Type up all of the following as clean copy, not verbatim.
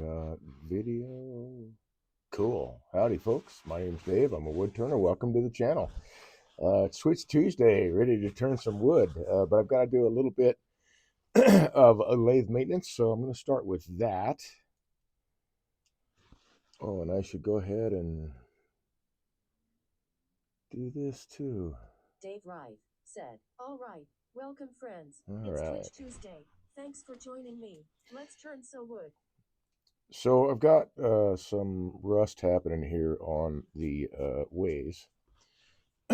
Got video. Cool. Howdy, folks. My name's Dave. I'm a wood turner. Welcome to the channel. It's Switch Tuesday, ready to turn some wood, but I've got to do a little bit of a lathe maintenance, so I'm going to start with that. Oh, and I should go ahead and do this too. Dave Wright said, "All right, welcome friends. All It's right. Twitch Tuesday. Thanks for joining me. Let's turn some wood." So I've got some rust happening here on the ways.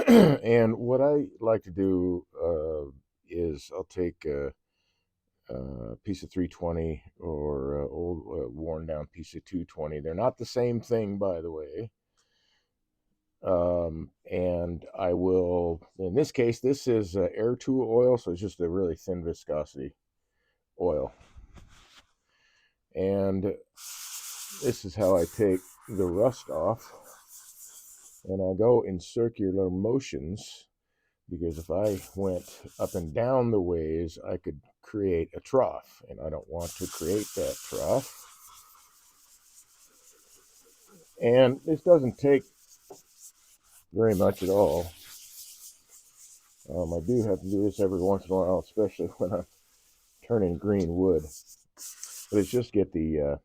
And what I like to do is I'll take a piece of 320 or old worn down piece of 220. They're not the same thing, by the way. And I will, in this case, this is air tool oil, so it's just a really thin viscosity oil. And this is how I take the rust off. And I go in circular motions, because if I went up and down the ways, I could create a trough, and I don't want to create that trough. And this doesn't take very much at all. I do have to do this every once in a while, especially when I'm turning green wood. But it's just get the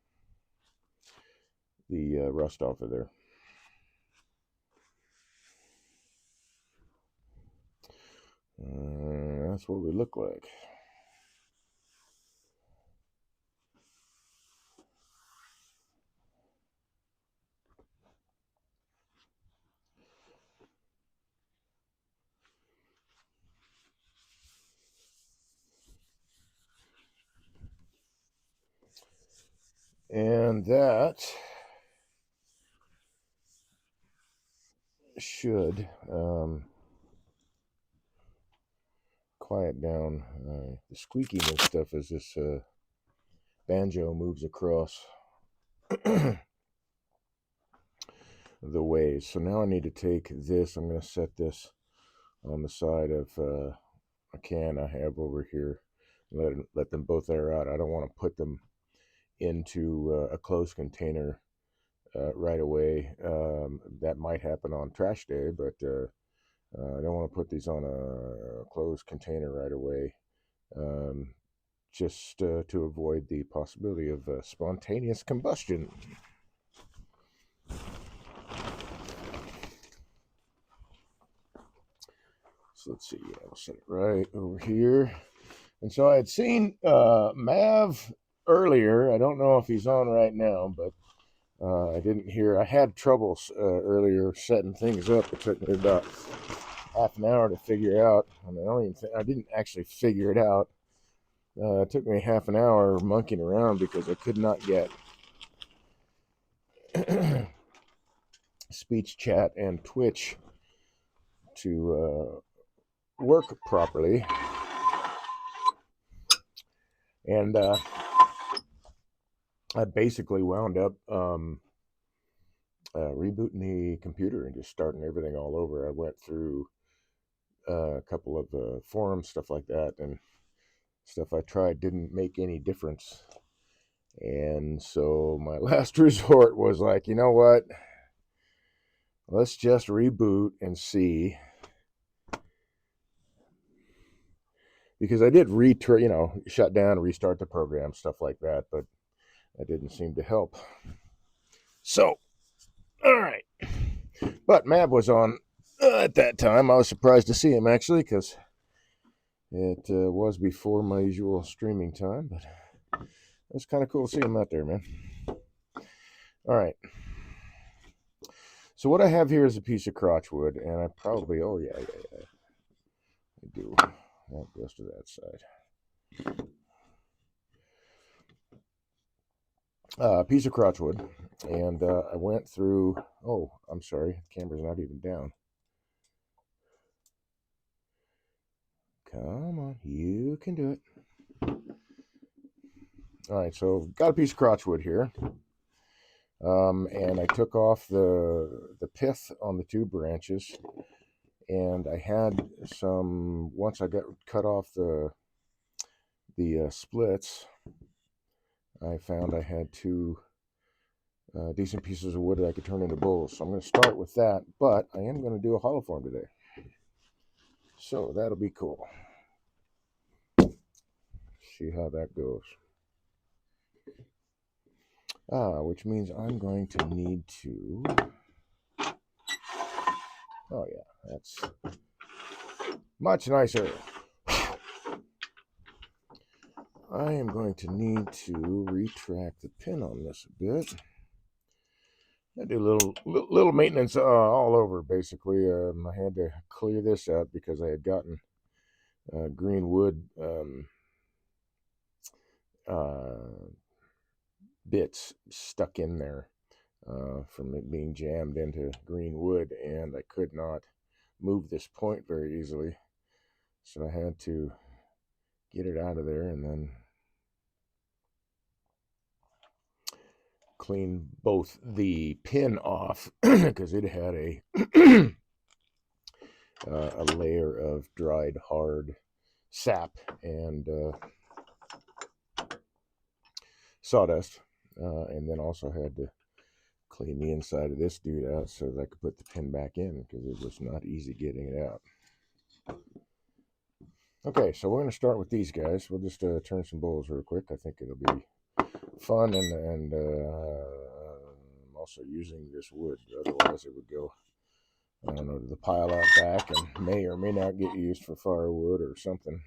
rust off of there. That's what we look like. And that should quiet down the squeaking and stuff as this banjo moves across the ways. So now I need to take this. I'm going to set this on the side of a can I have over here. Let them both air out. I don't want to put them into a closed container right away. That might happen on trash day, but I don't want to put these on a closed container right away, just to avoid the possibility of spontaneous combustion. So let's see, I'll set it right over here. And so I had seen Mav earlier. I don't know if he's on right now, but I didn't hear. I had troubles earlier setting things up. It took me about half an hour to figure out. I didn't actually figure it out. It took me half an hour monkeying around because I could not get speech chat and Twitch to work properly. And I basically wound up rebooting the computer and just starting everything all over. I went through a couple of forums, stuff like that, and stuff I tried didn't make any difference. And so my last resort was like, you know what? Let's just reboot and see. Because I did shut down, restart the program, stuff like that, but that didn't seem to help. So, all right. But Mab was on at that time. I was surprised to see him, actually, because it was before my usual streaming time, but it was kind of cool to see him out there, man. All right. So what I have here is a piece of crotchwood, and I probably, I do. That goes to that side. Piece of crotchwood, and I went through. Oh, I'm sorry, the camera's not even down. Come on, you can do it. All right, so got a piece of crotchwood here, and I took off the pith on the two branches, and I had some. Once I got cut off the splits, I found I had two decent pieces of wood that I could turn into bowls. So I'm going to start with that, but I am going to do a hollow form today. So that'll be cool. See how that goes. Which means I'm going to need to... Oh yeah, that's much nicer. I am going to need to retract the pin on this a bit. I did a little maintenance all over, basically. I had to clear this out because I had gotten green wood bits stuck in there from it being jammed into green wood, and I could not move this point very easily. So I had to get it out of there and then clean both the pin off because it had a a layer of dried hard sap and sawdust, and then also had to clean the inside of this dude out so that I could put the pin back in because it was not easy getting it out. Okay, so we're going to start with these guys. We'll just turn some bowls real quick. I think it'll be fun, and I'm also using this wood. Otherwise, it would go, I don't know, to the pile out back and may or may not get used for firewood or something.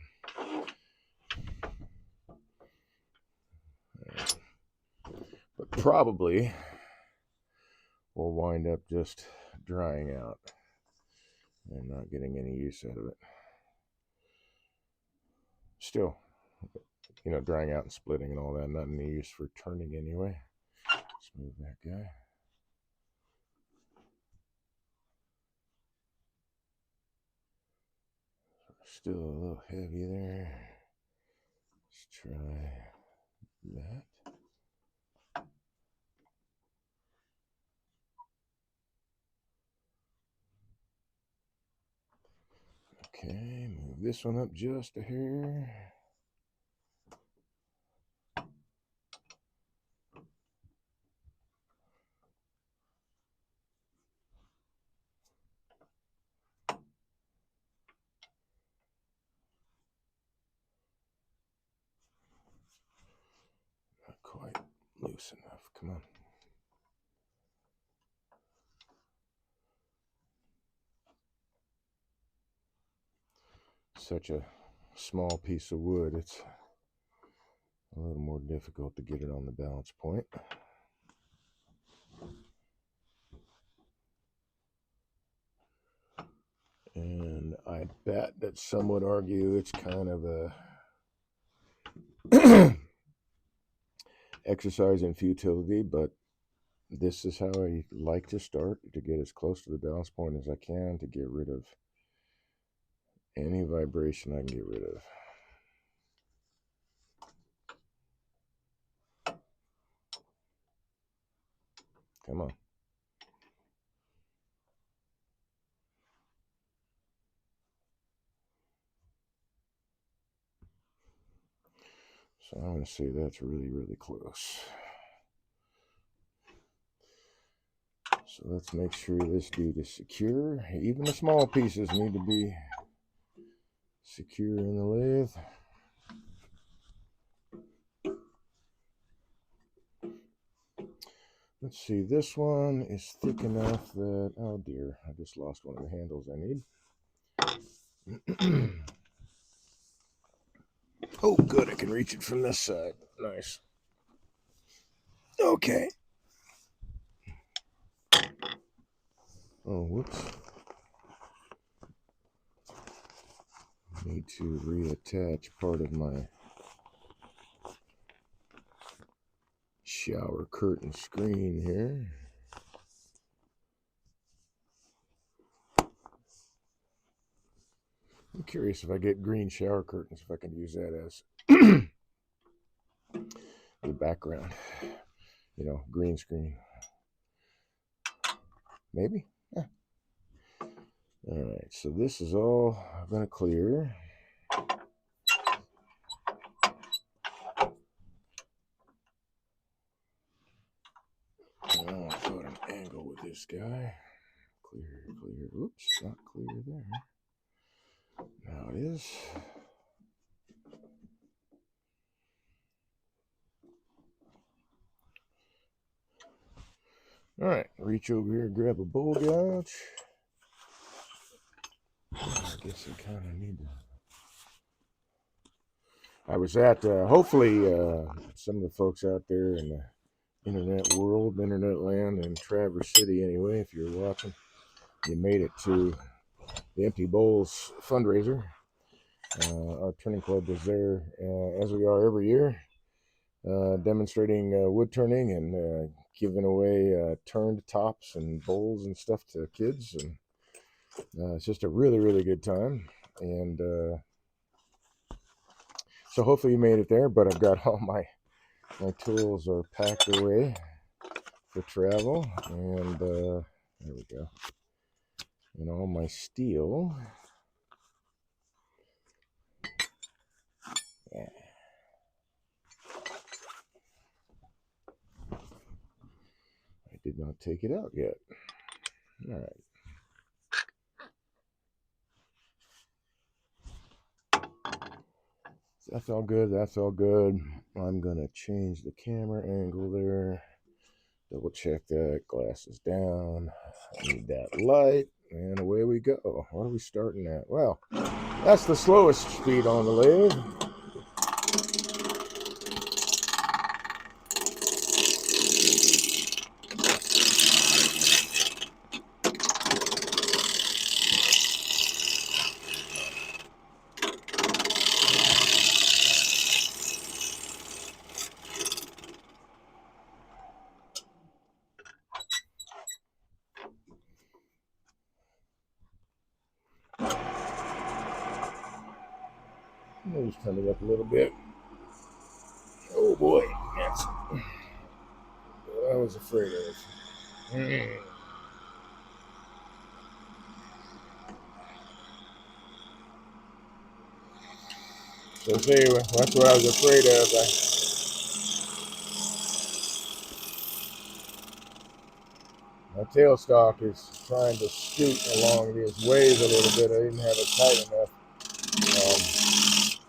But probably will wind up just drying out and not getting any use out of it. Still, you know, drying out and splitting and all that, not any use for turning anyway. Let's move that guy. Still a little heavy there. Let's try that. Okay, move this one up just a hair. Not quite loose enough. Come on. Such a small piece of wood, it's a little more difficult to get it on the balance point. And I bet that some would argue it's kind of a exercise in futility, but this is how I like to start, to get as close to the balance point as I can, to get rid of any vibration I can get rid of. Come on. So I'm going to say that's really, really close. So let's make sure this dude is secure. Even the small pieces need to be secure in the lathe. Let's see, this one is thick enough that, oh dear, I just lost one of the handles I need. Oh, good, I can reach it from this side. Nice. Okay. Oh, whoops. Need to reattach part of my shower curtain screen here. I'm curious if I get green shower curtains, if I can use that as the background. You know, green screen. Maybe? Yeah. Alright, so this is all I'm going to clear. I'll put an angle with this guy. Clear, clear. Oops, not clear there. Now it is. All right, reach over here, grab a bowl gouge. I guess I kind of need to. I was at, hopefully, some of the folks out there in the internet world, internet land in Traverse City anyway, if you're watching, you made it to the Empty Bowls fundraiser. Our turning club was there, as we are every year, demonstrating wood turning and giving away turned tops and bowls and stuff to kids. And it's just a really, really good time. And so hopefully you made it there, but I've got all my tools are packed away for travel. And there we go. And all my steel. Yeah. I did not take it out yet. All right. That's all good. That's all good. I'm going to change the camera angle there. Double check that. Glasses down. Need that light. And away we go. What are we starting at? Well, that's the slowest speed on the lathe. Just turn it up a little bit. Oh boy, that's what I was afraid of. So see, that's what I was afraid of. My tailstock is trying to scoot along these waves a little bit. I didn't have it tight enough.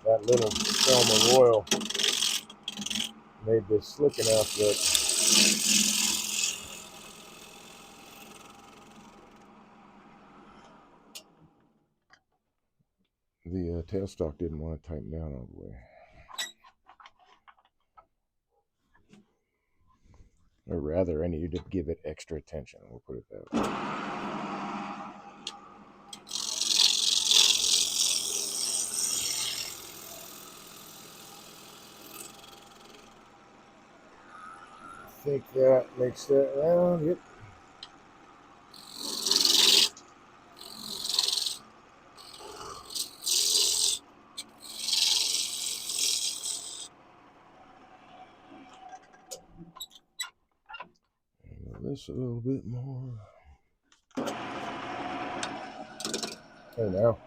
That little film of oil made this slick enough that the tailstock didn't want to tighten down all the way. Or rather, I needed to give it extra attention. We'll put it that way. I think that makes that round. Yep. Angle this a little bit more. Hey now.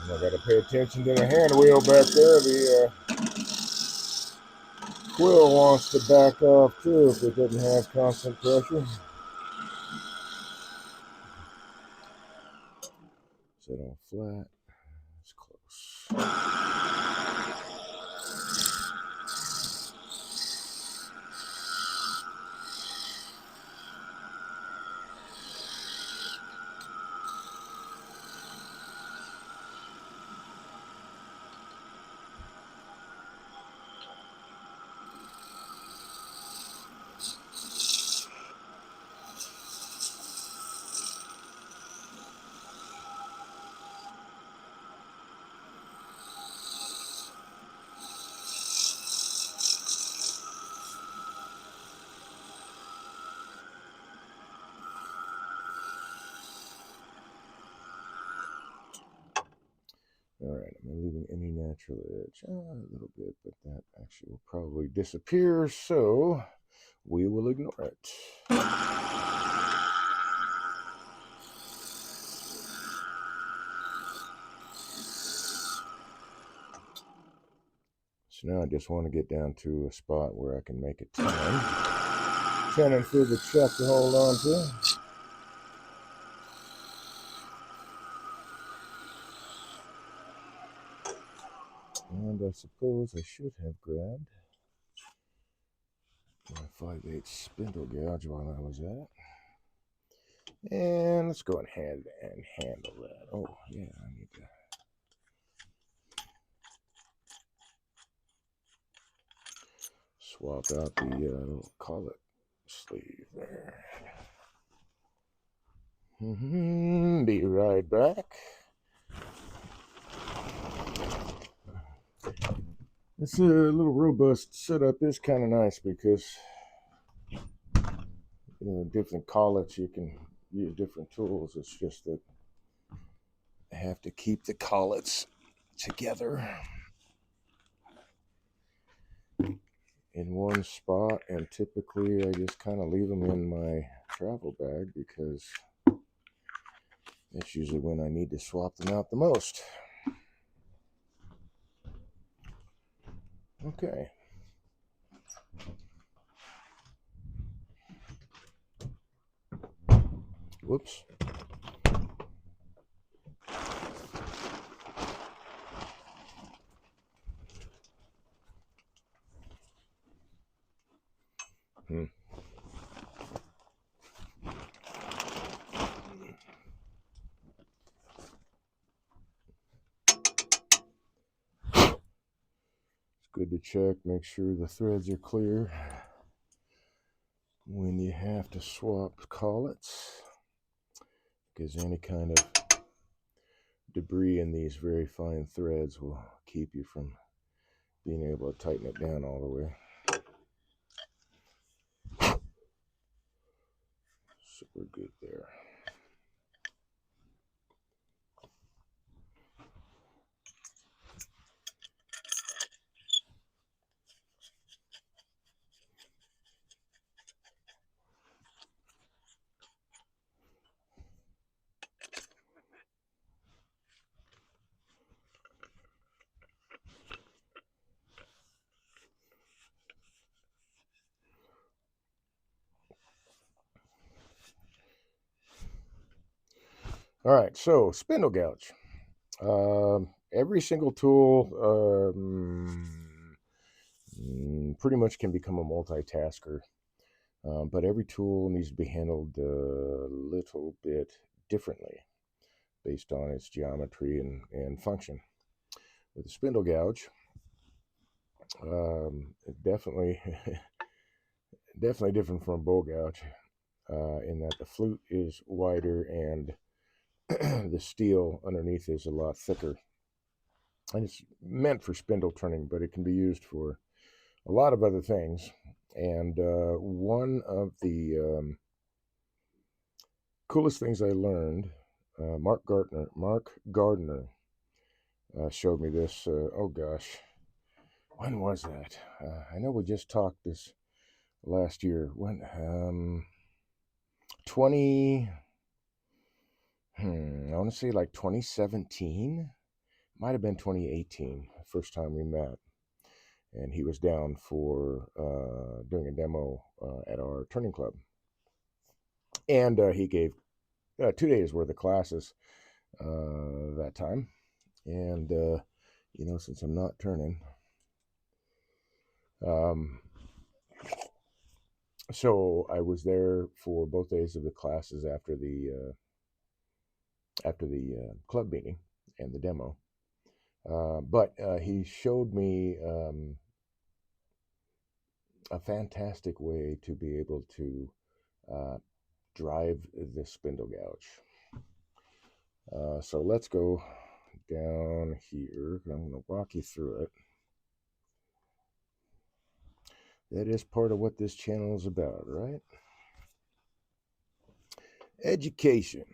And I got to pay attention to the hand wheel back there. The quill wants to back off too if it doesn't have constant pressure. Set on flat. It's close. All right, am I leaving any natural edge? A little bit, but that actually will probably disappear, so we will ignore it. So now I just want to get down to a spot where I can make a tenon for the chuck to hold on to. And I suppose I should have grabbed my 5/8 spindle gouge while I was at it. And let's go ahead and handle that. Oh, yeah, I need to swap out the little collet sleeve there. Be right back. This little robust setup is kind of nice because different collets you can use different tools. It's just that I have to keep the collets together in one spot, and typically I just kind of leave them in my travel bag because that's usually when I need to swap them out the most. Okay. Whoops. It's good to check, make sure the threads are clear when you have to swap collets, because any kind of debris in these very fine threads will keep you from being able to tighten it down all the way. So we're good there. All right, so spindle gouge. Every single tool pretty much can become a multitasker, but every tool needs to be handled a little bit differently based on its geometry and function. With the spindle gouge, definitely definitely different from a bowl gouge in that the flute is wider and the steel underneath is a lot thicker. And it's meant for spindle turning, but it can be used for a lot of other things. And one of the coolest things I learned, Mark Gardner showed me this. Oh gosh, when was that? I know we just talked this last year. When 20, I want to say like 2017, might have been 2018, first time we met. And he was down for doing a demo at our turning club. And he gave 2 days worth of classes that time. And, since I'm not turning, so I was there for both days of the classes after the club meeting and the demo. But he showed me a fantastic way to be able to drive the spindle gouge. So let's go down here. I'm going to walk you through it. That is part of what this channel is about, right? Education.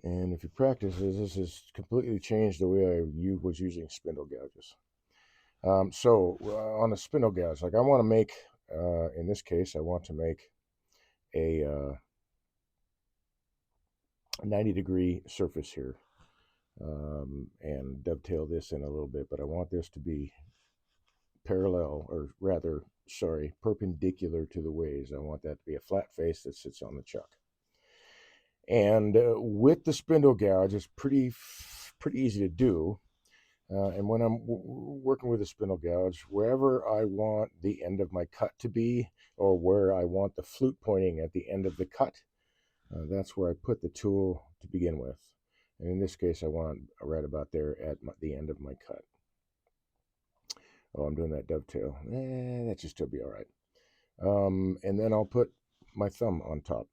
And if you practice this has completely changed the way I was using spindle gouges. So on a spindle gouge, like I want to make, in this case, I want to make a 90-degree surface here. and dovetail this in a little bit, but I want this to be parallel, or rather, sorry, perpendicular to the ways. I want that to be a flat face that sits on the chuck. And with the spindle gouge, it's pretty easy to do. And when I'm working with a spindle gouge, wherever I want the end of my cut to be, or where I want the flute pointing at the end of the cut, that's where I put the tool to begin with. And in this case, I want right about there at the end of my cut. Oh, I'm doing that dovetail. That should still be all right. And then I'll put my thumb on top.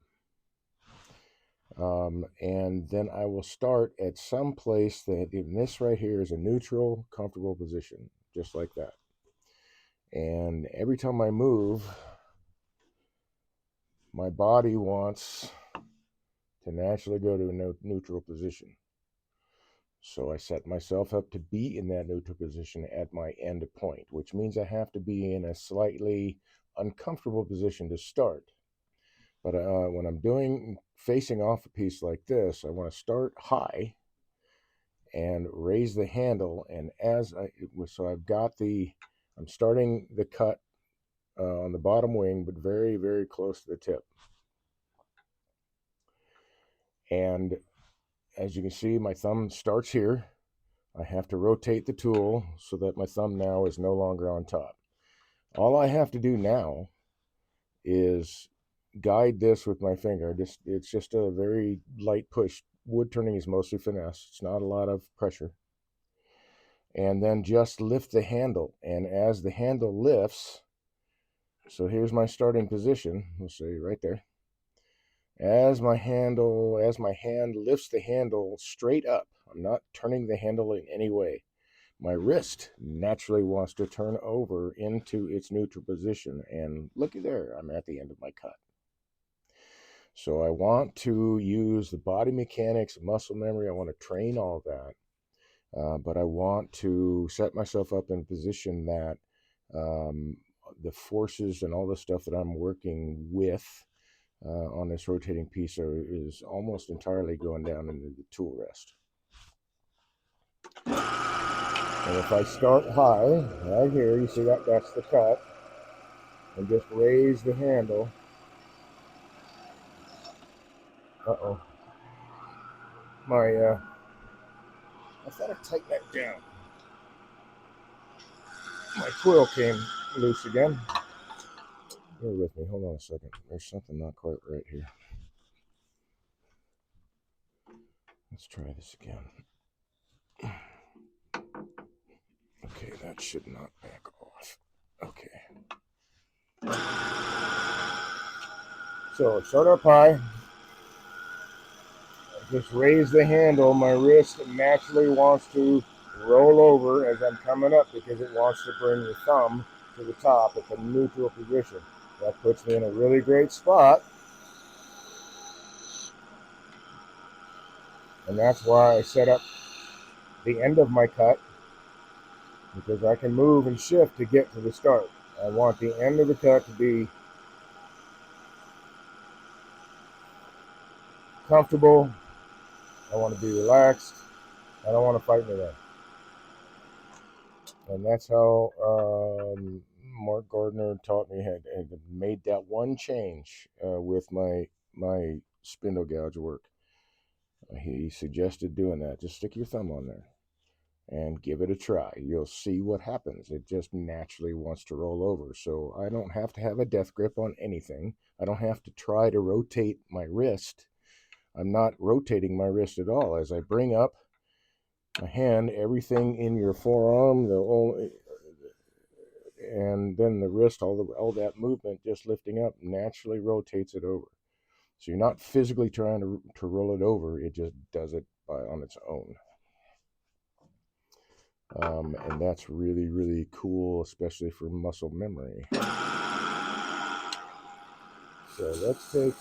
And then I will start at some place that, in this right here, is a neutral, comfortable position, just like that. And every time I move, my body wants to naturally go to a neutral position. So I set myself up to be in that neutral position at my end point, which means I have to be in a slightly uncomfortable position to start. But when I'm facing off a piece like this, I want to start high and raise the handle. And so I'm starting the cut on the bottom wing, but very, very close to the tip. And as you can see, my thumb starts here. I have to rotate the tool so that my thumb now is no longer on top. All I have to do now is guide this with my finger. It's just a very light push. Wood turning is mostly finesse. It's not a lot of pressure. And then just lift the handle. And as the handle lifts, so here's my starting position. We'll see right there. As my hand lifts the handle straight up, I'm not turning the handle in any way. My wrist naturally wants to turn over into its neutral position. And looky there, I'm at the end of my cut. So I want to use the body mechanics, muscle memory. I want to train all that. But I want to set myself up in a position that the forces and all the stuff that I'm working with on this rotating piece is almost entirely going down into the tool rest. And if I start high, right here, you see that's the cut, and just raise the handle. Uh-oh. I thought I tightened that down. My quill came loose again. Bear with me, hold on a second. There's something not quite right here. Let's try this again. Okay, that should not back off. Okay. So start up high. Just raise the handle. My wrist naturally wants to roll over as I'm coming up because it wants to bring the thumb to the top at the neutral position. That puts me in a really great spot. And that's why I set up the end of my cut, because I can move and shift to get to the start. I want the end of the cut to be comfortable. I want to be relaxed. I don't want to fight anything. And that's how Mark Gardner taught me, had made that one change with my spindle gouge work. He suggested doing that. Just stick your thumb on there and give it a try. You'll see what happens. It just naturally wants to roll over. So I don't have to have a death grip on anything. I don't have to try to rotate my wrist. I'm not rotating my wrist at all. As I bring up my hand, everything in your forearm, and then the wrist, all that movement just lifting up naturally rotates it over. So you're not physically trying to roll it over. It just does it on its own. And that's really, really cool, especially for muscle memory. So let's take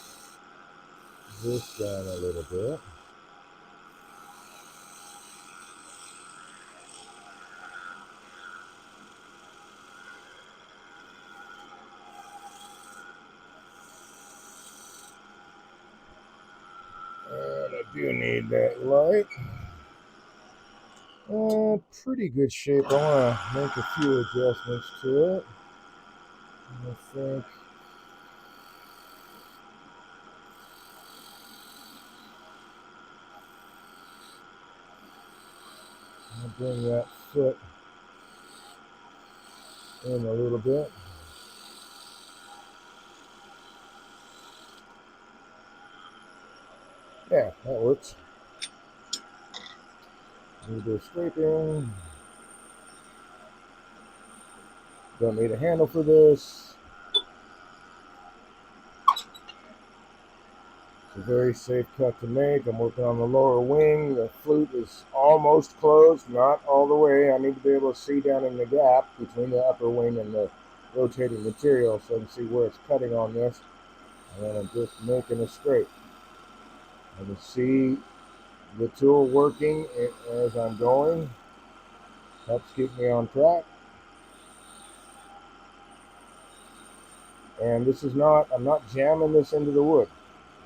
this down a little bit. And I do need that light. Pretty good shape. I want to make a few adjustments to it. I think I'll bring that foot in a little bit. Yeah, that works. A little bit of scraping. Don't need a handle for this. It's a very safe cut to make. I'm working on the lower wing. The flute is almost closed, not all the way. I need to be able to see down in the gap between the upper wing and the rotating material so I can see where it's cutting on this. And then I'm just making a straight. I can see the tool working as I'm going. Helps keep me on track. And this is not, I'm not jamming this into the wood.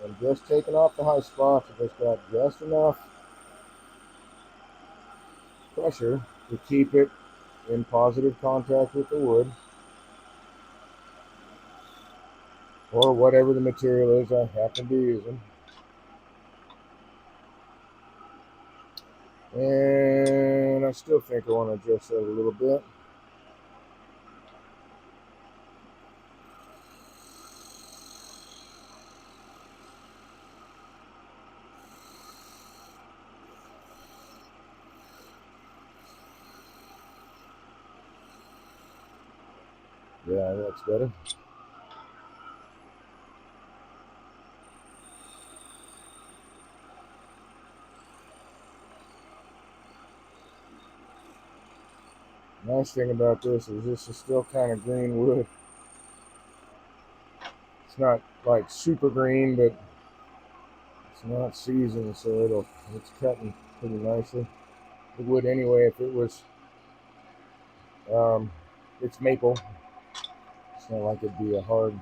I'm just taking off the high spots. I just got just enough pressure to keep it in positive contact with the wood, or whatever the material is I happen to be using. And I still think I want to adjust that a little bit. Yeah, that's better. Nice thing about this is still kind of green wood. It's not like super green, but it's not seasoned, so it's cutting pretty nicely. It would anyway if it was. It's maple. It's not like it'd be a hard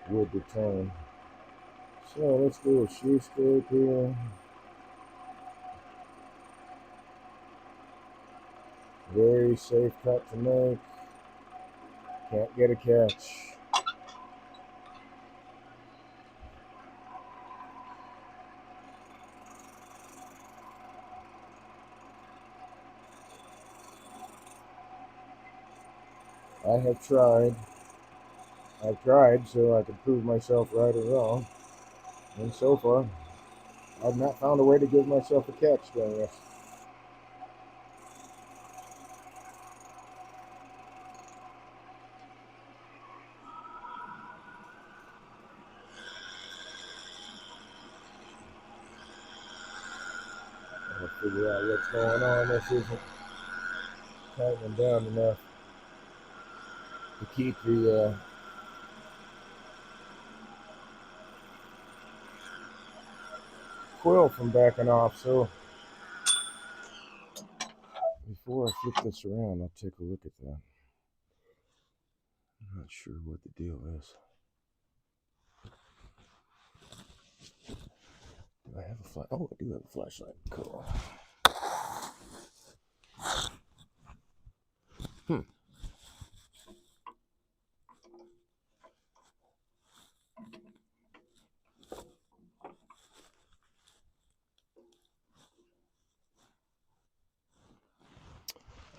wood to turn. So let's do a shoe scrape here. Very safe cut to make. Can't get a catch. I have tried. I've tried so I could prove myself right or wrong. And so far, I've not found a way to give myself a catch doing this. I'll figure out what's going on. This isn't tightening down enough to keep the quill from backing off. So before I flip this around, I'll take a look at that. I'm not sure what the deal is. Do I have a flash? Oh, I do have a flashlight. Cool.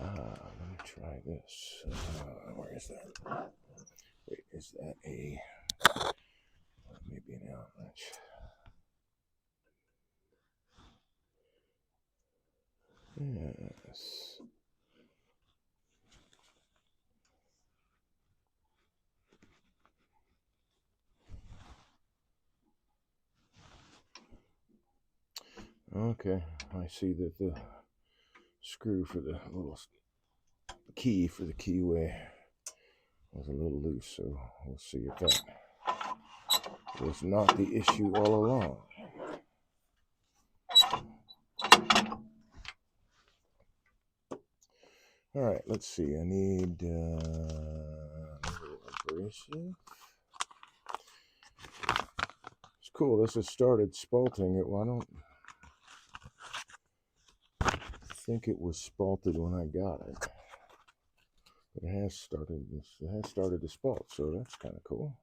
Let me try this. Where is that? Wait, is that a maybe an outlet? Yes. Okay, I see that the screw for the little key for the keyway was a little loose, so we'll see if that was not the issue all along. All right, let's see. I need abrasive. It's cool. This has started spalting it. Why don't think it was spalted when I got it. But it has started to spalt, so that's kind of cool.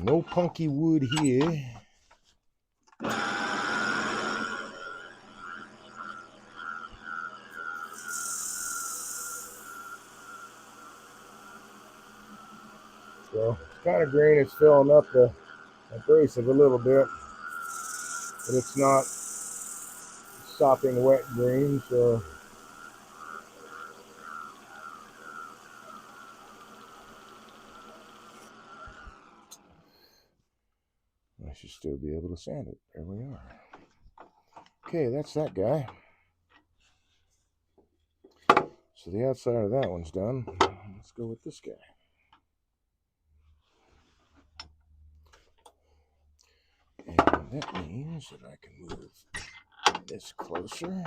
No punky wood here. So it's kind of green. It's filling up the abrasive a little bit, but it's not sopping wet green. So I should still be able to sand it. There we are. Okay, that's that guy. So the outside of that one's done. Let's go with this guy. And that means that I can move this closer.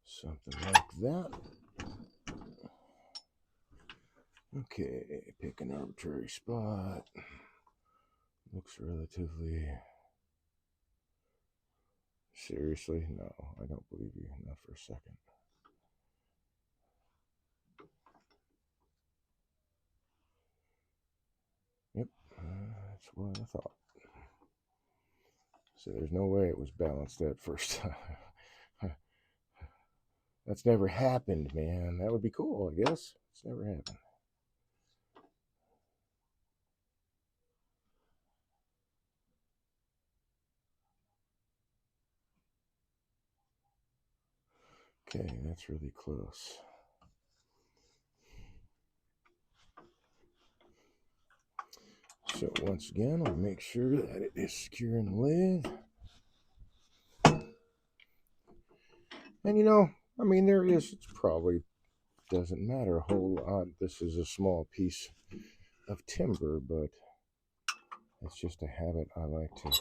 Something like that. Okay, pick an arbitrary spot. Looks relatively... Seriously? No, I don't believe you. Not for a second. Yep, that's what I thought. So there's no way it was balanced that first time. That's never happened, man. That would be cool, I guess. It's never happened. Okay, that's really close. So once again, I'll make sure that it is secure in the lathe. And you know, I mean, it's probably doesn't matter a whole lot. This is a small piece of timber, but it's just a habit I like to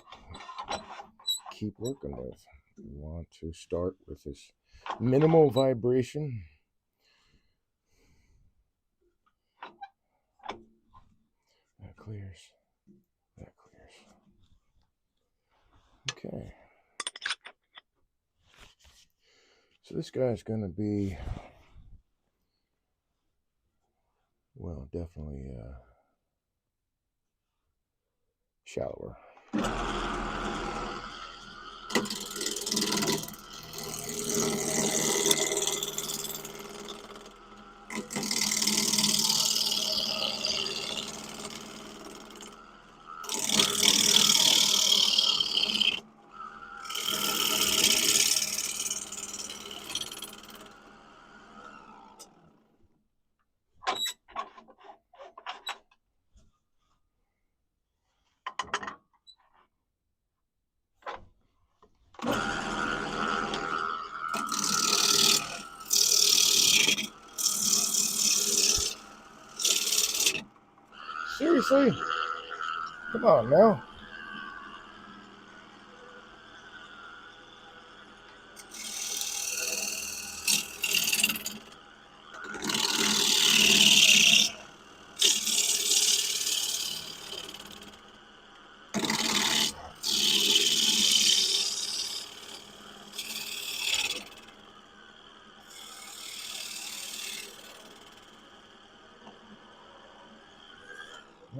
keep working with. We want to start with this minimal vibration. That clears. That clears. Okay. So this guy's going to be, well, definitely shallower. Seriously? Come on now.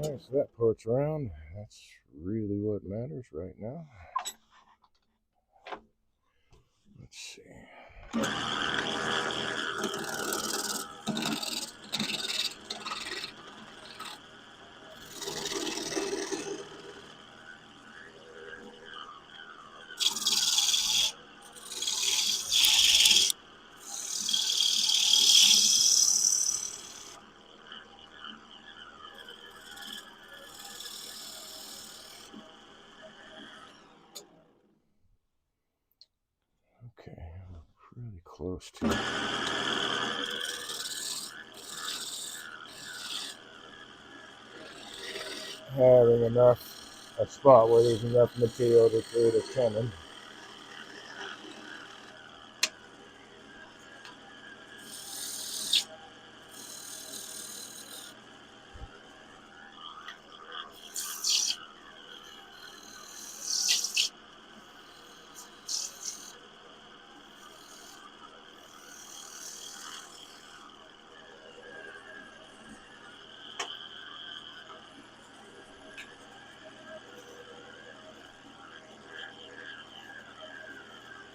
All right, so that part's around. That's really what matters right now. Let's see. Okay, we're pretty close to it. Having enough, a spot where there's enough material to create a tenon.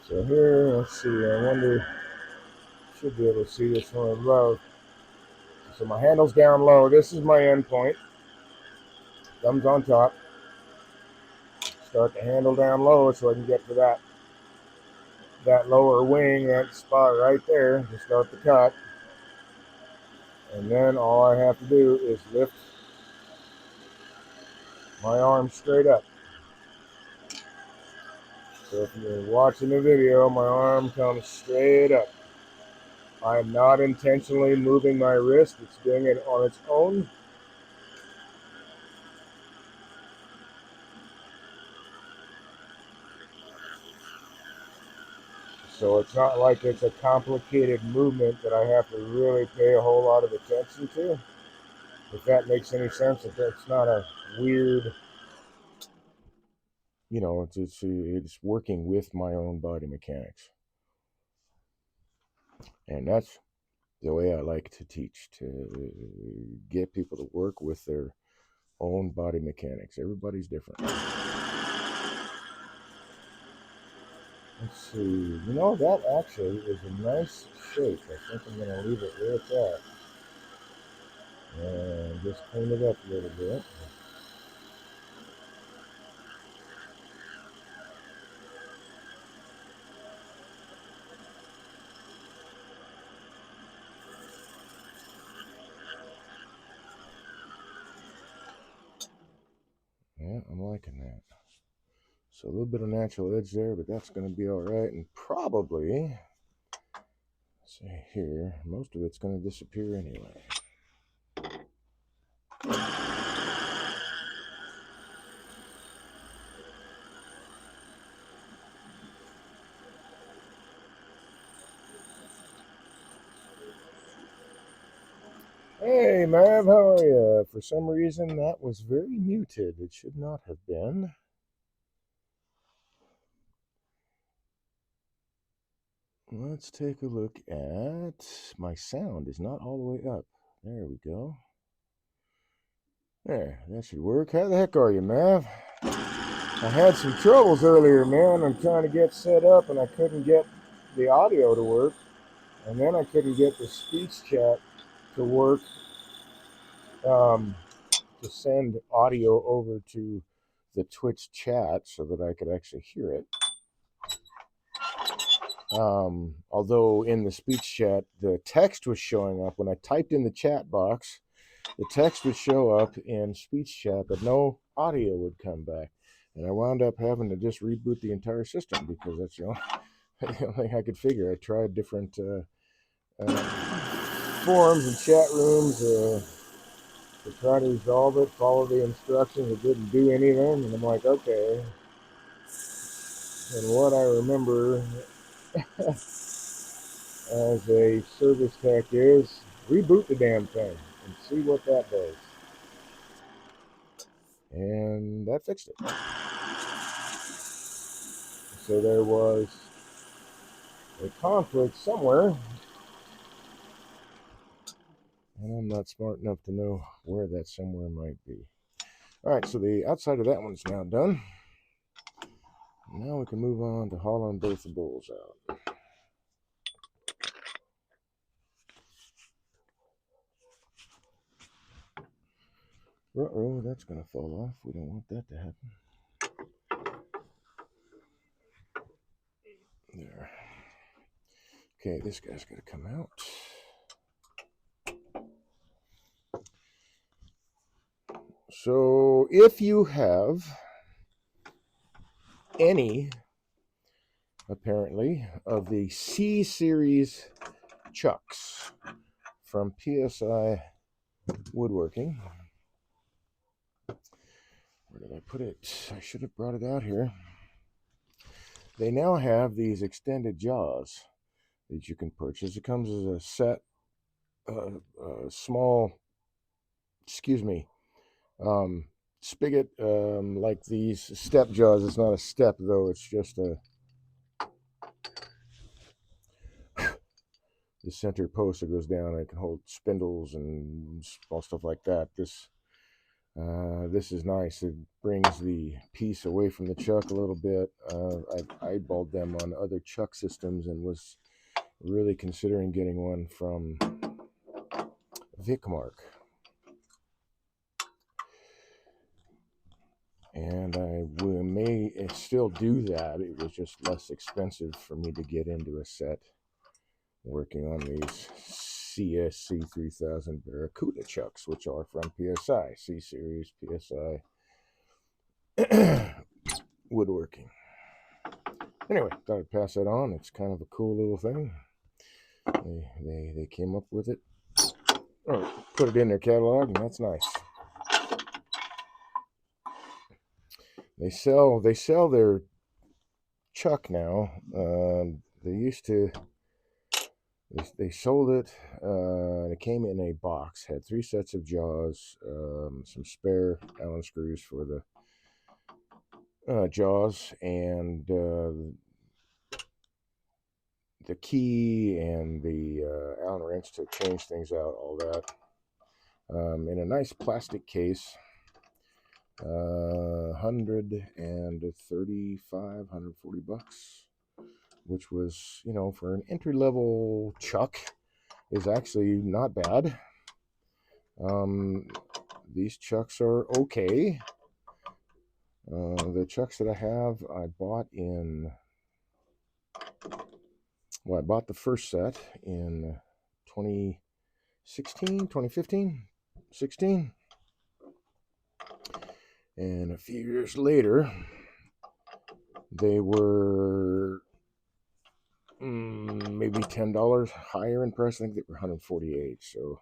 So here, let's see, I wonder, should be able to see this from above. So my handle's down low. This is my end point. Thumb's on top. Start the handle down low so I can get to that lower wing, that spot right there to start the cut. And then all I have to do is lift my arm straight up. So if you're watching the video, my arm comes straight up. I'm not intentionally moving my wrist. It's doing it on its own. So it's not like it's a complicated movement that I have to really pay a whole lot of attention to. If that makes any sense, if that's not a weird, it's working with my own body mechanics. And that's the way I like to teach, to get people to work with their own body mechanics. Everybody's different. Let's see. That actually is a nice shape. I think I'm going to leave it where it's at. And just clean it up a little bit. Yeah, I'm liking that. So a little bit of natural edge there, but that's going to be all right. And probably, see here, most of it's going to disappear anyway. Hey, Mav, how are you? For some reason, that was very muted. It should not have been. Let's take a look at my sound is not all the way up. There we go. There, that should work. How the heck are you, Mav? I had some troubles earlier, man. I'm trying to get set up and I couldn't get the audio to work. And then I couldn't get the speech chat to work to send audio over to the Twitch chat so that I could actually hear it. Although in the speech chat, the text was showing up when I typed in the chat box. The text would show up in speech chat, but no audio would come back. And I wound up having to just reboot the entire system because that's the only thing I could figure. I tried different forums and chat rooms to try to resolve it, follow the instructions. It didn't do anything. And I'm like, okay. And what I remember as a service tech is reboot the damn thing and see what that does. And that fixed it. So there was a conflict somewhere, and I'm not smart enough to know where that somewhere might be. All right, so the outside of that one's now done. Now we can move on to hauling both the bulls out. Uh-oh, that's going to fall off. We don't want that to happen. There. Okay, this guy's got to come out. So if you have any, apparently, of the C series chucks from PSI Woodworking, where did I put it? I should have brought it out here. They now have these extended jaws that you can purchase. It comes as a set, small, spigot, like these step jaws. It's not a step though. It's just the center post that goes down. It can hold spindles and small stuff like that. This This is nice. It brings the piece away from the chuck a little bit. I eyeballed them on other chuck systems and was really considering getting one from Vicmark. And I may still do that. It was just less expensive for me to get into a set working on these CSC 3000 Barracuda chucks, which are from PSI, C Series PSI woodworking. Anyway, thought I'd pass that on. It's kind of a cool little thing. They came up with it, or put it in their catalog, and that's nice. They sell their chuck now. They used to. They sold it. It came in a box. Had 3 sets of jaws, some spare Allen screws for the jaws, and the key and the Allen wrench to change things out. All that in a nice plastic case. 140 bucks, which was, for an entry level chuck, is actually not bad. These chucks are okay. The chucks that I have, I bought the first set in 2015, 16. And a few years later, they were maybe $10 higher in price. I think they were $148, so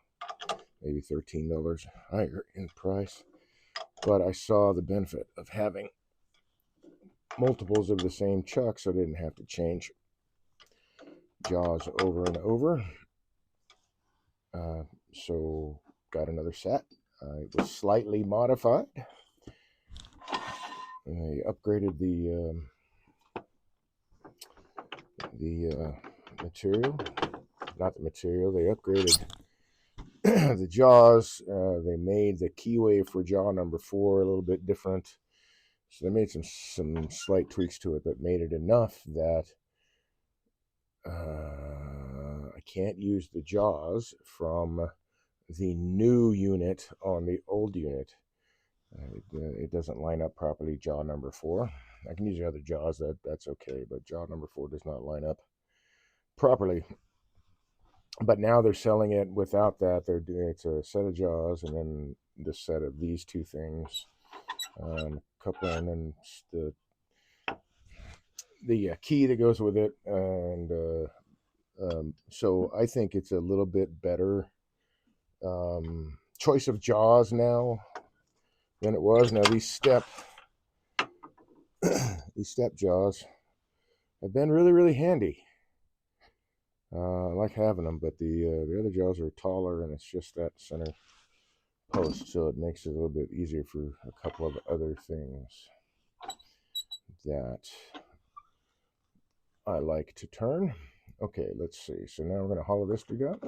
maybe $13 higher in price. But I saw the benefit of having multiples of the same chuck, so I didn't have to change jaws over and over. So got another set. It was slightly modified. They upgraded the material. Not the material. They upgraded the jaws. They made the keyway for jaw number 4 a little bit different. So they made some slight tweaks to it, but made it enough that I can't use the jaws from the new unit on the old unit. It doesn't line up properly, jaw number 4. I can use the other jaws, that's okay, but jaw number 4 does not line up properly. But now they're selling it without that. It's a set of jaws and then the set of these 2 things, couple, and then the key that goes with it, and so I think it's a little bit better choice of jaws now than it was. Now these step jaws have been really, really handy. I like having them, but the other jaws are taller, and it's just that center post, so it makes it a little bit easier for a couple of other things that I like to turn. Okay, let's see. So now we're going to hollow this dude out.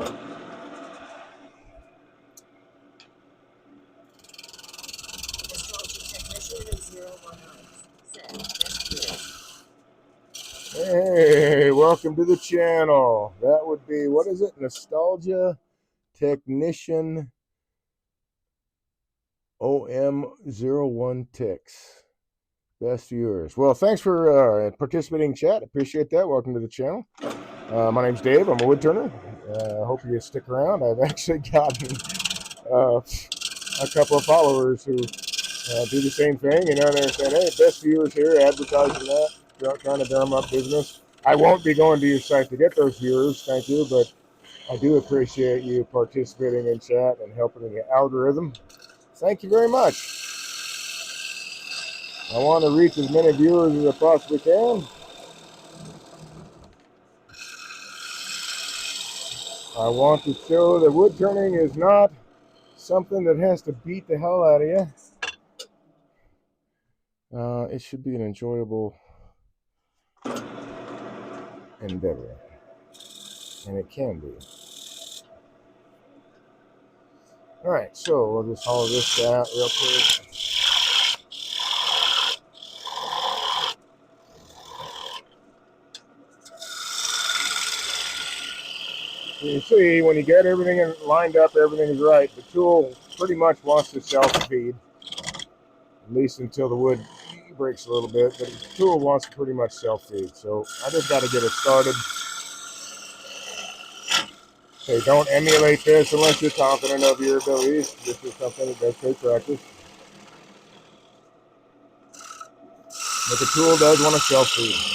Hey, welcome to the channel. That would be, what is it? Nostalgia Technician OM01 Ticks. Best viewers. Well, thanks for participating in chat. Appreciate that. Welcome to the channel. My name's Dave. I'm a woodturner. I hope you stick around. I've actually gotten a couple of followers who do the same thing. They're saying, hey, best viewers here, advertising that, trying to drum up business. I won't be going to your site to get those viewers, thank you, but I do appreciate you participating in chat and helping the algorithm. Thank you very much. I want to reach as many viewers as I possibly can. I want to show that wood turning is not something that has to beat the hell out of you. It should be an enjoyable endeavor, and it can be. All right, so we'll just hollow this out real quick. You see, when you get everything lined up, everything is right. The tool pretty much wants to self-feed, at least until the wood breaks a little bit, but the tool wants to pretty much self-feed. So I just got to get it started. Okay, don't emulate this unless you're confident of your abilities. This is something that does take practice. But the tool does want to self-feed.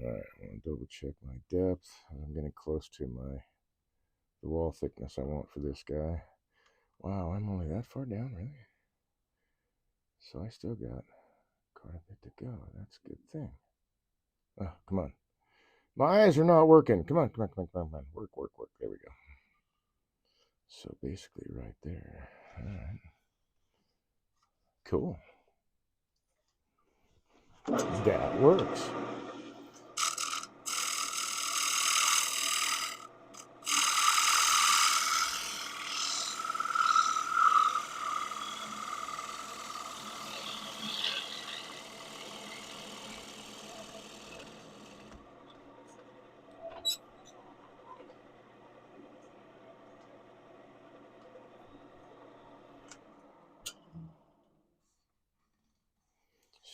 All right, I want to double check my depth. I'm getting close to the wall thickness I want for this guy. Wow, I'm only that far down, really? So I still got quite a bit to go. That's a good thing. Oh, come on. My eyes are not working. Come on, come on, come on, come on, come on. Work, work, work. There we go. So basically right there. All right. Cool. That works.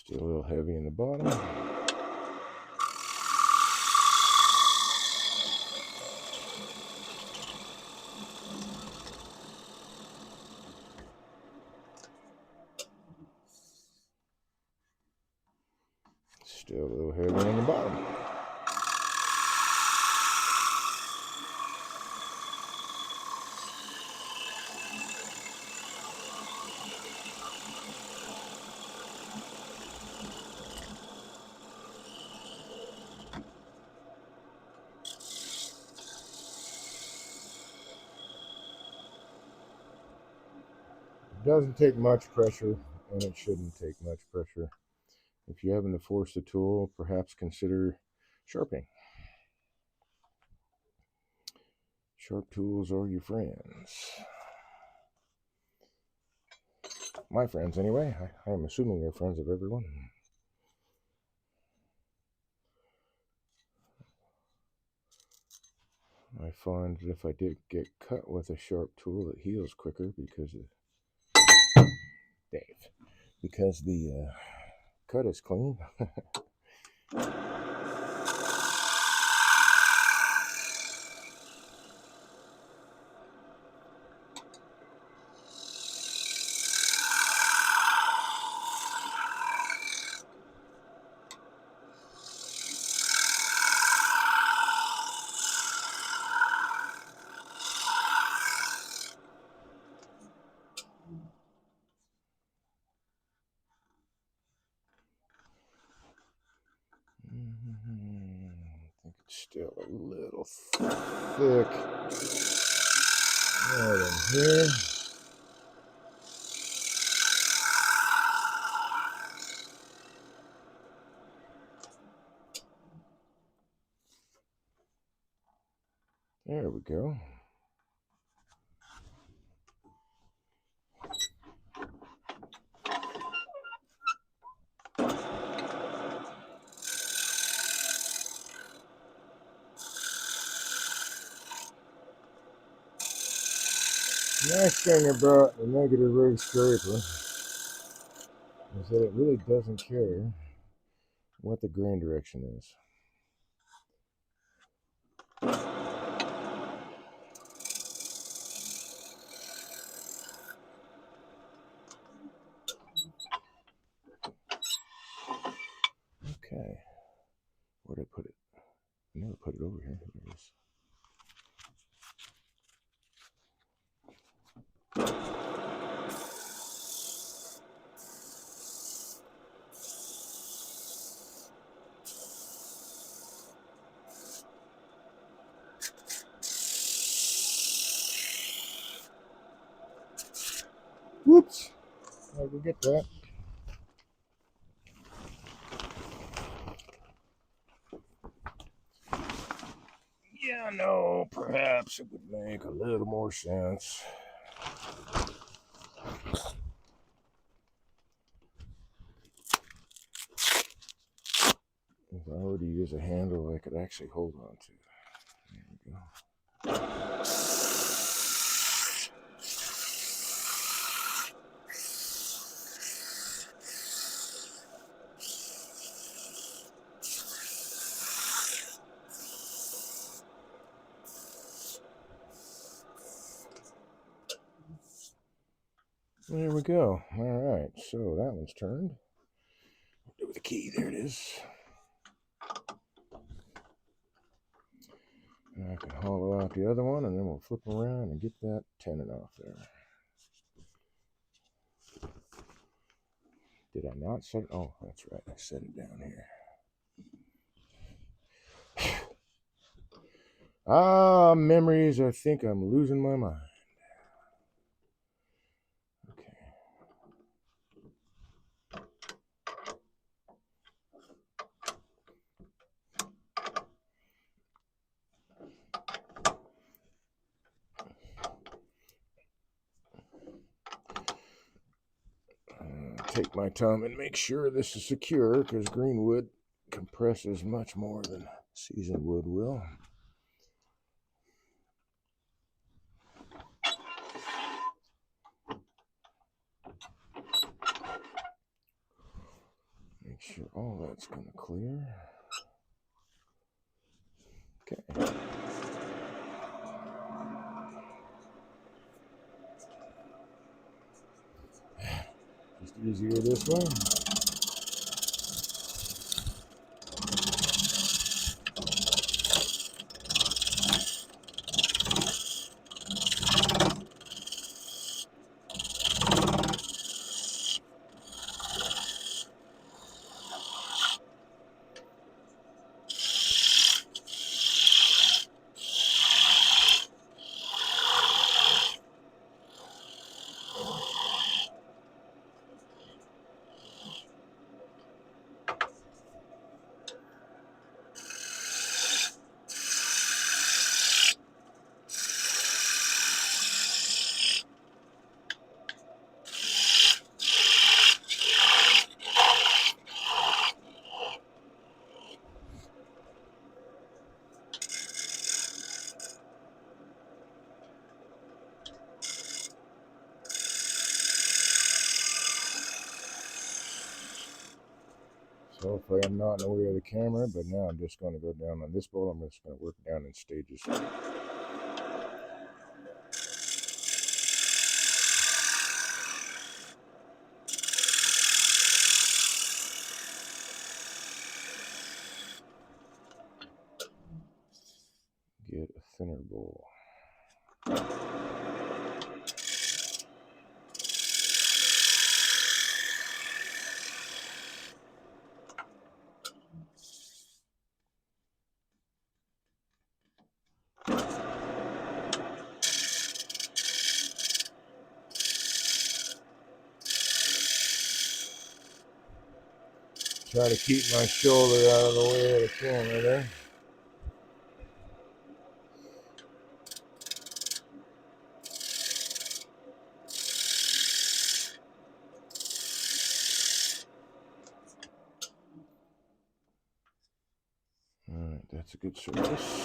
Still a little heavy in the bottom. Still a little heavy in the bottom. It doesn't take much pressure, and it shouldn't take much pressure. If you're having to force the tool, perhaps consider sharpening. Sharp tools are your friends. My friends, anyway. I am assuming they're friends of everyone. I find that if I did get cut with a sharp tool, it heals quicker because the cut is clean. I think it's still a little thick. Right in here. There we go. Nice thing about the negative rig scraper is that it really doesn't care what the grain direction is. Okay. Where'd I put it? I never put it over here. Here it is. Whoops. I forget that. Yeah, no, perhaps it would make a little more sense. If I were to use a handle I could actually hold on to. There we go. There we go. All right, so that one's turned. Do with the key. There it is. And I can hollow out the other one, and then we'll flip around and get that tenon off there. Did I not set it? Oh, that's right. I set it down here. Memories. I think I'm losing my mind. Okay. Take my time and make sure this is secure, because green wood compresses much more than seasoned wood will. Make sure all that's going to clear. Okay. Just easier this way. So hopefully I'm not in the way of the camera, but now I'm just going to go down on this bowl. I'm just going to work down in stages. Get a thinner bowl. Try to keep my shoulder out of the way of the camera there. Alright, that's a good surface.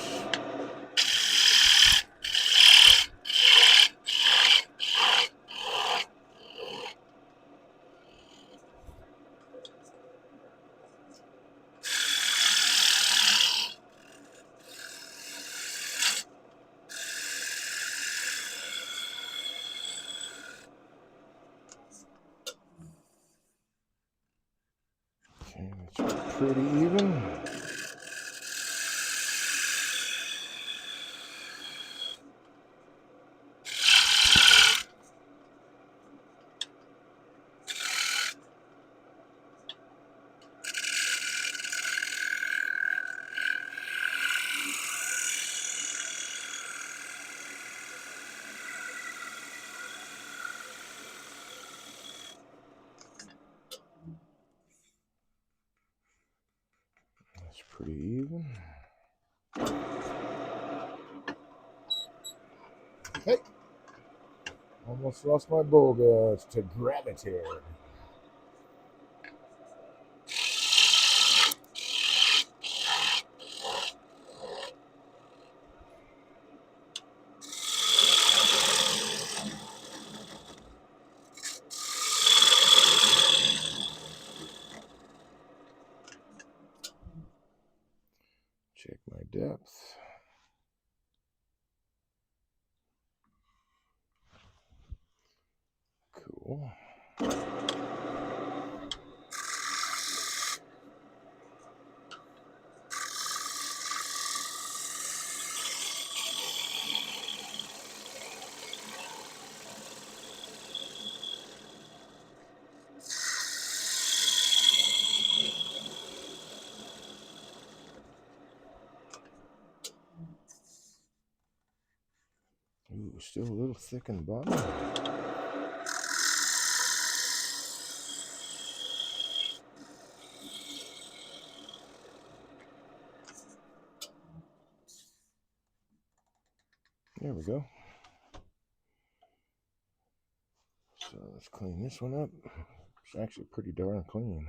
Okay, that's pretty even. pretty even. Hey! Almost lost my bull guts to gravity. Check my depth. Cool. Ooh, still a little thick in the bottom. There we go. So let's clean this one up. It's actually pretty darn clean.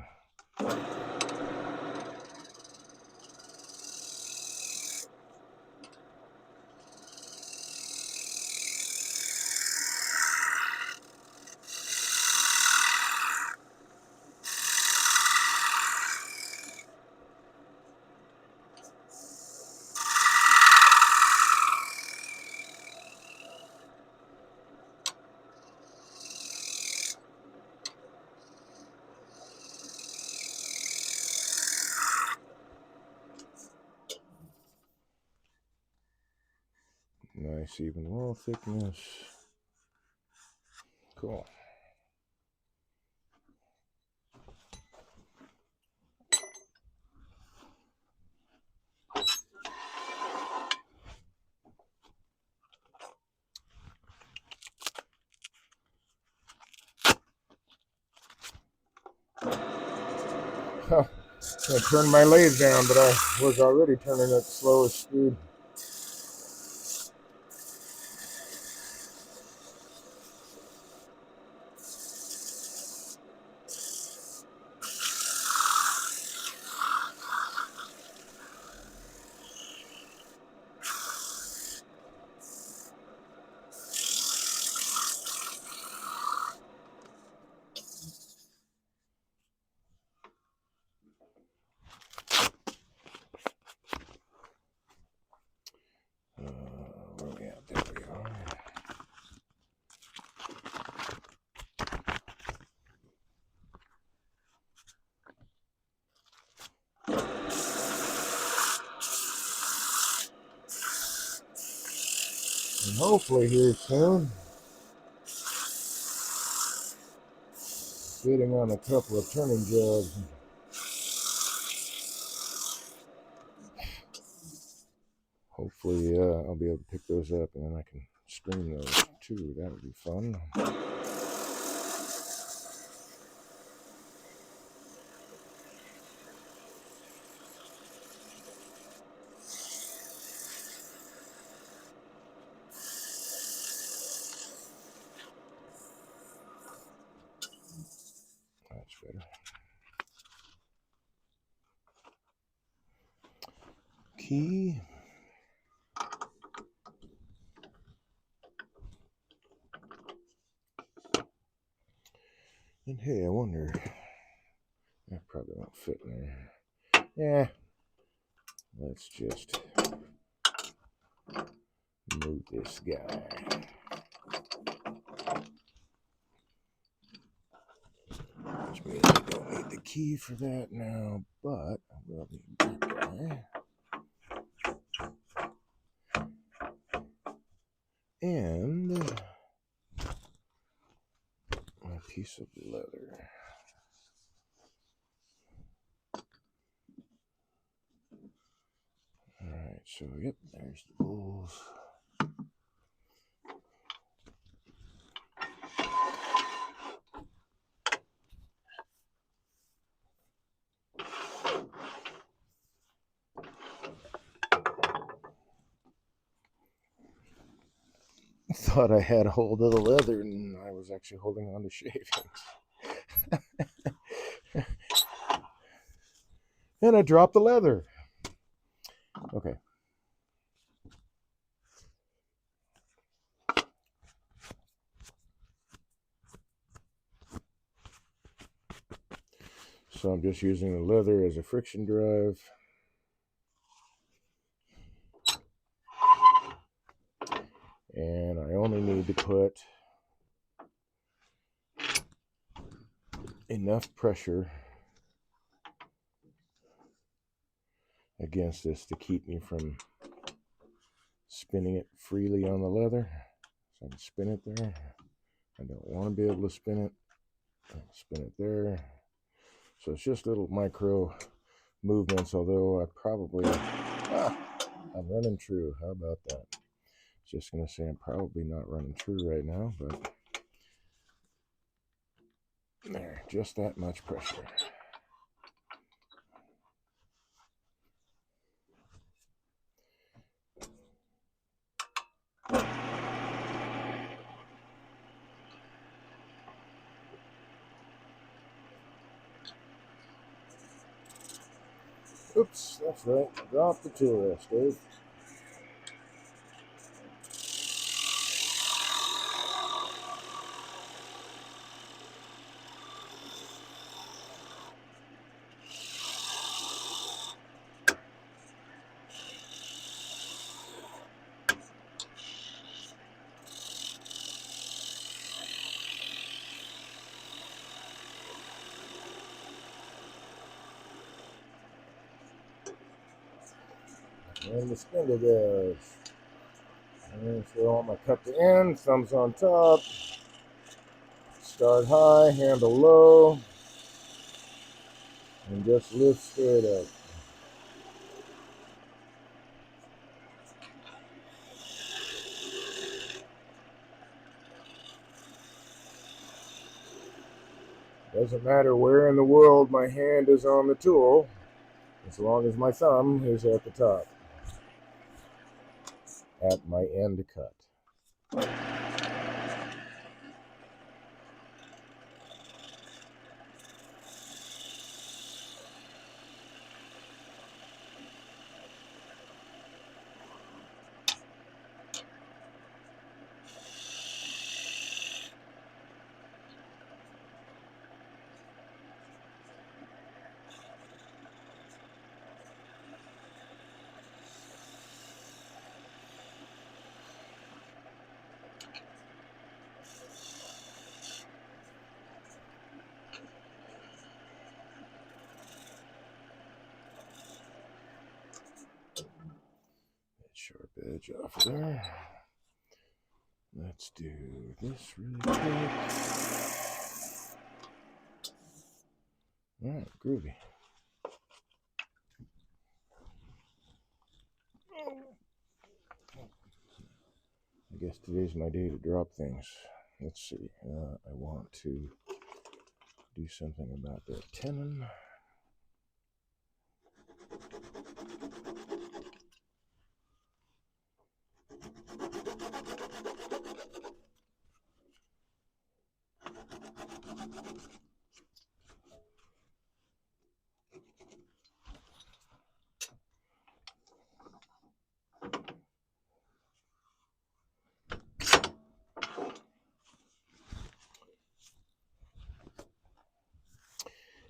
Nice even wall thickness. Cool. Huh. I turned my lathe down, but I was already turning at the slowest speed. Where are we at? There we are. And hopefully here soon, fitting on a couple of turning jobs. Hopefully I'll be able to pick those up and then I can stream those too. That would be fun. That's better. Key. And hey, I wonder, that probably won't fit in there. Yeah, let's just move this guy. Which means I don't need the key for that now, but I will need that guy. And a piece of leather. Alright, so yep, there's the bulls. thought I had a hold of the leather and I was actually holding on to shavings. And I dropped the leather. Okay. So I'm just using the leather as a friction drive. And I only need to put enough pressure against this to keep me from spinning it freely on the leather. So I can spin it there. I don't want to be able to spin it. I'll spin it there. So it's just little micro movements, although I'm running true. How about that? Just going to say I'm probably not running true right now, but there, just that much pressure. Oops, that's right. Drop the tool rest, Dave. And the spindle goes. And throw all my cup to end, thumbs on top. Start high, handle low, and just lift straight up. Doesn't matter where in the world my hand is on the tool, as long as my thumb is at the top, at my end cut. Sharp edge off of there. Let's do this really quick. Alright, groovy. I guess today's my day to drop things. Let's see. I want to do something about that tenon.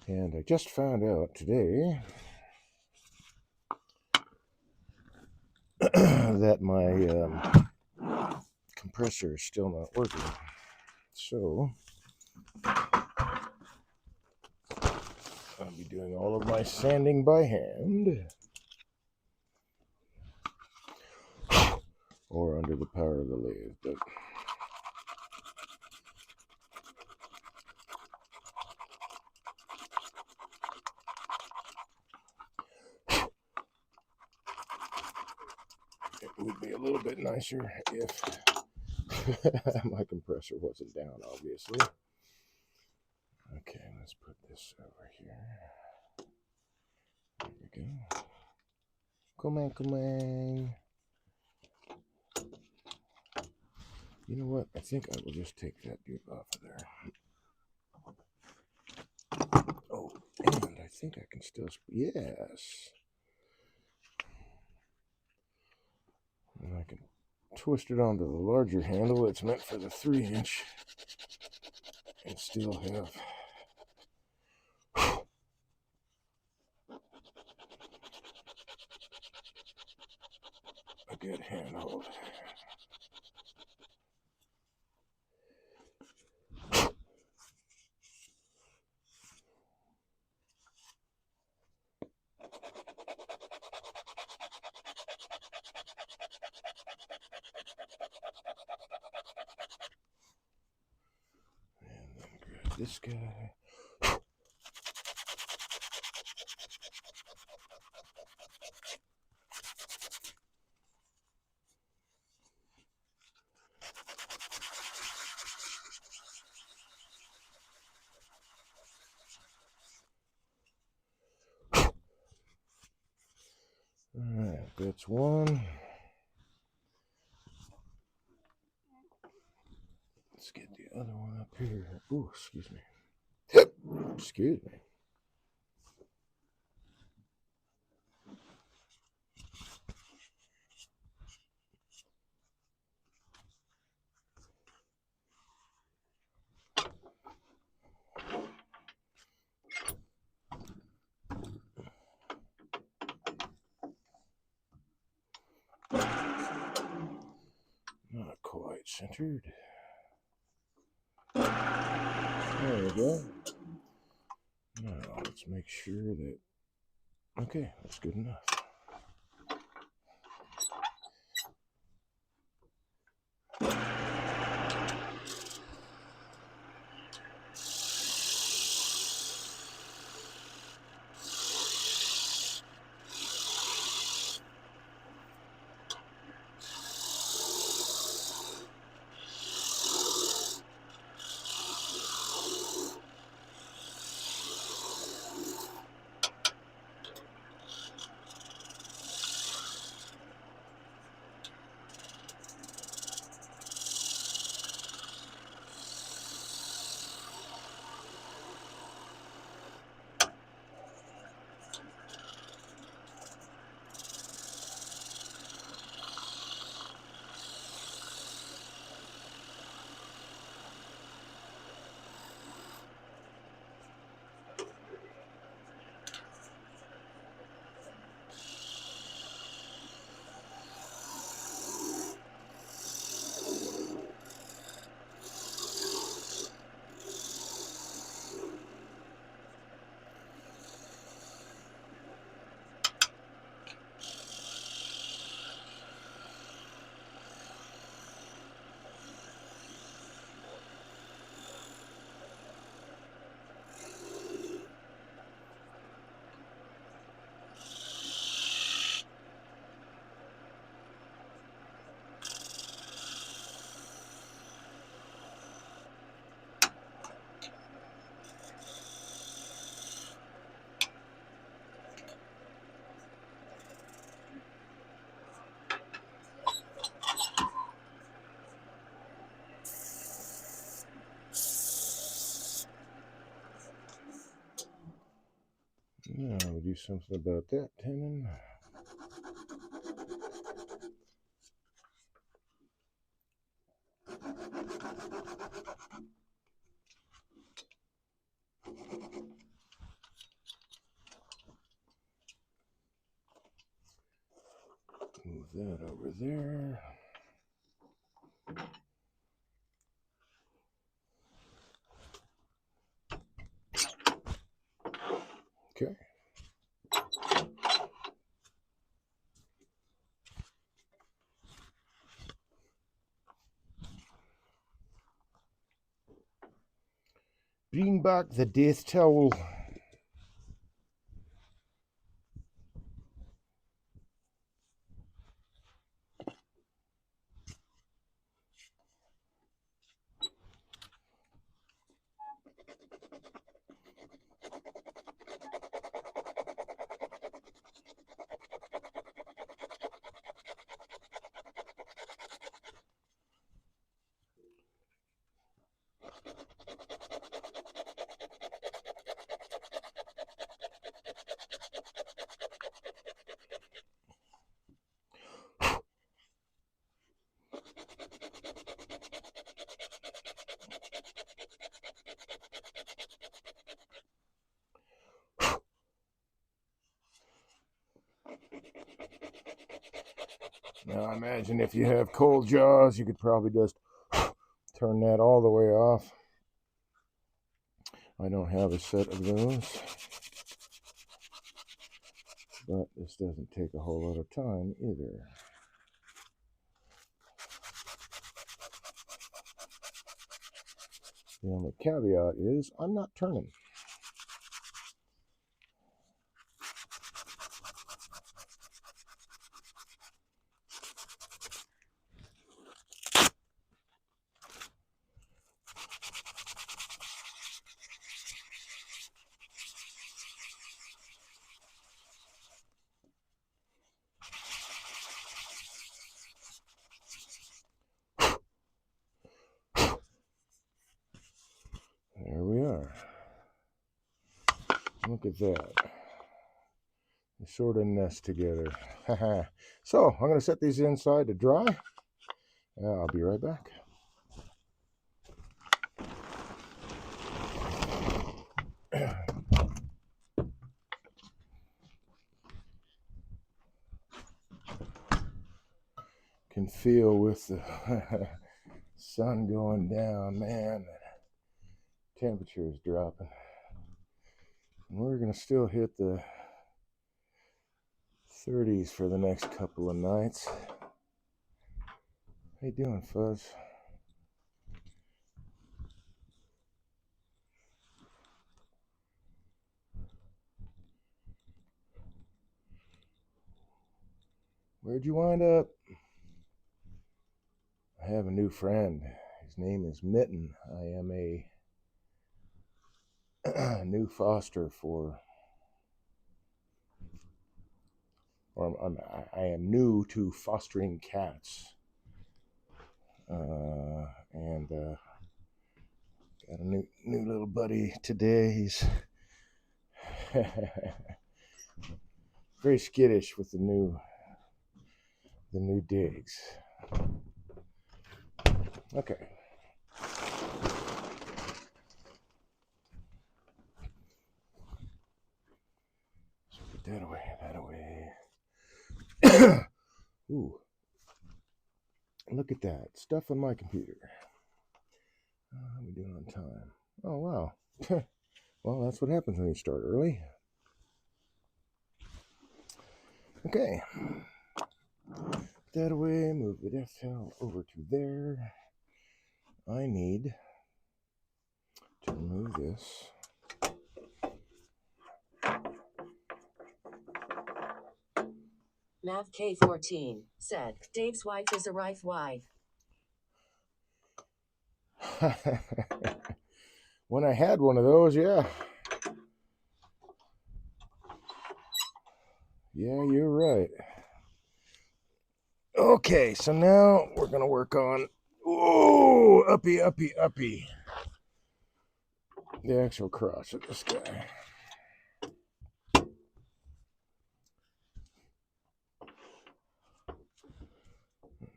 And I just found out today that my compressor is still not working. So I'll be doing all of my sanding by hand or under the power of the lathe. But it would be a little bit nicer if my compressor wasn't down, obviously. Okay, let's put this over here. There we go. Come on, come on. You know what? I think I will just take that dude off of there. Oh, and I think I can still... Yes. And I can twist it onto the larger handle that's meant for the 3-inch and still have a good handhold. And then grab this guy. Alright, that's one. Let's get the other one up here. Ooh, excuse me. Excuse me. Not quite centered. There we go. Now let's make sure that... Okay, that's good enough. Now we'll do something about that tenon. Move that over there. Okay. Bring back the death towel. Now I imagine if you have cold jaws, you could probably just turn that all the way off. I don't have a set of those, but this doesn't take a whole lot of time either. The only caveat is I'm not turning. There we are. Look at that. They sort of nest together. So I'm going to set these inside to dry. I'll be right back. Can feel with the sun going down, man, the temperature is dropping. And we're going to still hit the 30s for the next couple of nights. How you doing, Fuzz? Where'd you wind up? I have a new friend. His name is Mitten. I am a new foster for, I am new to fostering cats. And got a new little buddy today. He's very skittish with the new digs. Okay. So put that away, Ooh. Look at that. Stuff on my computer. How are we doing on time? Oh, wow. Well, that's what happens when you start early. Okay. Put that away. Move the death towel over to there. I need to remove this. Mav K14 said, Dave's wife is a rife wife. When I had one of those, yeah. Yeah, you're right. Okay, so now we're going to work on, uppy. The actual crotch of this guy.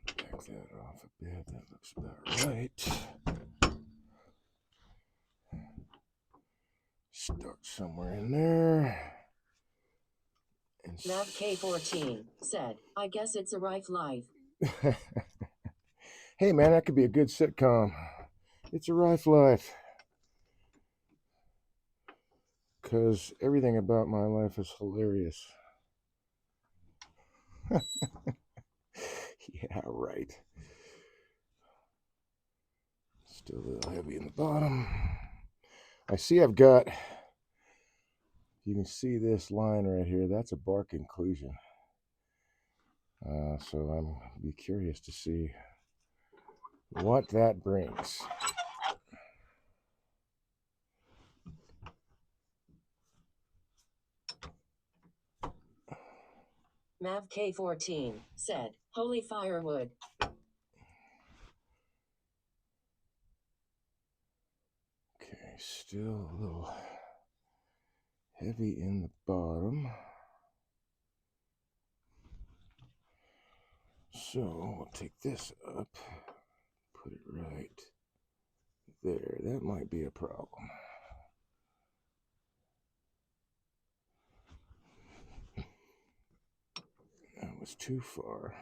Back that off a bit. That looks about right. Stuck somewhere in there. Mav K14 said, I guess it's a rife life. Hey man, that could be a good sitcom. It's a rife life. Because everything about my life is hilarious. Yeah, right. Still a little heavy in the bottom. I see I've got, you can see this line right here. That's a bark inclusion. So I'm be curious to see what that brings. Mav K14 said, holy firewood. Okay, still a little heavy in the bottom. So we'll take this up, put it right there. That might be a problem. That was too far.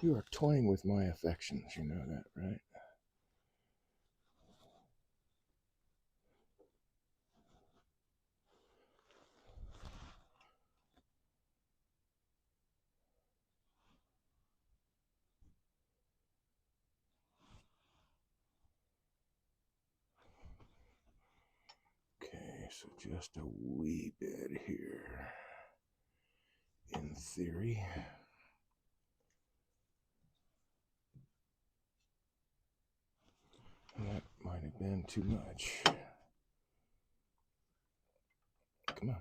You are toying with my affections, you know that, right? Okay, so just a wee bit here. In theory. That might have been too much. Come on.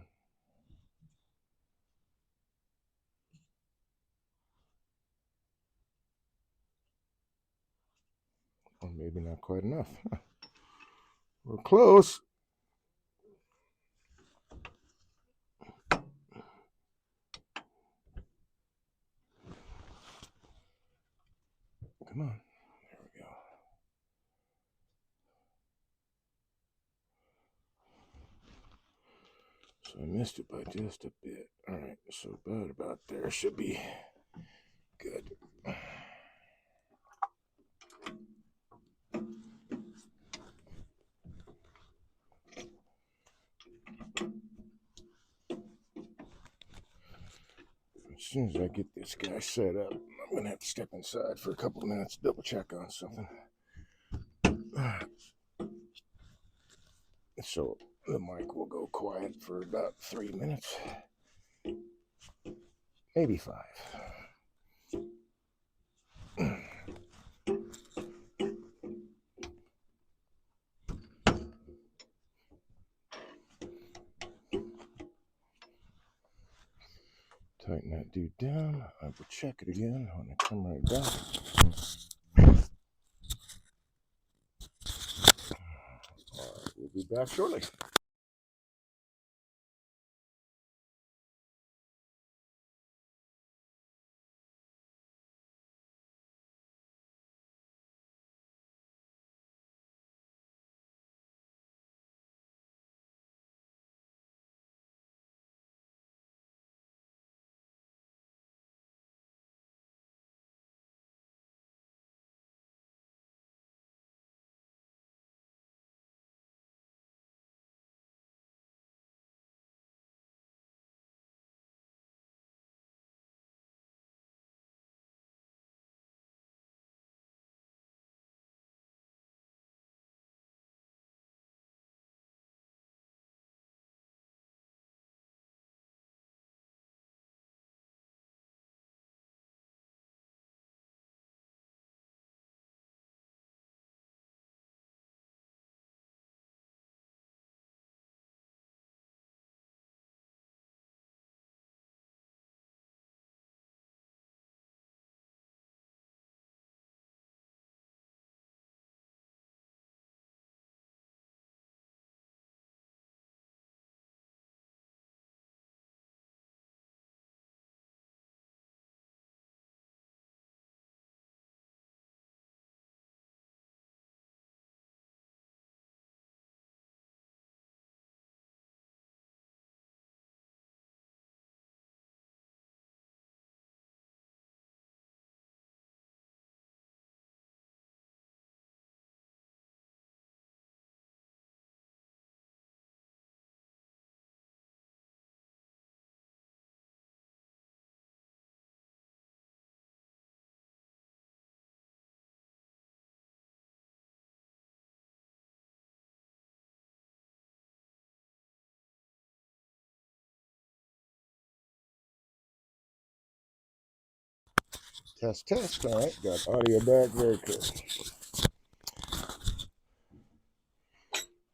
Or maybe not quite enough. We're close. Come on. There we go. So I missed it by just a bit. All right, so about there should be good. As soon as I get this guy set up, I'm going to have to step inside for a couple of minutes, double check on something. So the mic will go quiet for about 3 minutes, maybe 5. Tighten that dude down. I will check it again when I come right back. All right, we'll be back shortly. Test, test. All right, got audio back. Very cool.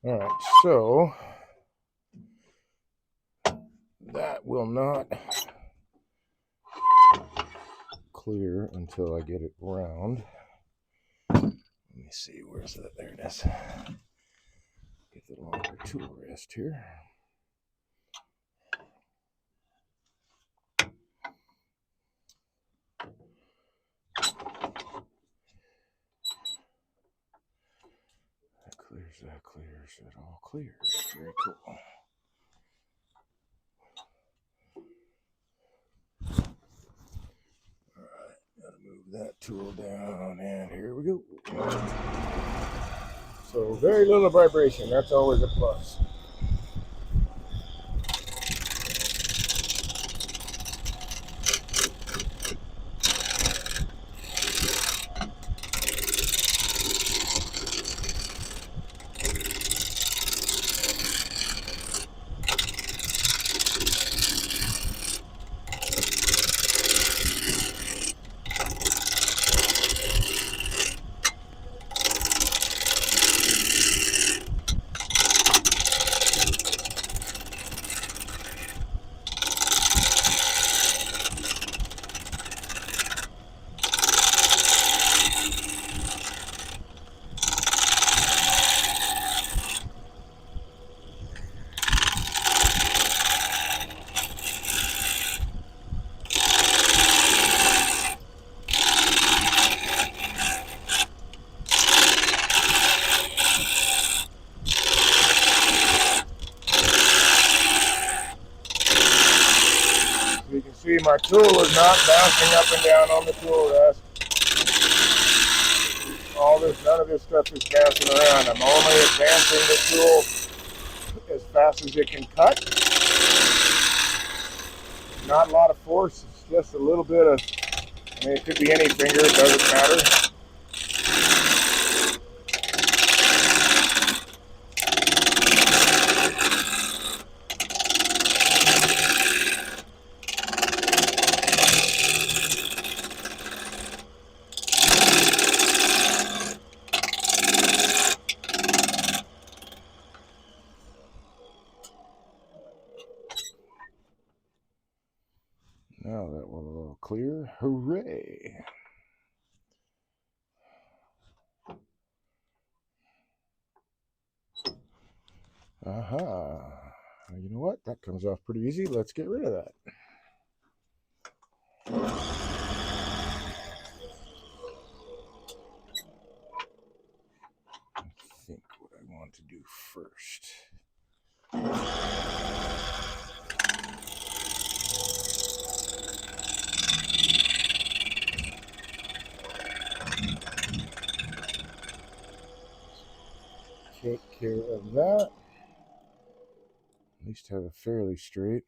All right, so that will not clear until I get it round. Let me see, where's that? There it is. Get the longer tool rest here. That clears, it all clears. Very cool. Alright, gotta move tool down, and here we go. So very little vibration, that's always a plus. You can see my tool is not bouncing up and down on the tool rest. None of this stuff is bouncing around. I'm only advancing the tool as fast as it can cut. Not a lot of force, it's just a little bit of, it could be any finger, it doesn't matter. Now that one a little clear. Hooray! Aha. You know what? That comes off pretty easy. Let's get rid of that. I think what I want to do first. Take care of that. At least have it fairly straight.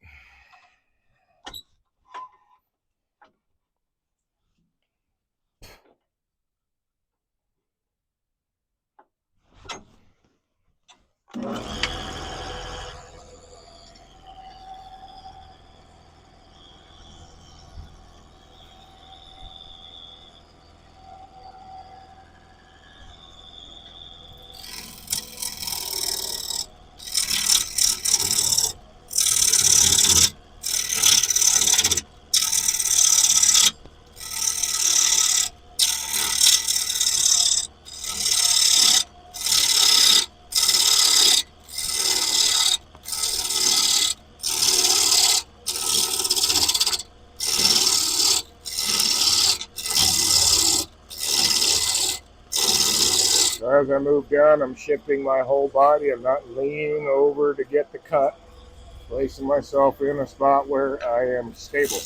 So as I move down, I'm shifting my whole body. I'm not leaning over to get the cut. Placing myself in a spot where I am stable.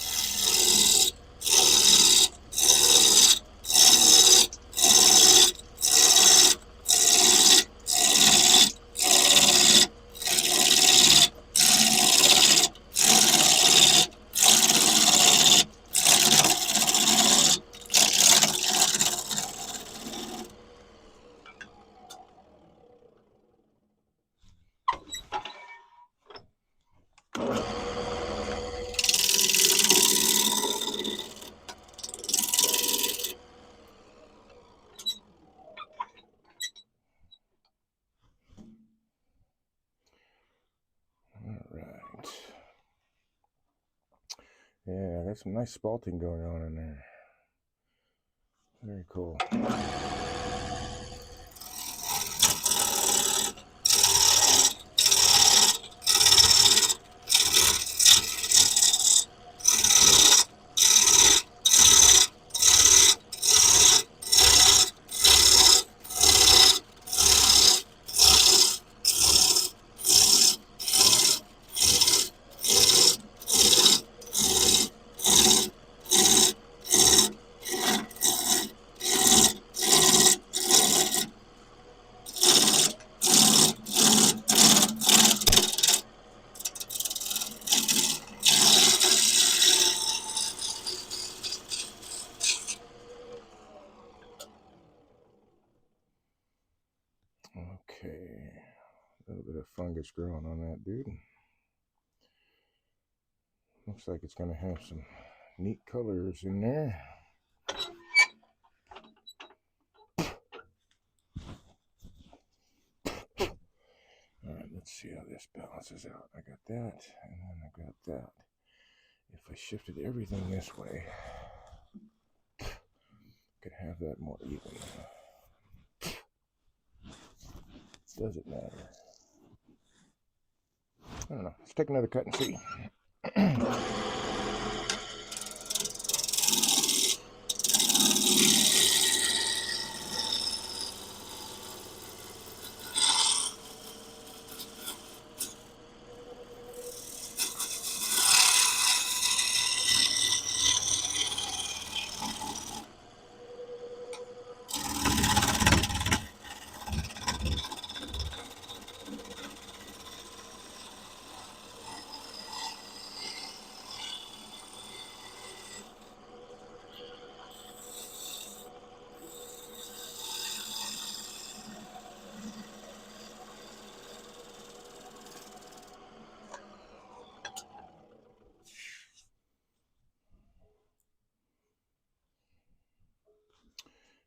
Yeah, there's some nice spalting going on in there. Very cool. Okay, a little bit of fungus growing on that dude. Looks like it's going to have some neat colors in there. All right, let's see how this balances out. I got that, and then I got that. If I shifted everything this way, I could have that more even. Does it matter? I don't know. Let's take another cut and see.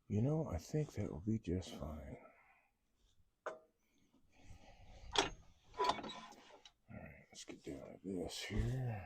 You know, I think that will be just fine. All right, let's get down to this here.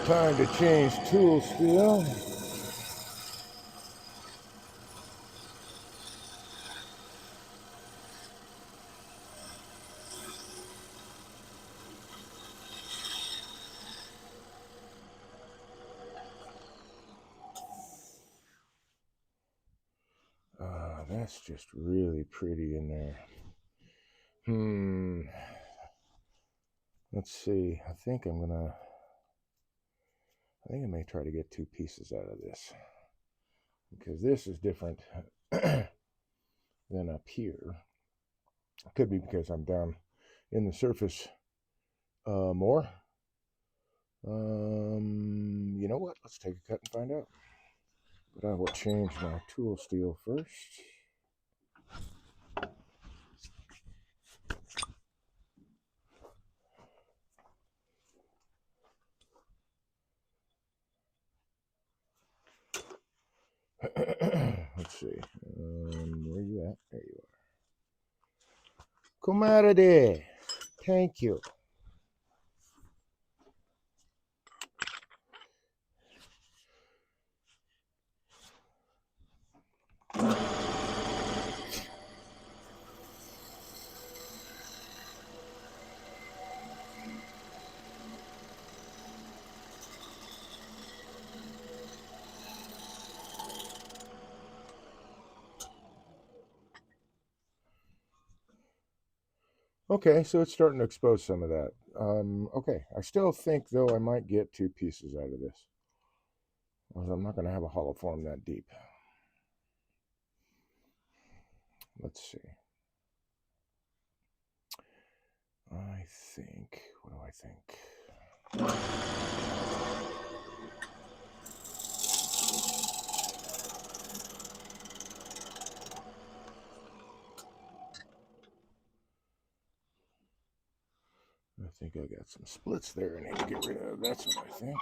Time to change tool steel. That's just really pretty in there. Let's see. I think I may try to get two pieces out of this, because this is different than up here. Could be because I'm down in the surface more. You know what? Let's take a cut and find out. But I will change my tool steel first. Let's see. Where you at? There you are. Comadre. Thank you. Okay, so it's starting to expose some of that. Okay, I still think, though, I might get two pieces out of this. I'm not going to have a hollow form that deep. Let's see. I think, what do I think? I think I got some splits there I need to get rid of. That's what I think.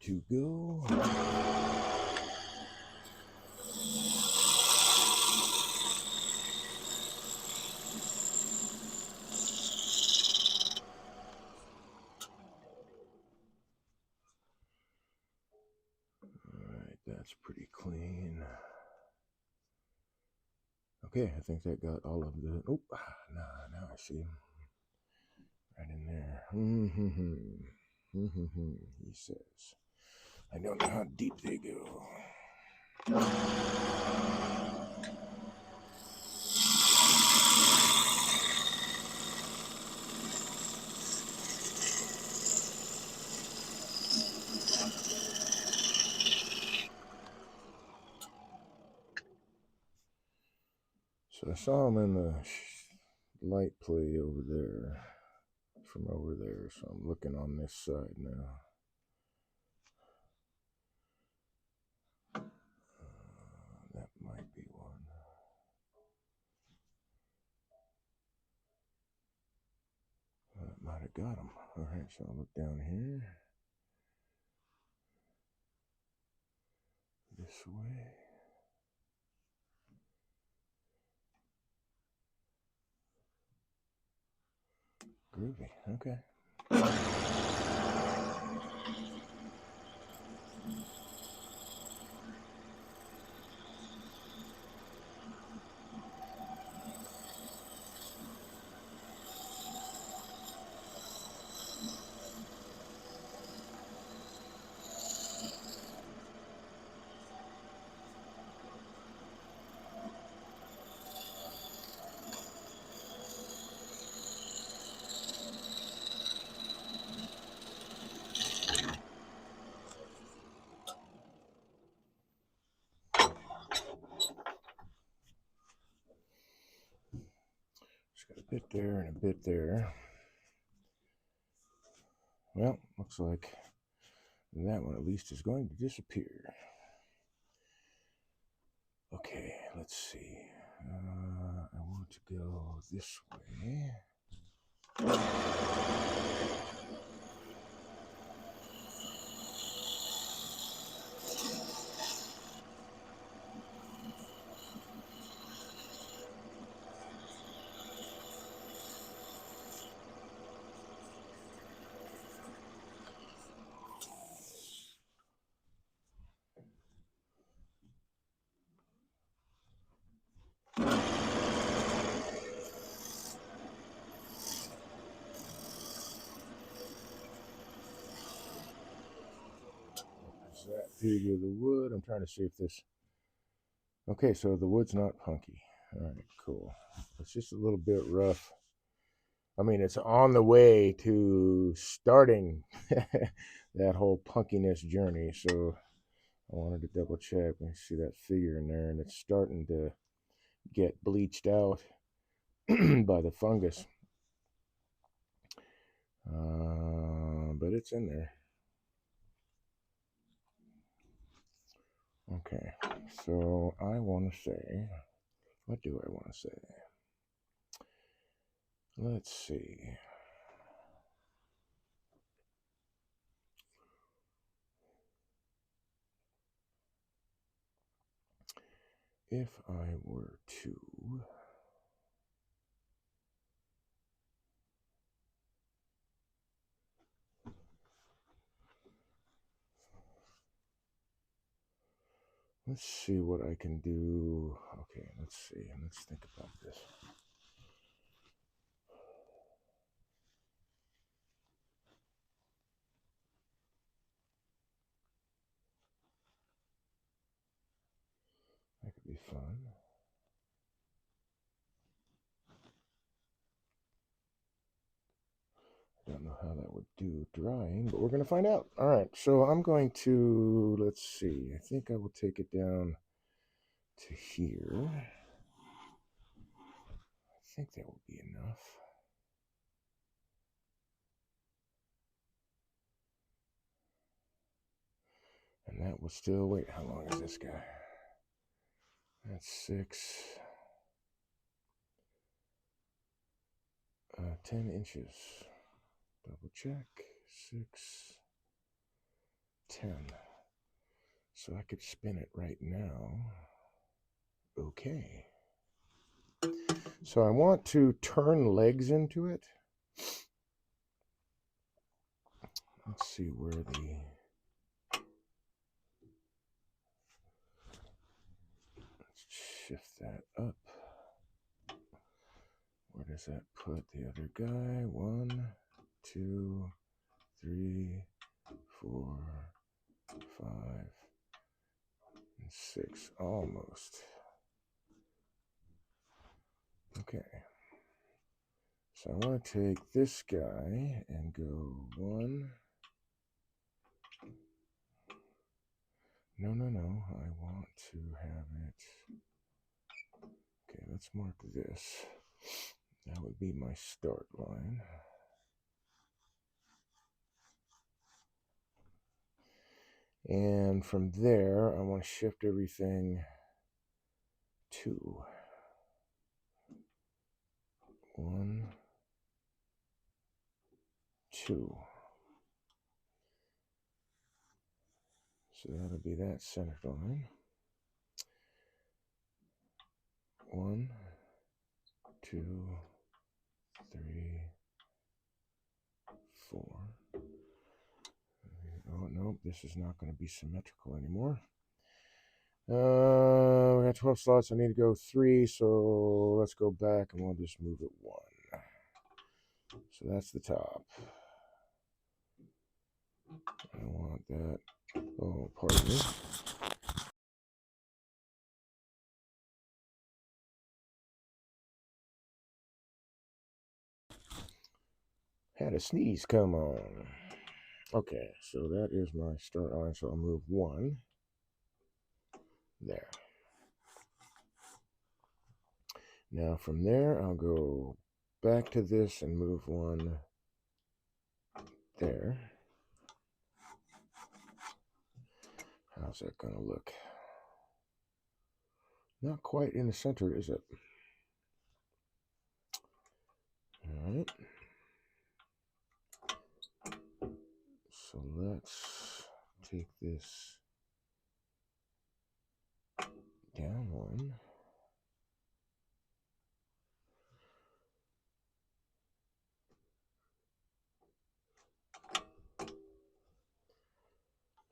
to go. Alright, that's pretty clean. Okay, I think that got all of the... Oh, now I see him. Right in there. He says, I don't know how deep they go. So I saw him in the light play over there, from over there, so I'm looking on this side now. That might be one. That might have got him. Alright, so I'll look down here. This way. Groovy, okay. Just got a bit there and a bit there. Well, looks like that one at least is going to disappear. Okay, let's see. I want to go this way. That figure of the wood. I'm trying to see if this... Okay, so the wood's not punky. Alright, cool. It's just a little bit rough. I mean, it's on the way to starting that whole punkiness journey. So I wanted to double check and see that figure in there, and it's starting to get bleached out by the fungus. But it's in there. Okay, so I want to say, what do I want to say? Let's see. If I were to let's see what I can do. Okay, let's see. Let's think about this. That could be fun. I don't know how that would do drying, but we're going to find out. All right, so I'm going to, let's see. I think I will take it down to here. I think that will be enough. And that will still, wait, how long is this guy? That's 6, 10 inches. Double check, 6, 10. So I could spin it right now. Okay. So I want to turn legs into it. Let's see where the... Let's shift that up. Where does that put the other guy? 1, 2, 3, 4, 5, and 6. Almost. Okay. So I want to take this guy and go 1. No. I want to have it. Okay, let's mark this. That would be my start line. And from there, I want to shift everything 2. 1, 2. So that'll be that center line. 1, 2, 3, 4. Oh, no, this is not going to be symmetrical anymore. We got 12 slots. I need to go 3, so let's go back and we'll just move it 1. So that's the top. I want that. Oh, pardon me. Had a sneeze come on. Okay, so that is my start line. So I'll move 1 there. Now from there, I'll go back to this and move 1 there. How's that going to look? Not quite in the center, is it? All right. So let's take this down 1.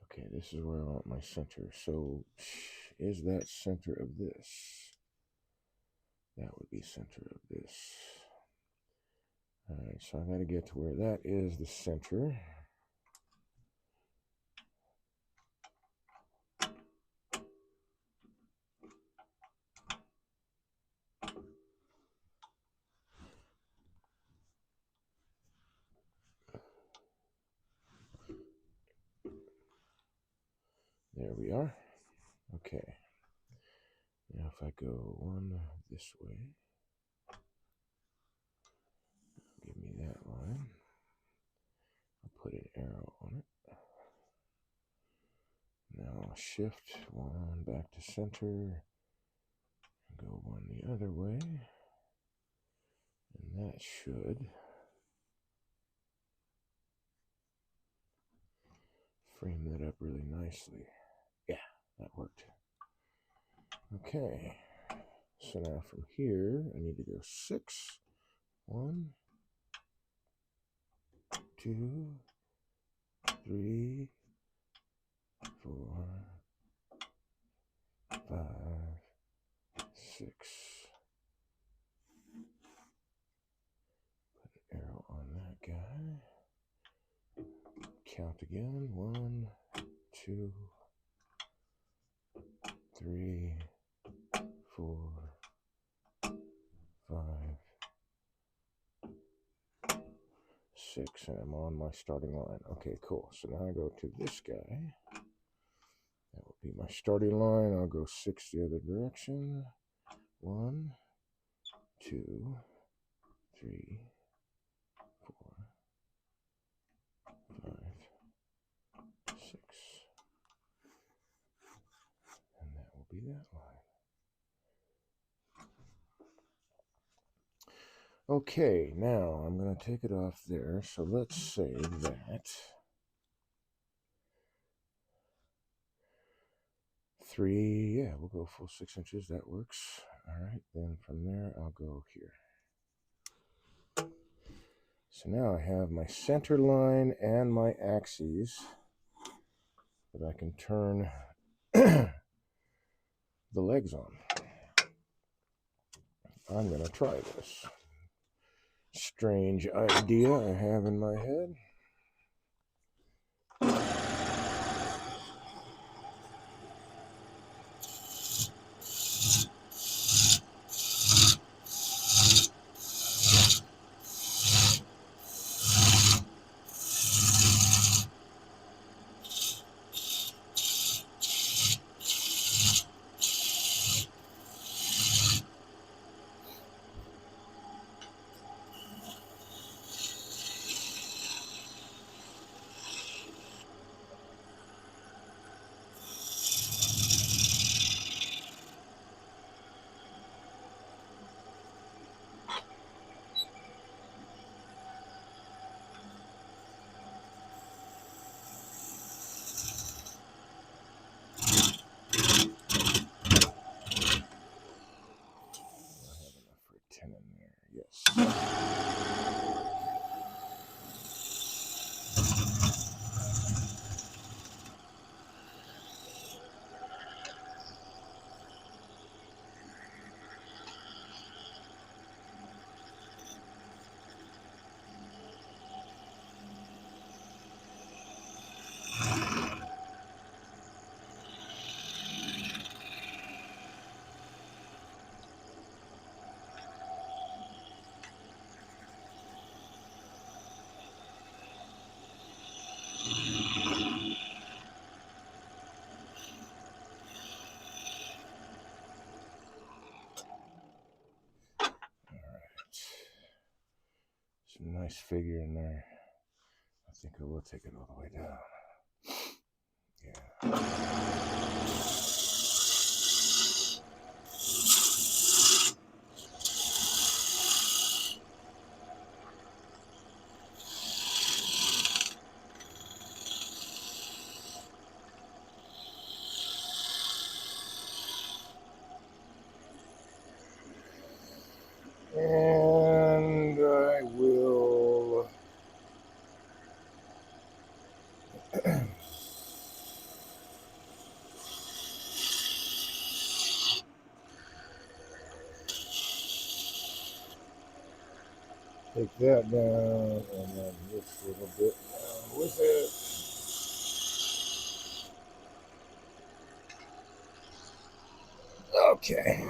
Okay, this is where I want my center. So is that center of this? That would be center of this. All right, so I got to get to where that is the center. There we are. Okay. Now if I go 1 this way, give me that line. I'll put an arrow on it. Now I'll shift 1 back to center, go 1 the other way, and that should frame that up really nicely. Yeah, that worked. Okay, so now from here, I need to go 6. 1, 2, 3, 4, 5, 6. Put an arrow on that guy. Count again. 1, 2, 3, 4, 5, 6, and I'm on my starting line. Okay, cool. So now I go to this guy. That will be my starting line. I'll go 6 the other direction. 1, 2, 3, 4, 5, 6. And that will be that line. Okay, now I'm going to take it off there. So let's say that 3, yeah, we'll go full 6 inches. That works. All right, then from there, I'll go here. So now I have my center line and my axes that I can turn the legs on. I'm going to try this strange idea I have in my head. In there, yes. Some nice figure in there. I think I will take it all the way down. Yeah. And I will take that down and then this little bit down with it. Okay.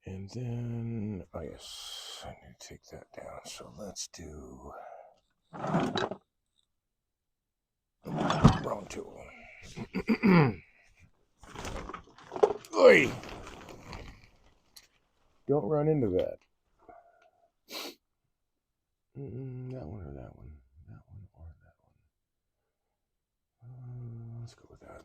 And then, oh yes, I need to take that down. So let's do wrong tool. Oy! Don't run into that. That one or that one? That one or that one? Let's go with that.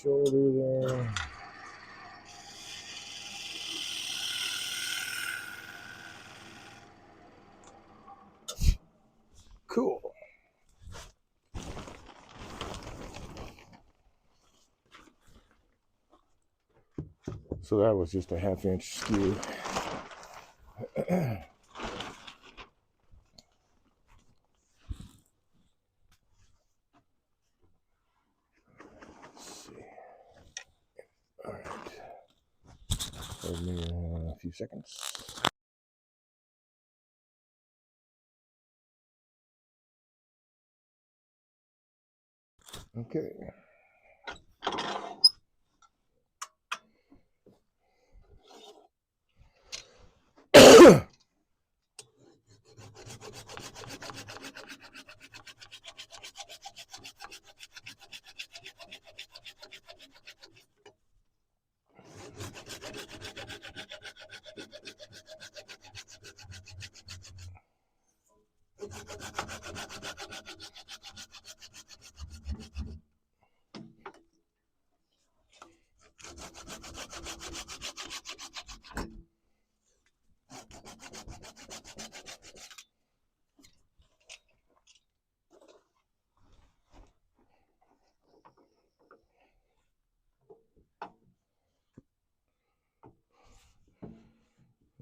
shoulder there. Cool. So that was just a 1/2 inch skew. Let's see. All right. Give me a few seconds. Okay.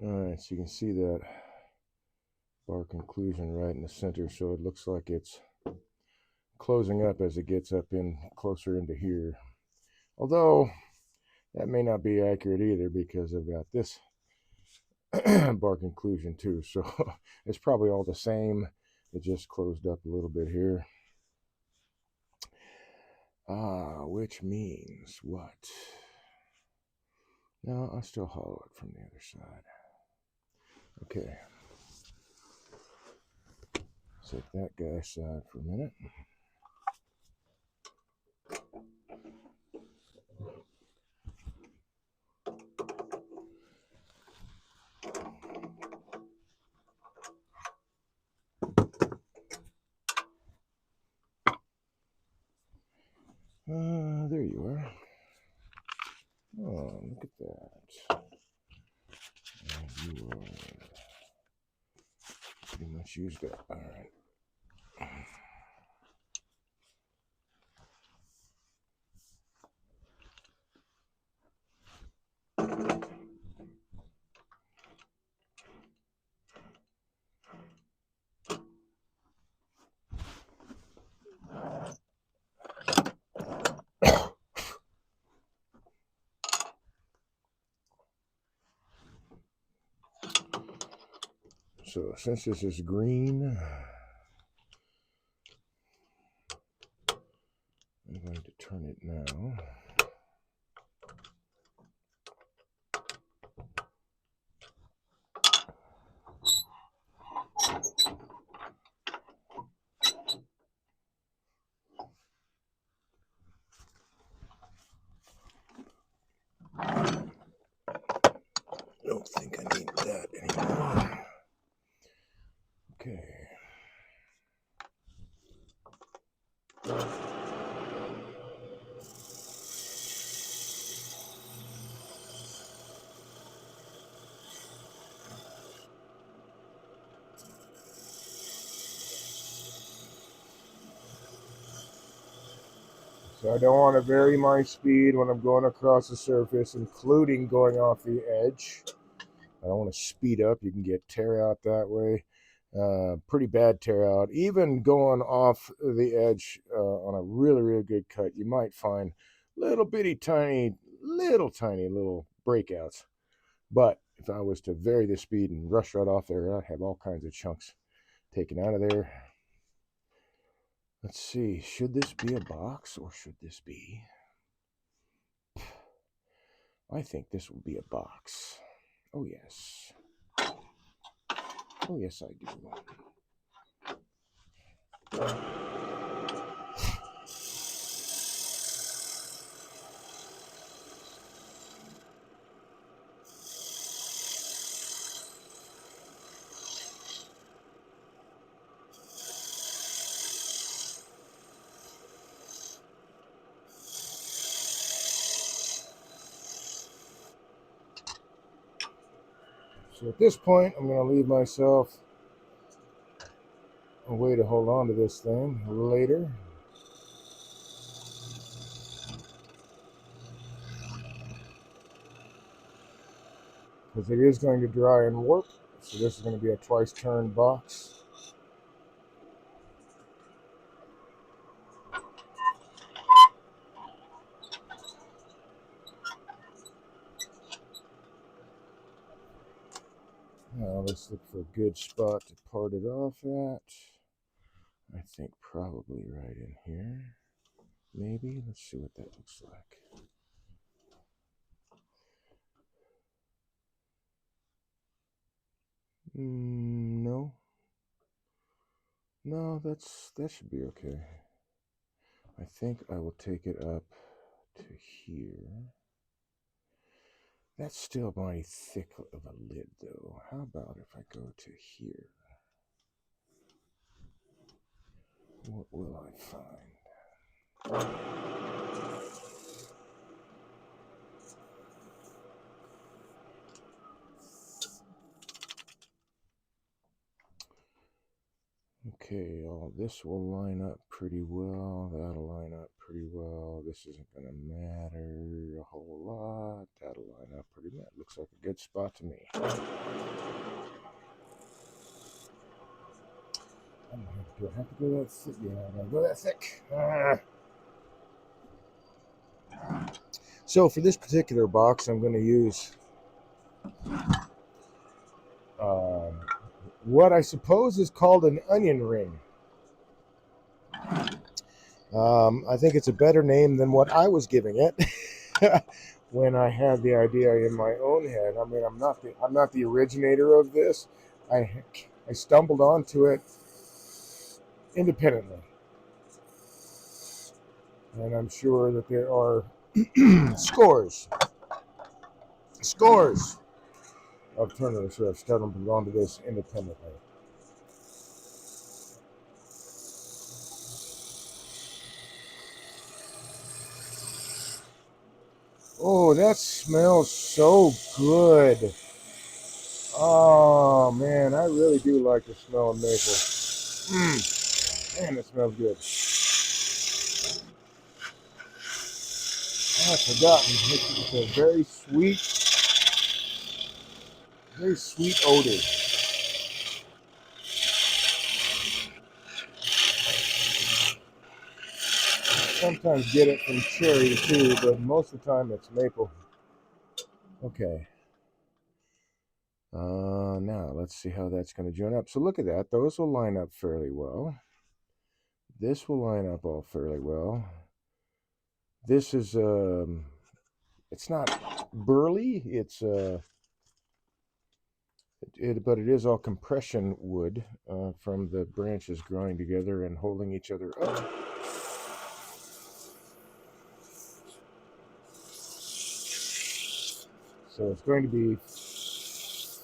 All right, so you can see that bark inclusion right in the center, so it looks like it's closing up as it gets up in closer into here. Although that may not be accurate either, because I've got this bark inclusion too, so it's probably all the same. It just closed up a little bit here. Which means what? No, I'll still hollow it from the other side. Okay. Set that guy aside for a minute. There you are. Oh, look at that. And you are pretty much used up. All right. So since this is green, I'm going to turn it now. Don't think I need that anymore. Okay. So I don't want to vary my speed when I'm going across the surface, including going off the edge. I don't want to speed up. You can get tear out that way. Pretty bad tear out. Even going off the edge on a really, really good cut, you might find little bitty tiny little breakouts. But if I was to vary the speed and rush right off there, I'd have all kinds of chunks taken out of there. Let's see, should this be a box or should this be? I think this will be a box. Oh, yes. Oh, yes, I do. So at this point, I'm going to leave myself a way to hold on to this thing later. Because it is going to dry and warp. So this is going to be a twice turned box. Now let's look for a good spot to part it off at. I think probably right in here. Maybe. Let's see what that looks like. No. No, that should be okay. I think I will take it up to here. That's still mighty thick of a lid, though. How about if I go to here? What will I find? Okay, all this will line up pretty well. That'll line up pretty well. This isn't going to matter a whole lot. That'll line up pretty well. Looks like a good spot to me. Do I have to go that thick? Yeah, I gotta go that thick. So for this particular box, I'm going to use what I suppose is called an onion ring. I think it's a better name than what I was giving it when I had the idea in my own head. I mean, I'm not the originator of this. I stumbled onto it independently, and I'm sure that there are scores of turners who have stumbled onto this independently. Oh, that smells so good. Oh man, I really do like the smell of maple. Man, it smells good. I've forgotten. It's a very sweet odor. Sometimes get it from cherry too, but most of the time it's maple. Okay. Now let's see how that's going to join up. So look at that. Those will line up fairly well. This will line up all fairly well. This is it's not burly. It's but it is all compression wood from the branches growing together and holding each other up. So it's going to be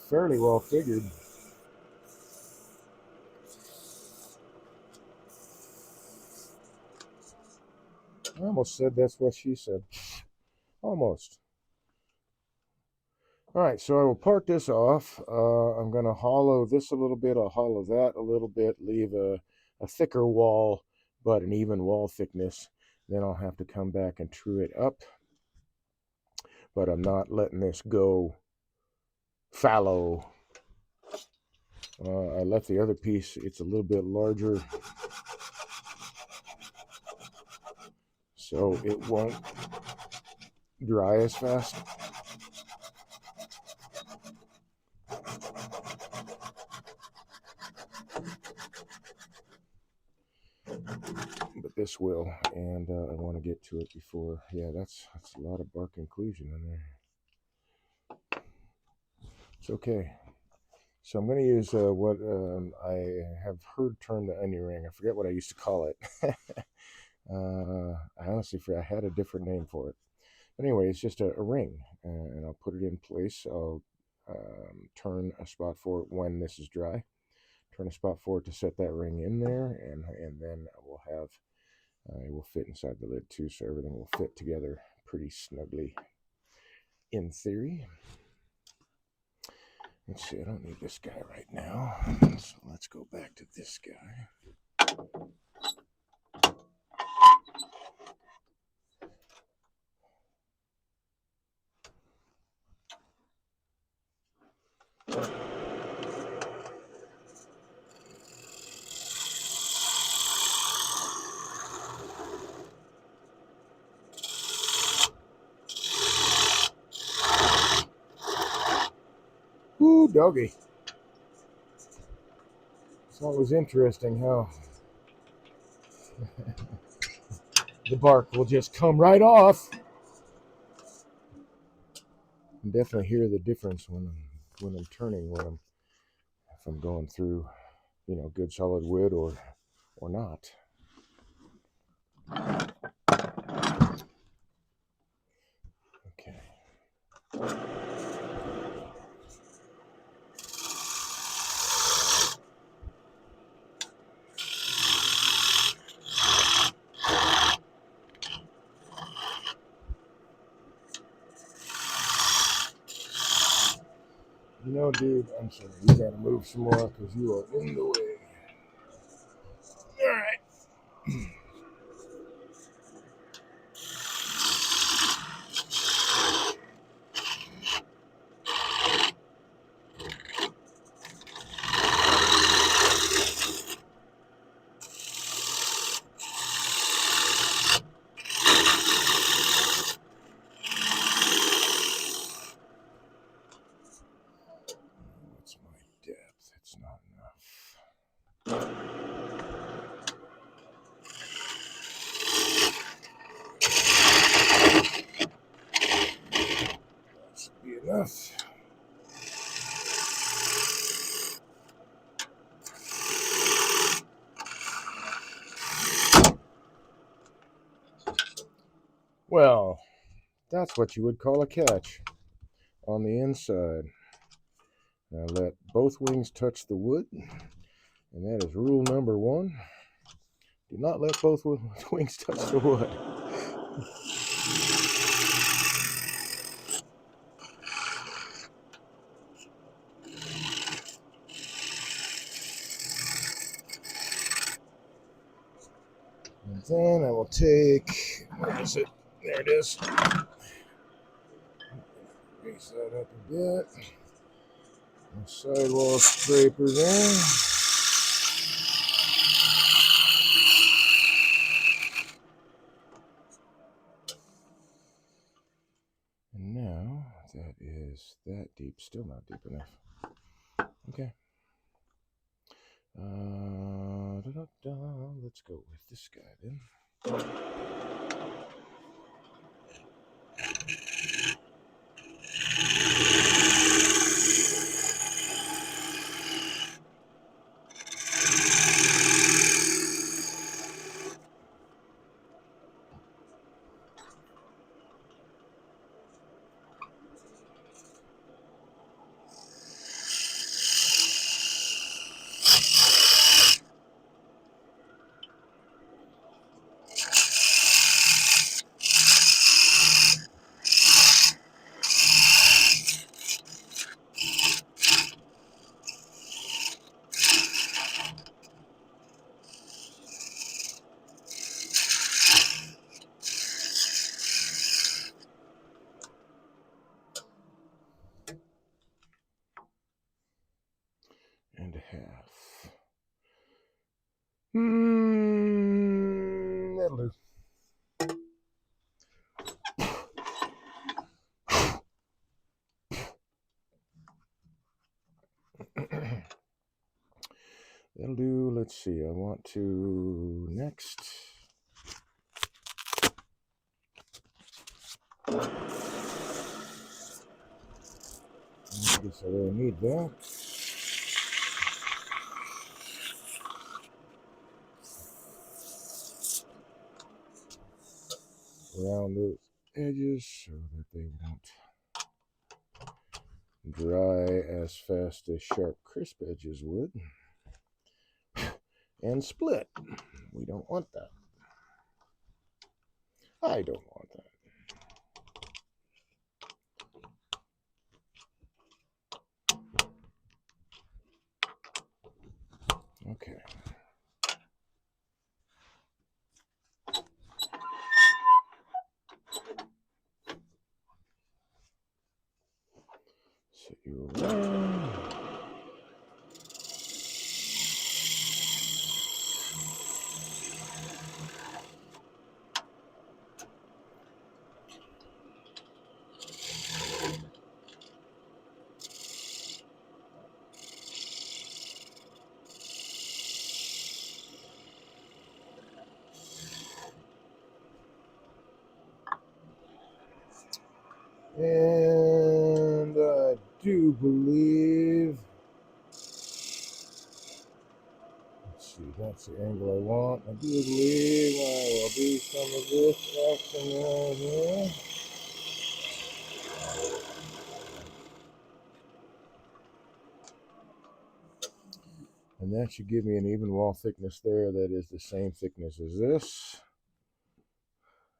fairly well figured. I almost said that's what she said. Almost. All right, so I will part this off. I'm going to hollow this a little bit. I'll hollow that a little bit, leave a thicker wall, but an even wall thickness. Then I'll have to come back and true it up. But I'm not letting this go fallow. I left the other piece. It's a little bit larger, so it won't dry as fast. But this will, and I want to get to it before. Yeah, that's a lot of bark inclusion in there. It's okay. So I'm going to use what I have heard termed the onion ring. I forget what I used to call it. I honestly forget. I had a different name for it. But anyway, it's just a ring, and I'll put it in place. I'll turn a spot for it when this is dry. Turn a spot for it to set that ring in there, and then we'll have it will fit inside the lid too, so everything will fit together pretty snugly in theory. Let's see, I don't need this guy right now. So let's go back to this guy. Ooh, doggy. It's always interesting how the bark will just come right off. You can definitely hear the difference when I'm turning, if I'm going through, good solid wood or not. Okay. Dude, I'm sorry. You gotta move some more because you are in the way. All right. What's my depth? It's not enough. That should be enough. Well, that's what you would call a catch on the inside. Now let both wings touch the wood, and that is rule number 1. Do not let both wings touch the wood. And then I will take, where is it? There it is. Raise that up a bit. And sidewall scraper there. And now that is that deep, still not deep enough. Okay. Let's go with this guy then. And a half. That'll do. That'll do. Let's see. I want to next. I guess I really need that. Around those edges so that they won't dry as fast as sharp, crisp edges would. And split. We don't want that. I don't want that. Okay. Set you around. And I do believe, let's see, that's the angle I want. I do believe I will do some of this action right here. And that should give me an even wall thickness there that is the same thickness as this.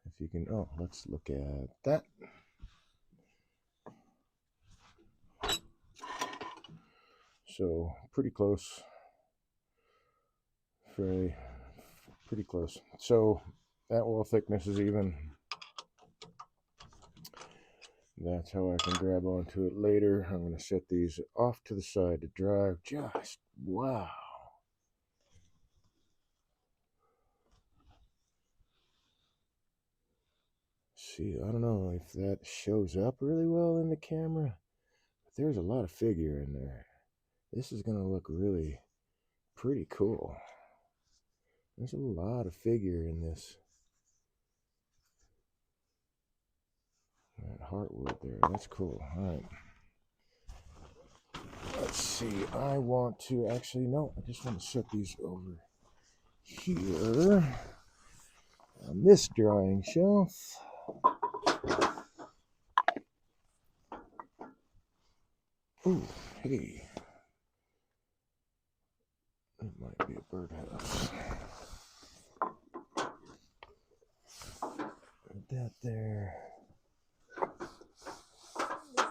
If you can, oh, let's look at that. So pretty close, very pretty close. So that wall thickness is even. That's how I can grab onto it later. I'm going to set these off to the side to dry. Just wow. See, I don't know if that shows up really well in the camera, but there's a lot of figure in there. This is going to look really pretty cool. There's a lot of figure in this. That heartwood there, that's cool. All right. Let's see, I want to actually, no, I just want to set these over here on this drying shelf. Ooh, hey. It might be a birdhouse. Put that there.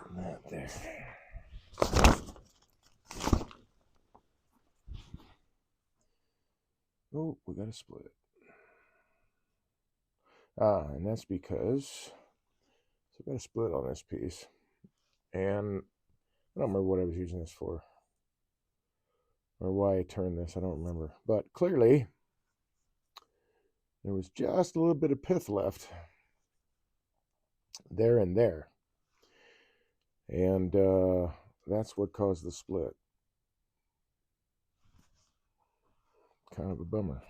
And that there. Oh, we got a split. And that's because so I got a split on this piece. And I don't remember what I was using this for. Or why I turned this, I don't remember. But clearly, there was just a little bit of pith left there and there. And that's what caused the split. Kind of a bummer.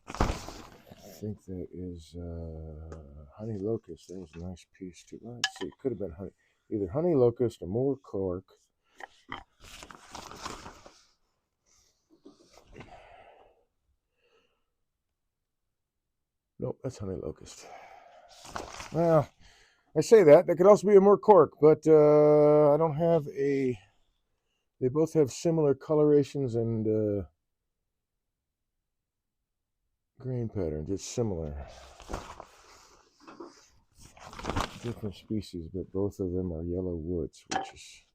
I think that is honey locust. That was a nice piece too. Let's see, it could have been honey, either honey locust or more cork. Nope, that's honey locust. Well, I say that. That could also be a more cork, but I don't have a. They both have similar colorations and grain patterns. It's similar. Different species, but both of them are yellow woods, which is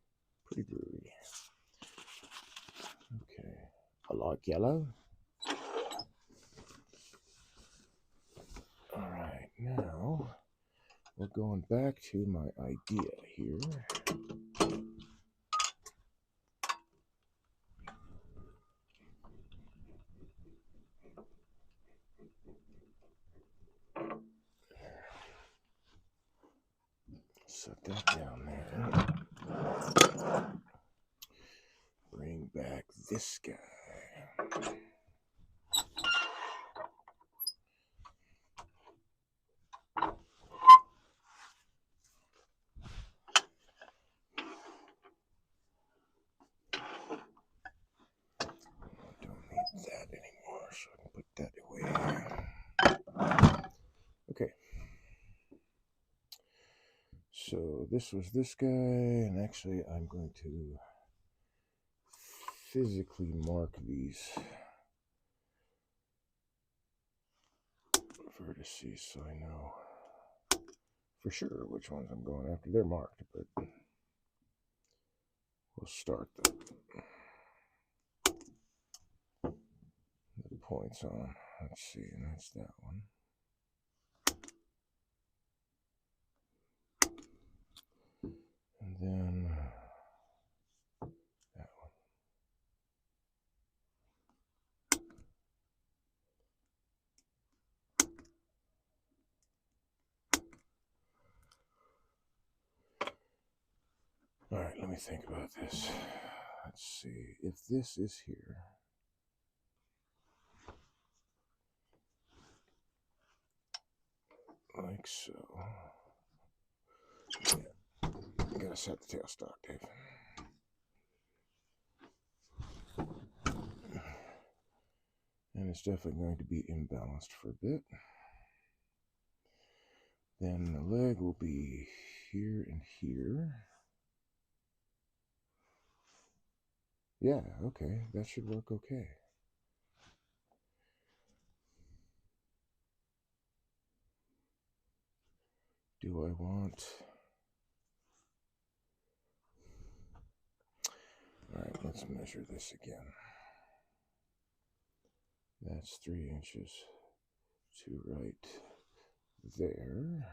pretty groovy. Okay, I like yellow. All right, now we're going back to my idea here. Set that down there. Bring back this guy. Don't need that anymore, so I can put that away. Okay. So this was this guy, and actually I'm going to physically mark these vertices so I know for sure which ones I'm going after. They're marked, but We'll start the points on. Let's see, and that's that one. And then that one. All right, let me think about this. Let's see, if this is here, like so. Yeah, you gotta set the tailstock, Dave. And it's definitely going to be imbalanced for a bit. Then the leg will be here and here. Yeah, okay, that should work okay. Do I want... All right, let's measure this again. That's 3 inches to right there.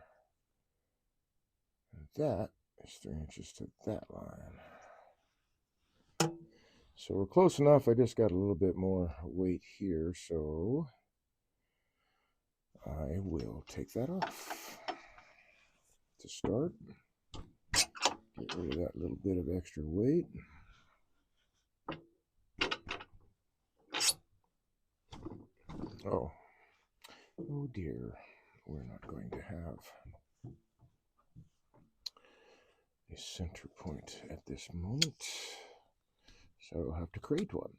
And that is 3 inches to that line. So we're close enough. I just got a little bit more weight here, so I will take that off. To start, get rid of that little bit of extra weight. Oh dear, we're not going to have a center point at this moment, so I'll have to create one.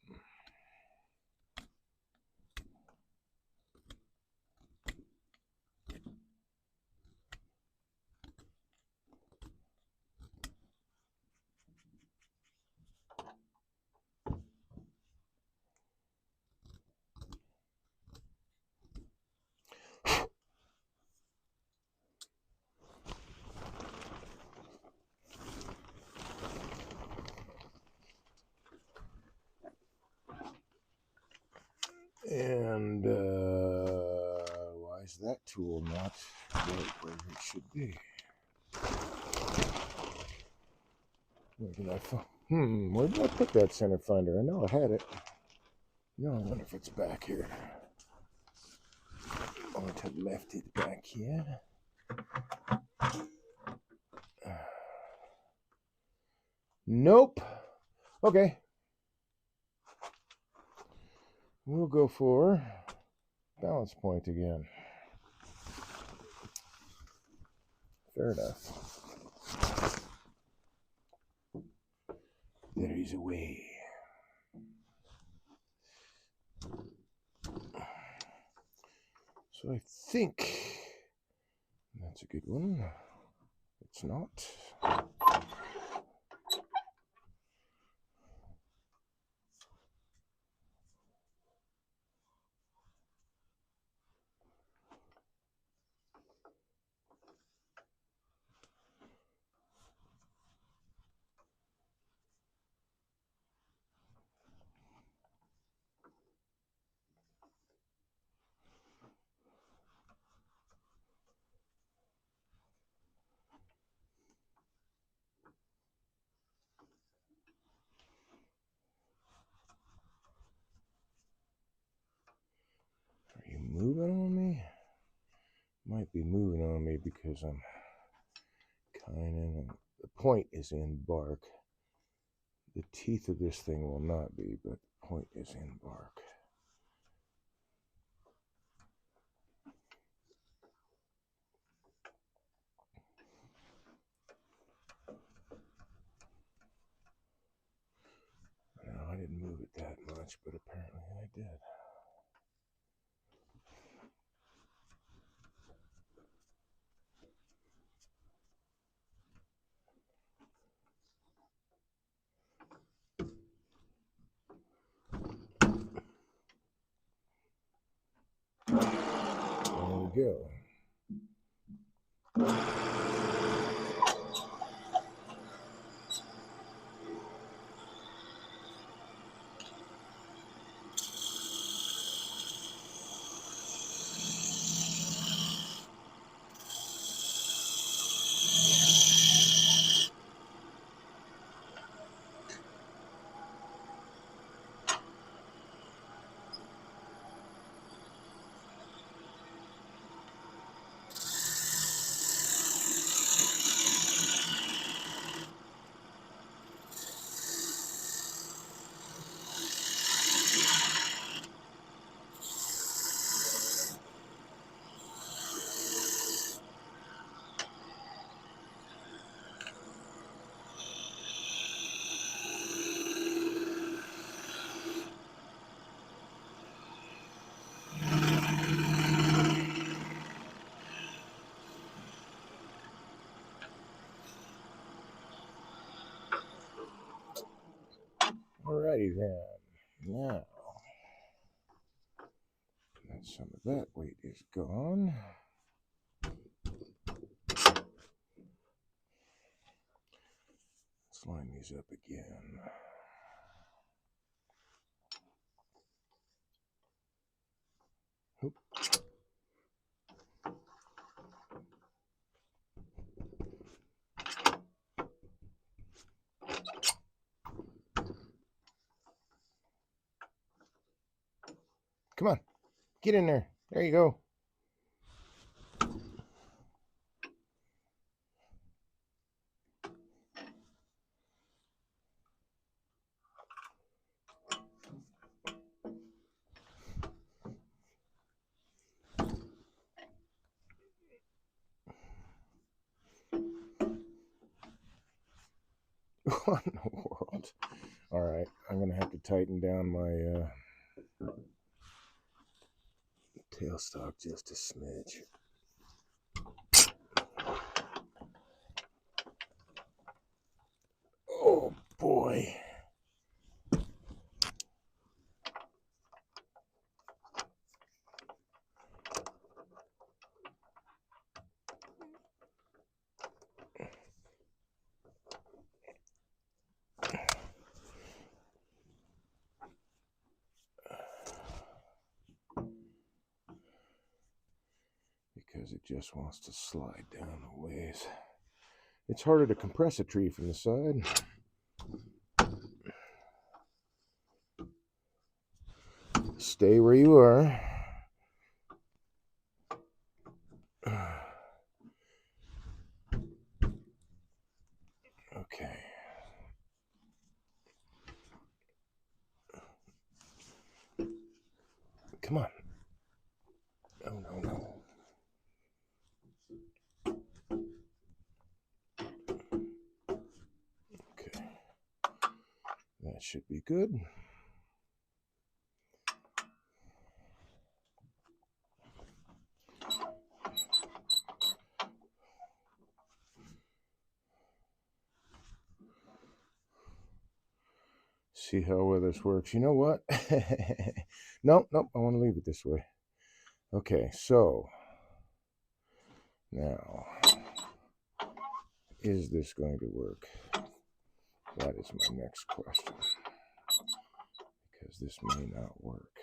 And why is that tool not right where it should be? Where did I find? Where did I put that center finder? I know I had it. No, I wonder if it's back here. I want to left it back here. Nope. Okay. We'll go for balance point again. Fair enough. There is a way. So I think that's a good one. It's not. Are you moving on me? Might be moving on me because I'm kind of... The point is in bark. The teeth of this thing will not be, but the point is in bark. No, I didn't move it that much, but apparently I did. There we go. Alrighty then. Now, some of that weight is gone. Let's line these up again. Oop. Come on, get in there. There you go. What in the world? All right, I'm going to have to tighten down my tailstock just a smidge. Oh, boy. Because it just wants to slide down a ways. It's harder to compress a tree from the side. Stay where you are. Okay. Come on. Oh, no. Okay. That should be good. See how well this works. You know what? Nope, I want to leave it this way. Okay, so now, is this going to work? That is my next question. Because this may not work.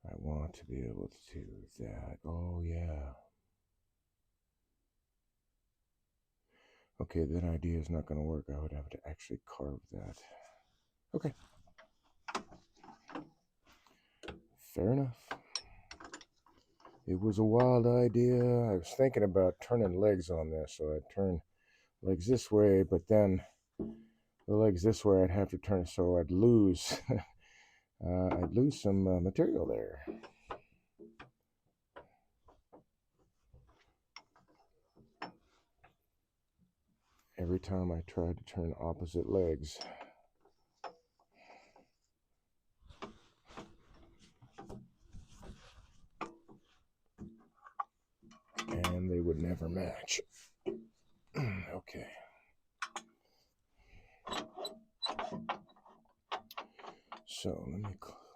I want to be able to do that. Oh, yeah. Okay, that idea is not going to work. I would have to actually carve that. Okay. Fair enough. It was a wild idea. I was thinking about turning legs on this, so I'd turn legs this way, but then the legs this way I'd have to turn, so I'd lose some material there. Every time I tried to turn opposite legs. And they would never match. Okay. So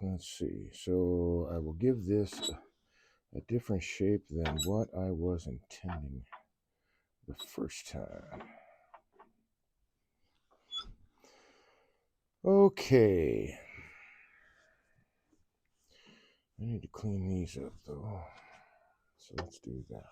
let's see. So I will give this a different shape than what I was intending the first time. Okay. I need to clean these up though. So let's do that.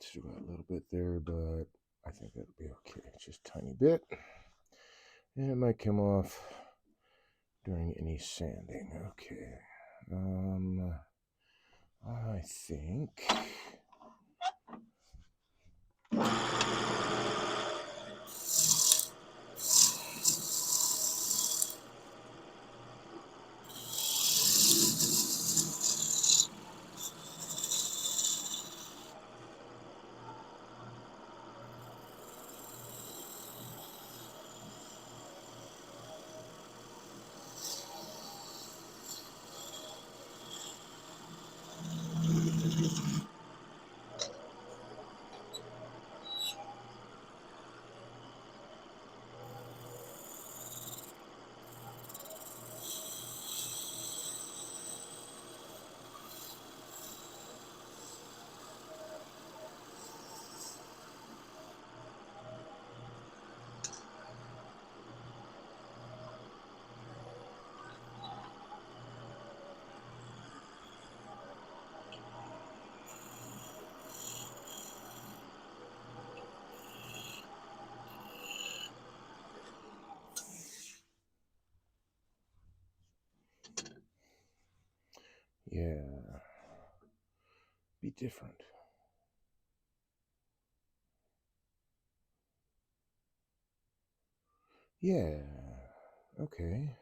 Still got a little bit there, but I think that'll be okay. Just a tiny bit. And it might come off during any sanding. Okay. I think Yeah. Be different. Yeah. Okay.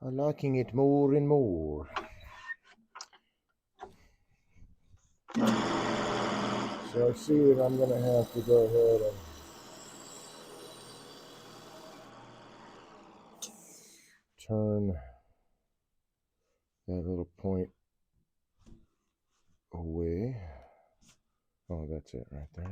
I'm liking it more and more. So I see that I'm going to have to go ahead and turn that little point away. Oh, that's it right there.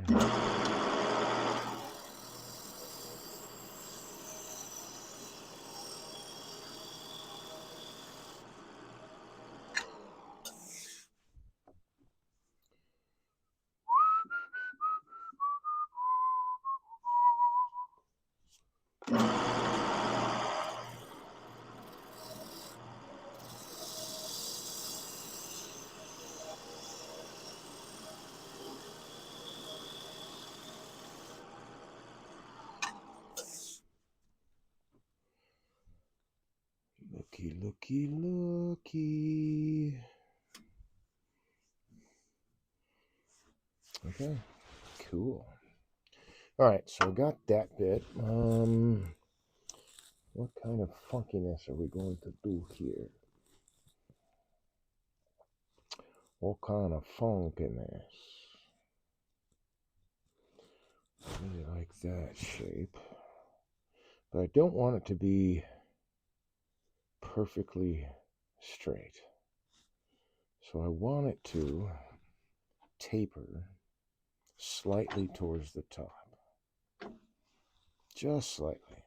Looky, looky, looky. Okay, cool. All right, so I got that bit. What kind of funkiness are we going to do here? What kind of funkiness? I really like that shape, but I don't want it to be perfectly straight. So I want it to taper slightly towards the top, just slightly.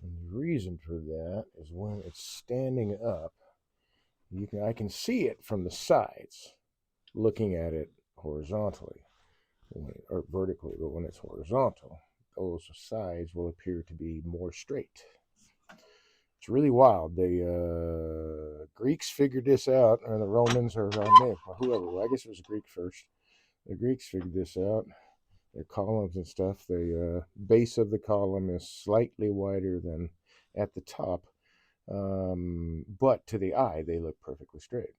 And the reason for that is when it's standing up, I can see it from the sides, looking at it horizontally or vertically, but when it's horizontal, those sides will appear to be more straight. It's really wild. The Greeks figured this out, or the Romans, or whoever. Well, I guess it was Greek first. The Greeks figured this out. Their columns and stuff. The base of the column is slightly wider than at the top, but to the eye, they look perfectly straight.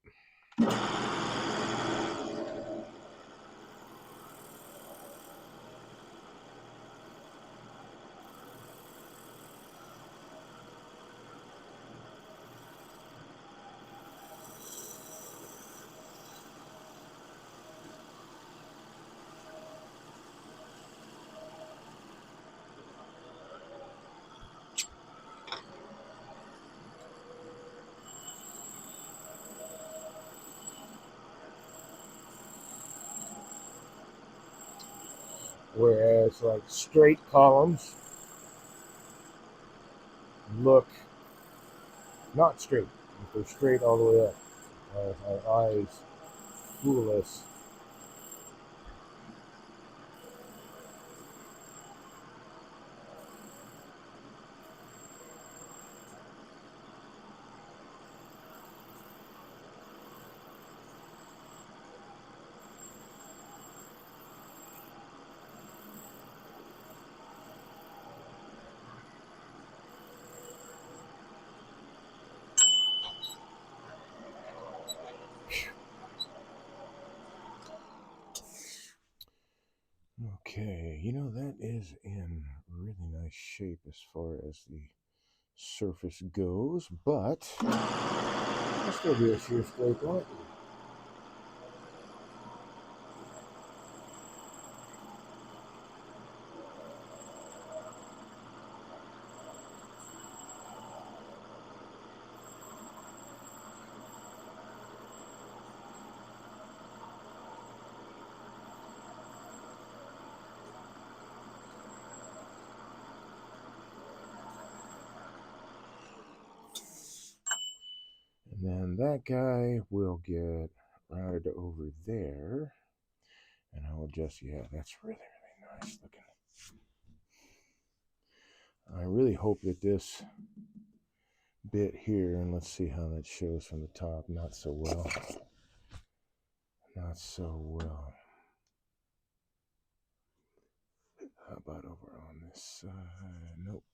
Whereas, like, straight columns look not straight. If they're straight all the way up, our eyes fool us. Okay, that is in really nice shape as far as the surface goes, but I'll still do a sheer straight line. And then that guy will get routed over there. And I will just, yeah, that's really, really nice looking. I really hope that this bit here, and let's see how that shows from the top, not so well. Not so well. How about over on this side? Nope.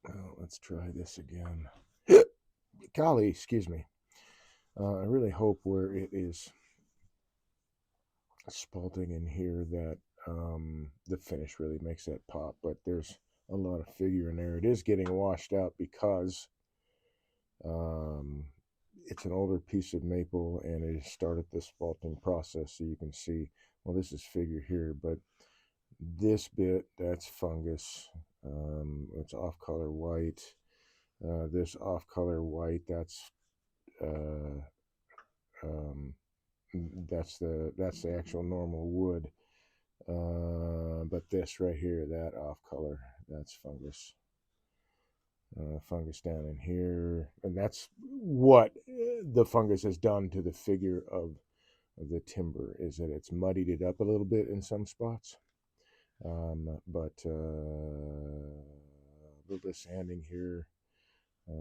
Well, let's try this again. Golly, excuse me. I really hope where it is spalting in here that the finish really makes that pop, but there's a lot of figure in there. It is getting washed out because it's an older piece of maple and it has started the spalting process. So you can see, well, this is figure here, but this bit, that's fungus. It's off color white. This off color white, that's um, that's the actual normal wood. But this right here, that off color, that's fungus. Fungus down in here, and that's what the fungus has done to the figure of the timber, is that it's muddied it up a little bit in some spots. But a little bit of sanding here.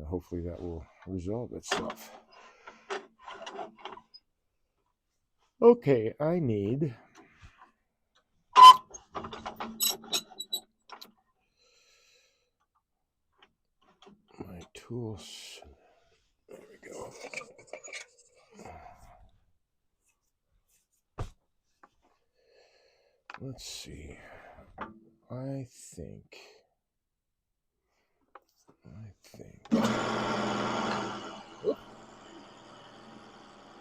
Hopefully that will resolve itself. Okay, I need my tools. There we go. Let's see. I think. Oop.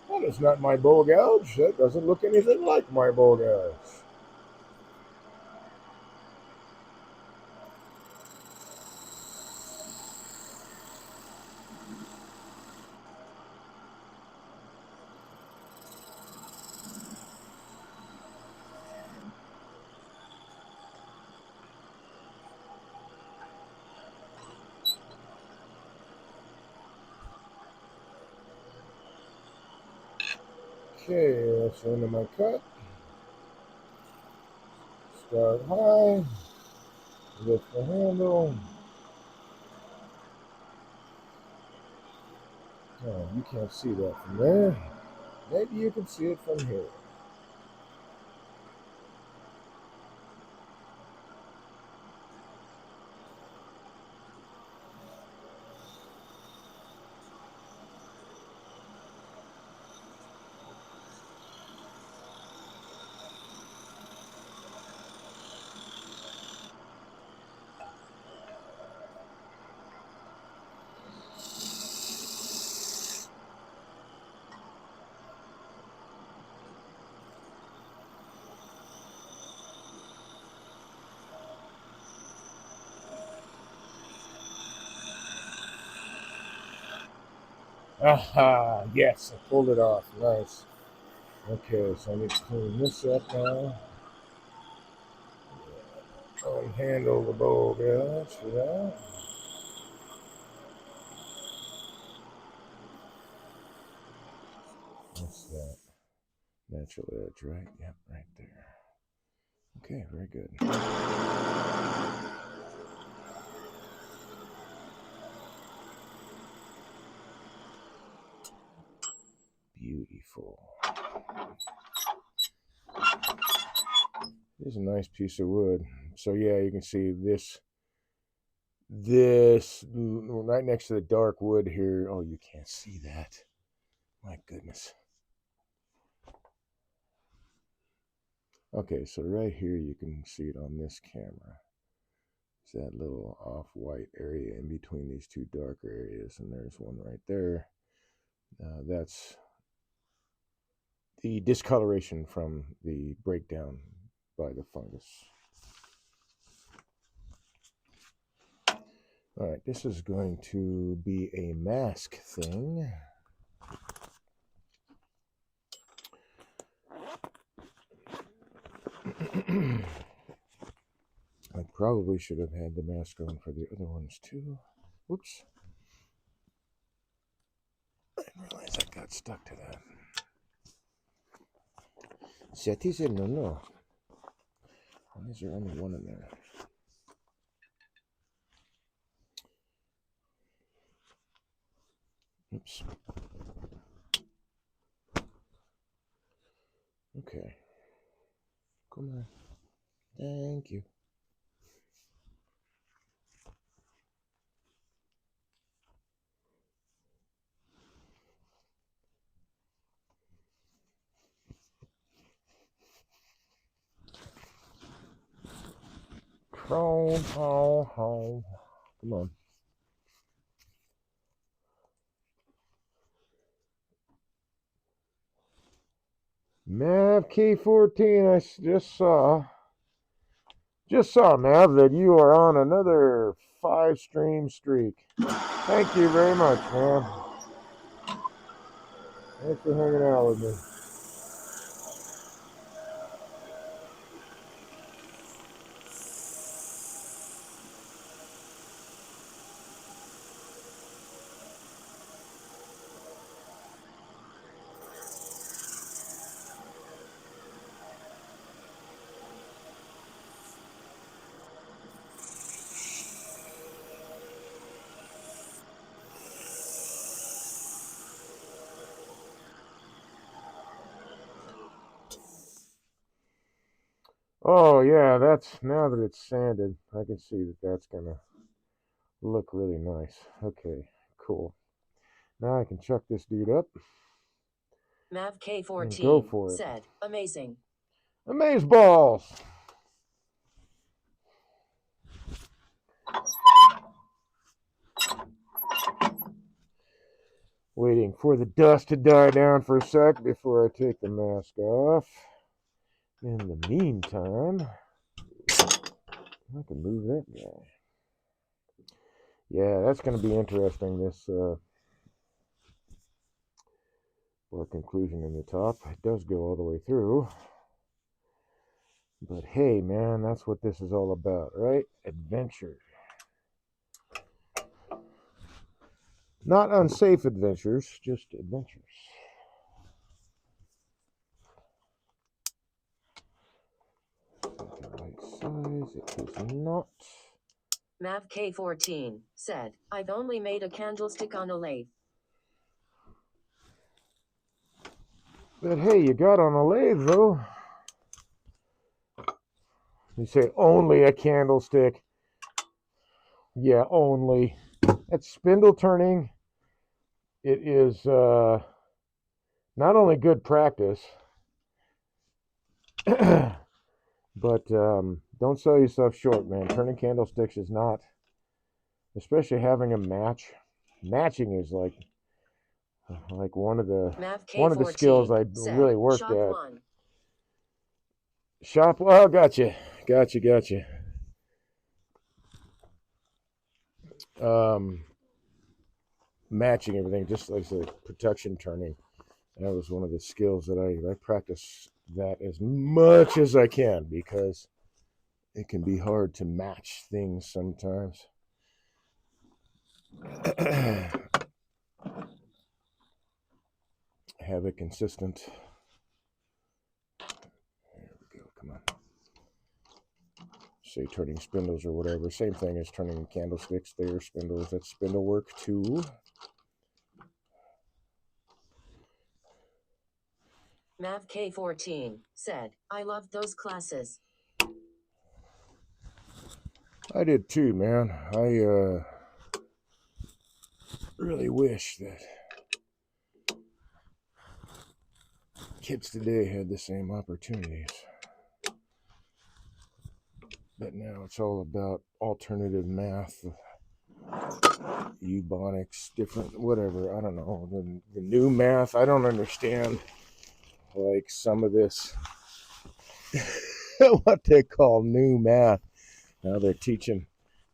That is not my bowl gouge. That doesn't look anything like my bowl gouge. Okay, that's the end of my cut. Start high. Lift the handle. Oh, you can't see that from there. Maybe you can see it from here. Aha, yes, I pulled it off. Nice. Okay, so I need to clean this up now. Unhandle the bowl gouge for that. What's that? Natural edge, right? Yep, right there. Okay, very good. Beautiful. This is a nice piece of wood. So yeah, you can see this right next to the dark wood here. Oh, you can't see that. My goodness. Okay, so right here you can see it on this camera. It's that little off-white area in between these two darker areas, and there's one right there. That's the discoloration from the breakdown by the fungus. All right, this is going to be a mask thing. I probably should have had the mask on for the other ones too. Whoops. Didn't realize I got stuck to that. Seti said no. Why is there only one in there? Oops. Okay. Come on. Thank you. Crawl, home. Come on. Mav K14, I just saw, Mav, that you are on another 5-stream streak. Thank you very much, Mav. Thanks for hanging out with me. Oh yeah, that's now that it's sanded, I can see that that's gonna look really nice. Okay, cool. Now I can chuck this dude up. Mav And go K14 for it. said, amazing. Amaze balls. Waiting for the dust to die down for a sec before I take the mask off. In the meantime, I can move that guy. Yeah, that's going to be interesting, this or conclusion in the top. It does go all the way through. But hey, man, that's what this is all about, right? Adventure. Not unsafe adventures, just adventures. The right size, it is not. Mav K14 said, I've only made a candlestick on a lathe. But hey, you got on a lathe, though. You say only a candlestick. Yeah, only. That's spindle turning. It is not only good practice, but don't sell yourself short, man. Turning candlesticks is not, especially having a match. Matching is like one of the skills I really worked Shop at. one. Shop. Oh, gotcha. Matching everything, just like the protection turning. That was one of the skills that I practice that as much as I can, because it can be hard to match things sometimes. Have it consistent. There we go. Come on. Say turning spindles or whatever. Same thing as turning candlesticks. They're spindles. That's spindle work too. Mav K14 said, I loved those classes. I did too, man. I really wish that kids today had the same opportunities. But now it's all about alternative math, Ebonics, different, whatever. I don't know. The new math, I don't understand. Like some of this, what they call new math. Now they're teaching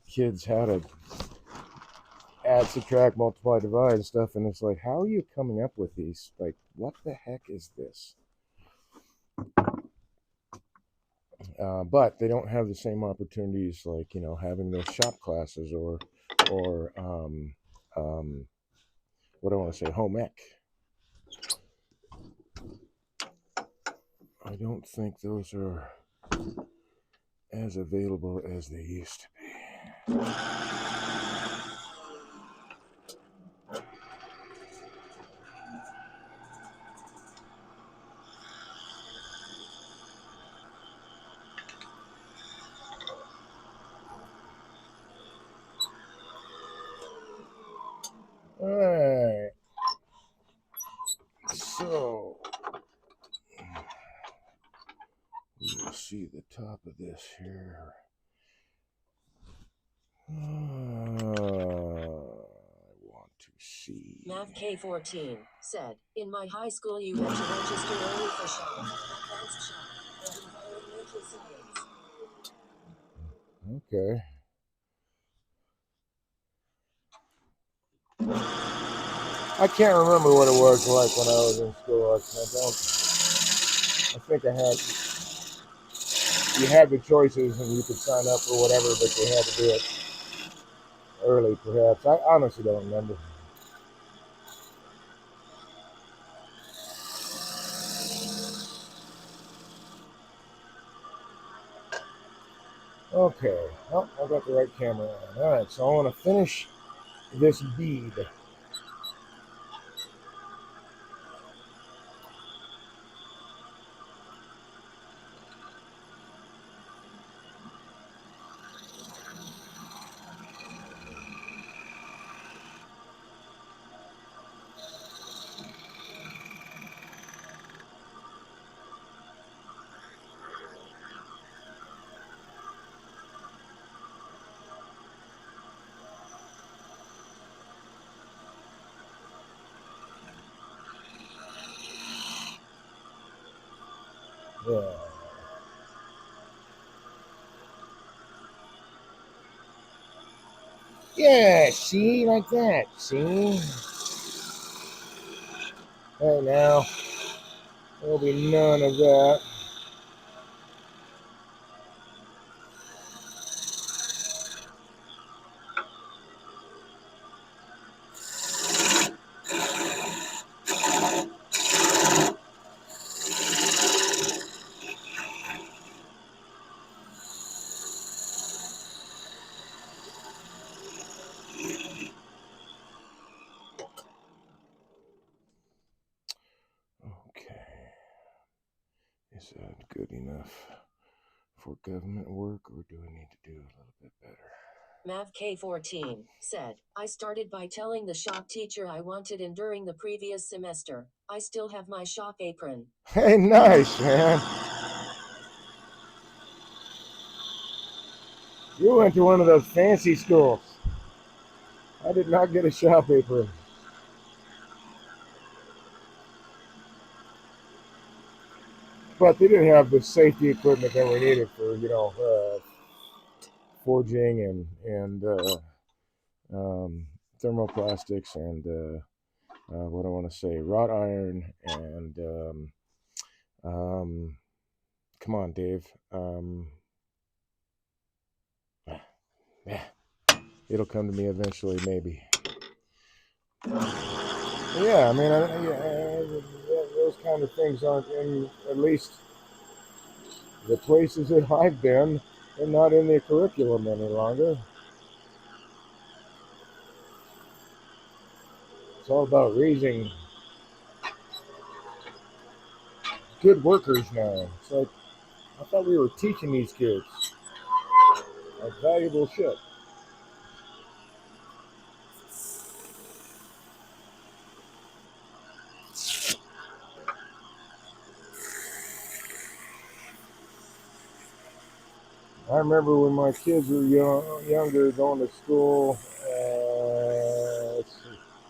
kids how to add, subtract, multiply, divide, and stuff. And it's like, how are you coming up with these? Like, what the heck is this? But they don't have the same opportunities, like, having those shop classes or what I want to say, home ec. I don't think those are as available as they used to be. All right. So we'll see the top of this here. I want to see. Mav K14 said, in my high school you had to register early for shop, advanced shop, and environmental science. Okay. I can't remember what it was like when I was in school. I think you had the choices and you could sign up for whatever, but you had to do it early, perhaps. I honestly don't remember. Okay, well, I got the right camera on. All right, so I want to finish this bead. Yeah. Yeah, see, like that. See? Right now, there'll be none of that. Okay. Is that good enough for government work, or do I need to do a little bit better? Mav K14 said, I started by telling the shop teacher I wanted in during the previous semester. I still have my shop apron. Hey, nice, man. You went to one of those fancy schools. I did not get a shop apron. But they didn't have the safety equipment that we needed for, forging and thermoplastics and what I want to say, wrought iron and come on, Dave. Yeah, it'll come to me eventually, maybe. Yeah, I mean, those kind of things aren't in, at least the places that I've been, they're not in the curriculum any longer. It's all about raising good workers now. It's like, I thought we were teaching these kids like valuable shit. I remember when my kids were younger, going to school.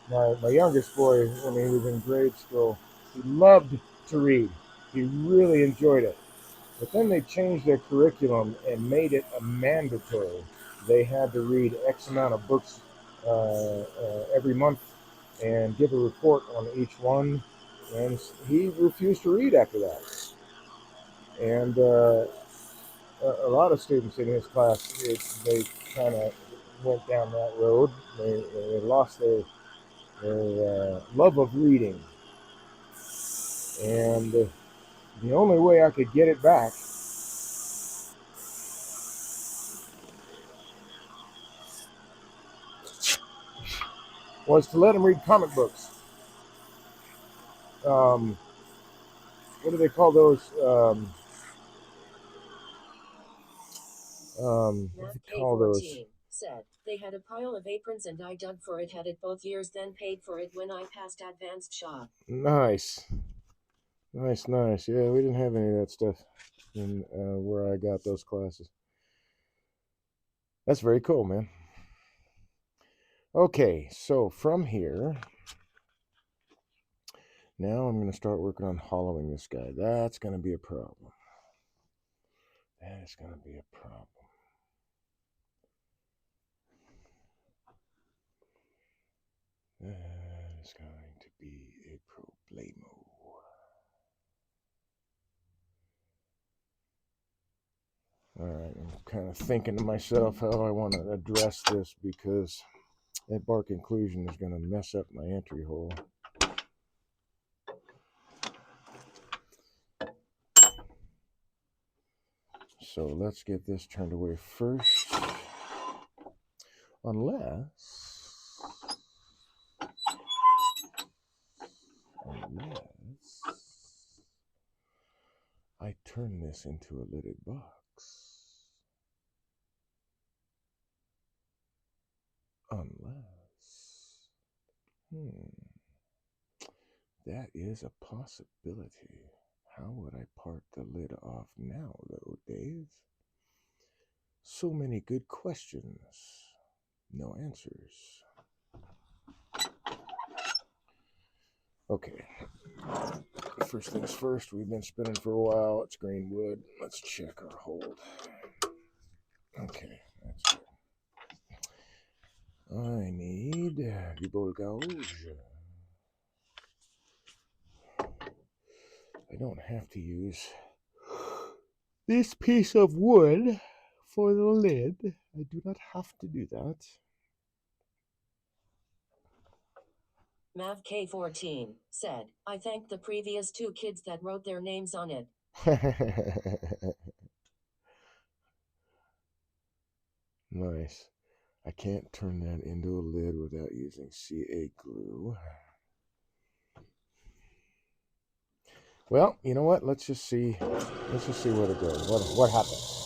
My youngest boy, when he was in grade school, he loved to read. He really enjoyed it. But then they changed their curriculum and made it a mandatory. They had to read X amount of books every month and give a report on each one. And he refused to read after that. And a lot of students in his class, they kind of went down that road. They lost their love of reading. And the only way I could get it back was to let them read comic books. What do they call those? What do they call those? K14 said, they had a pile of aprons and I dug for it, had it both years, then paid for it when I passed advanced shop. Nice. Nice. Yeah, we didn't have any of that stuff in where I got those classes. That's very cool, man. Okay, so from here, now I'm going to start working on hollowing this guy. That's going to be a problem. That is going to be a problem. That is going to be a problemo. All right, I'm kind of thinking to myself how I want to address this because that bark inclusion is going to mess up my entry hole. So let's get this turned away first. Unless I turn this into a lidded box. Unless, that is a possibility. How would I part the lid off now, though, Dave? So many good questions, no answers. Okay. First things first, we've been spinning for a while. It's green wood. Let's check our hold. Okay, that's good. I need the ball gouge. I don't have to use this piece of wood for the lid. I do not have to do that. Mav K14 said, I thank the previous 2 kids that wrote their names on it. Nice. I can't turn that into a lid without using CA glue. Well, you know what? Let's just see where it goes. What happens?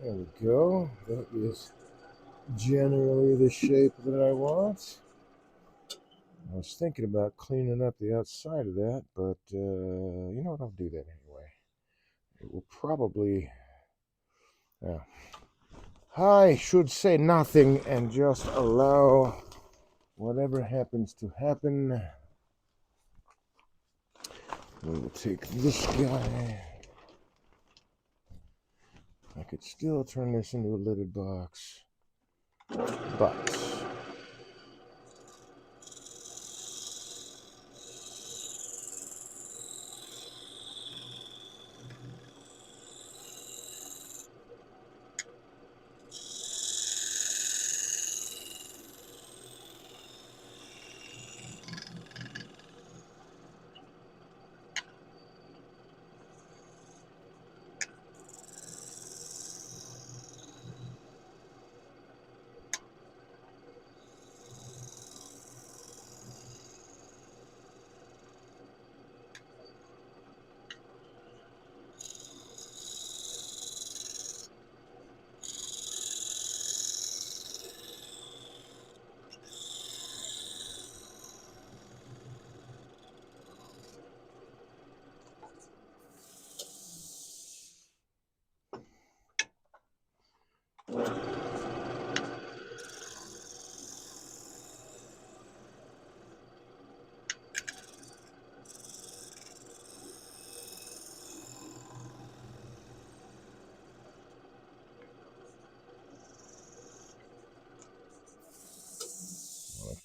There we go. That is generally the shape that I want. I was thinking about cleaning up the outside of that, but you know what? I'll do that anyway. It will probably. I should say nothing and just allow whatever happens to happen. We will take this guy. I could still turn this into a lidded box, but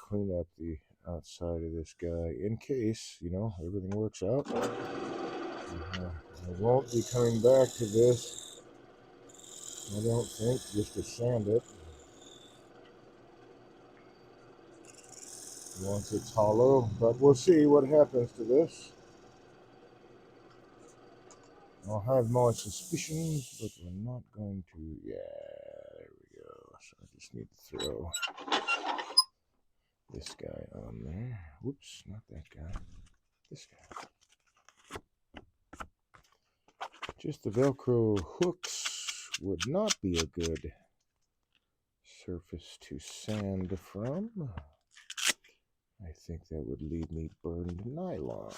clean up the outside of this guy in case, you know, everything works out. I won't be coming back to this, I don't think, just to sand it. Once it's hollow, but we'll see what happens to this. I'll have my suspicions, but we're not going to. Yeah, there we go. So I just need to throw this guy on there. Whoops, not that guy. This guy. Just the Velcro hooks would not be a good surface to sand from. I think that would leave me burned nylon.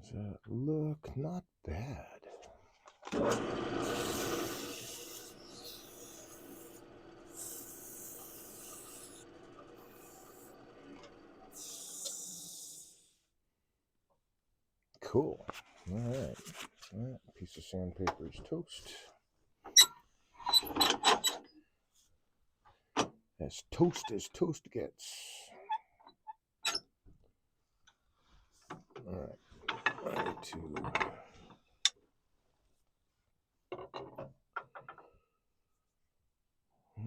Does that look not bad? Cool. All right. That piece of sandpaper is toast. As toast gets. All right. Ready to. I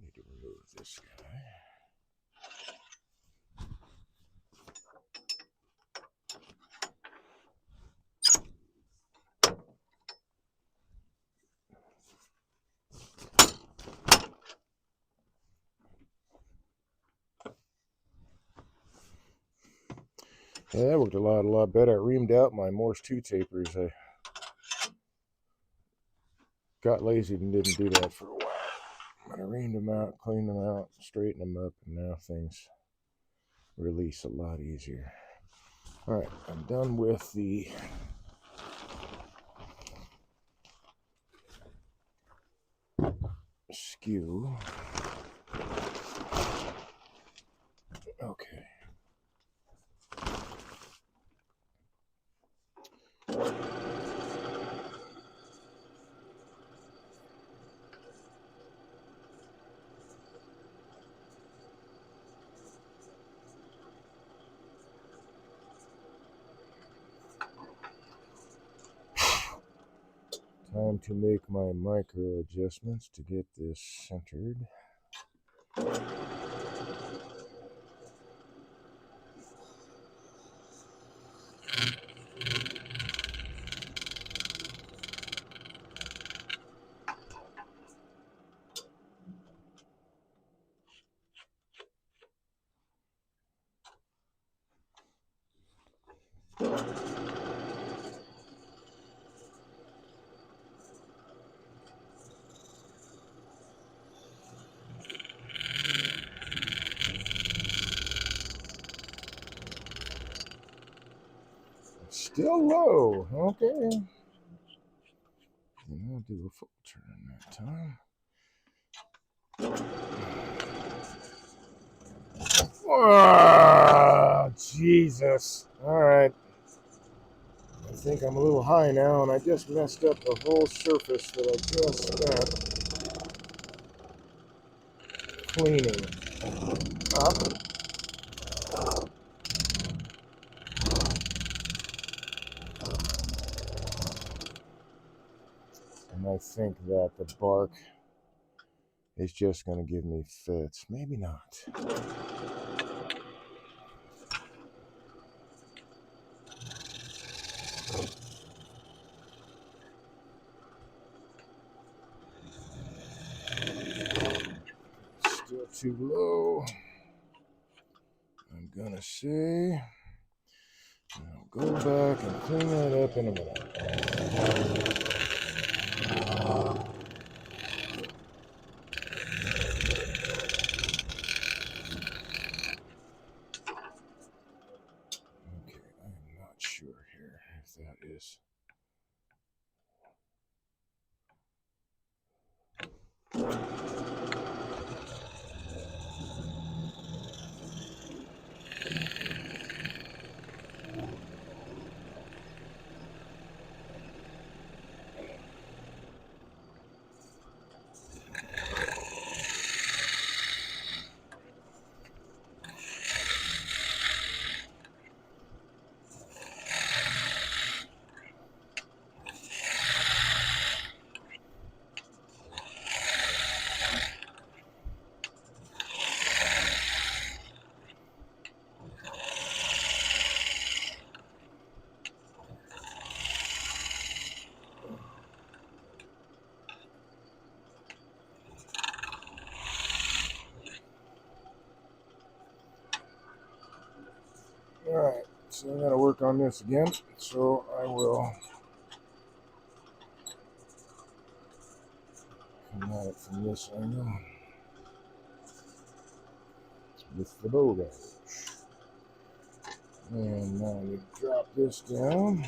need to remove this guy. Yeah, that worked a lot better. I reamed out my Morse 2 tapers. I got lazy and didn't do that for a while. But I reamed them out, cleaned them out, straightened them up, and now things release a lot easier. All right, I'm done with the skew. Okay. Time to make my micro adjustments to get this centered. Still low. Okay. And I'll do a full turn that time. Oh, Jesus. All right. I think I'm a little high now, and I just messed up the whole surface that I just spent cleaning up. And I think that the bark is just going to give me fits. Maybe not. too low. I'm gonna say I'll go back and clean that up in a minute. Okay, I'm not sure here if that is. Alright, so I gotta work on this again. So I will come at it from this angle with the bow gouge. And now we drop this down.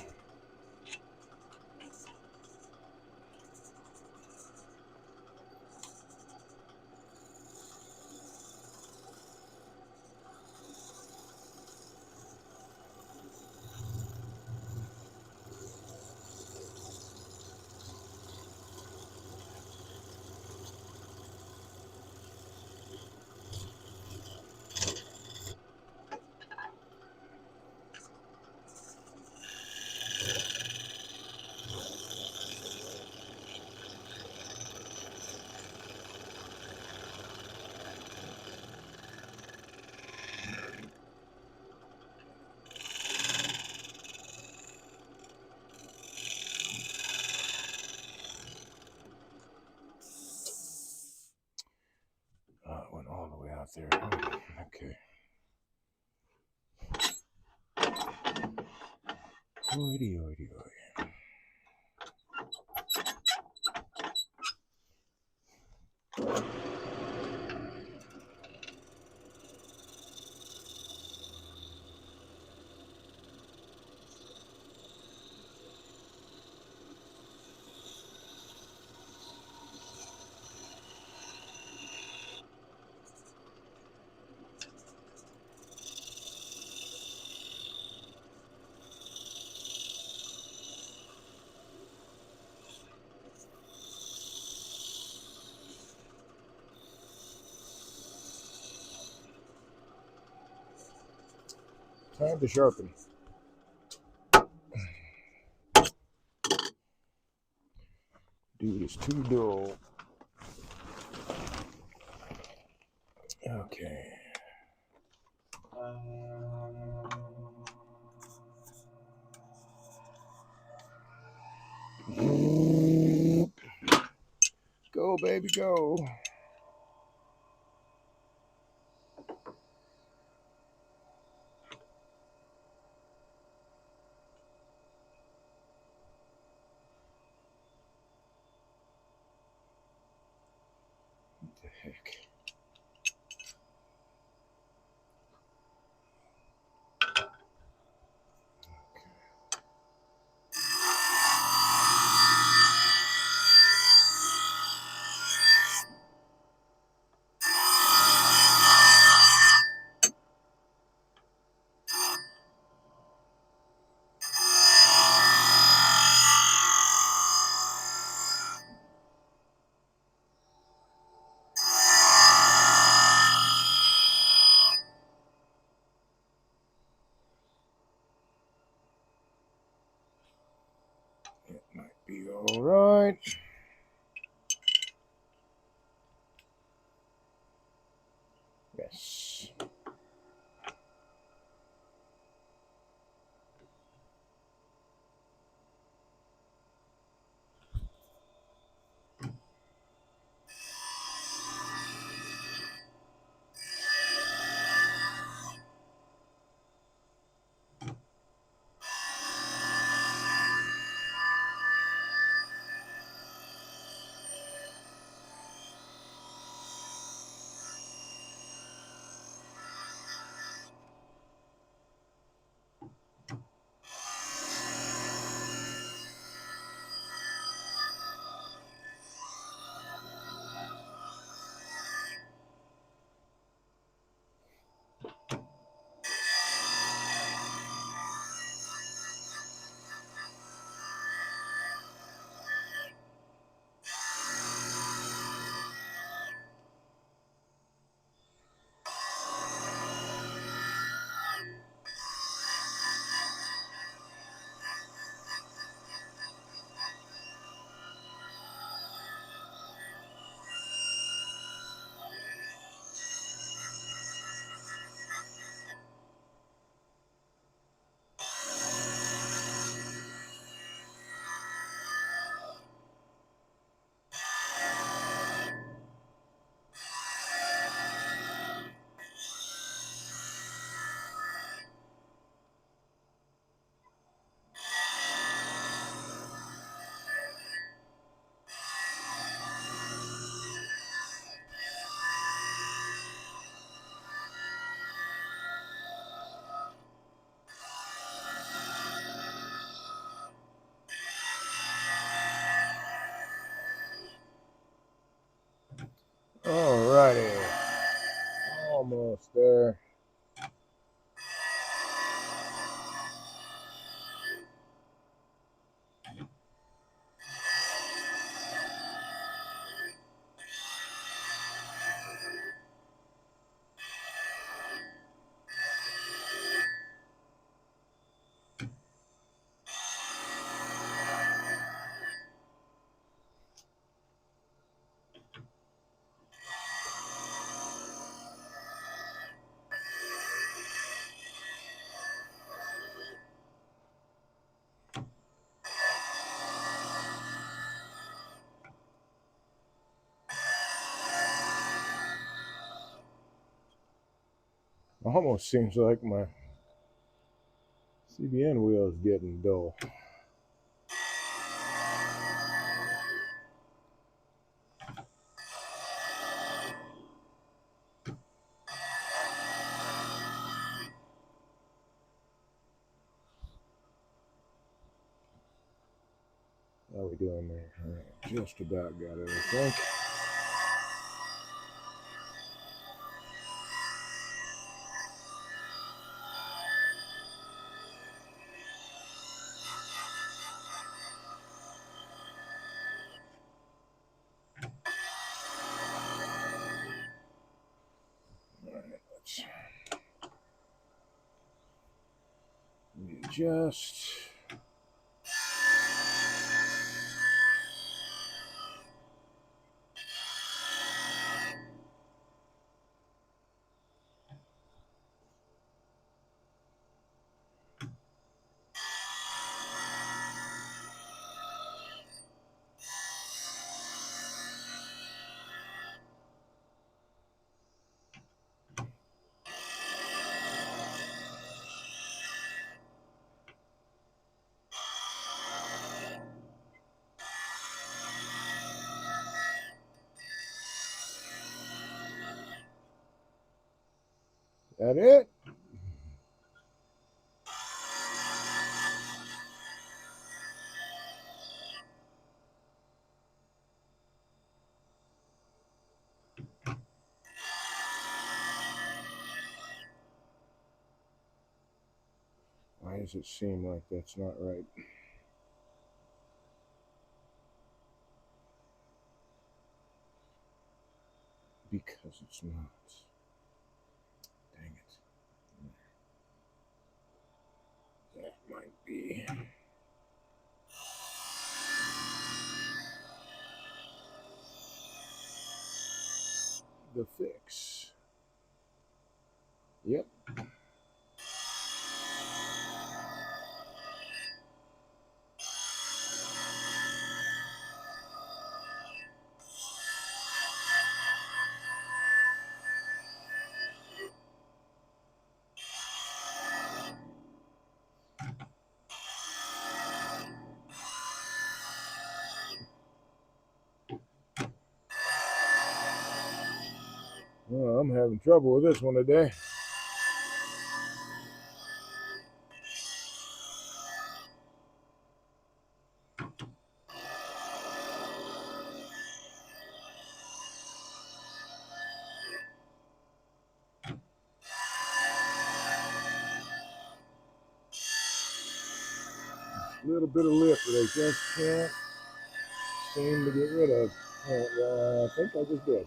It went all the way out there. Okay. Oity, oity, oity. Time to sharpen. Dude is too dull. Okay. Go, baby, go. What the heck? It might be all right. Yes. righty. Almost there. Almost seems like my CBN wheel is getting dull. How are we doing there? All right, just about got it, I think. All right, let's readjust. That it? Why does it seem like that's not right? Because it's not. Dang it. That might be. The fix. Yep. Well, I'm having trouble with this one today. A little bit of lip that I just can't seem to get rid of. I think I just did.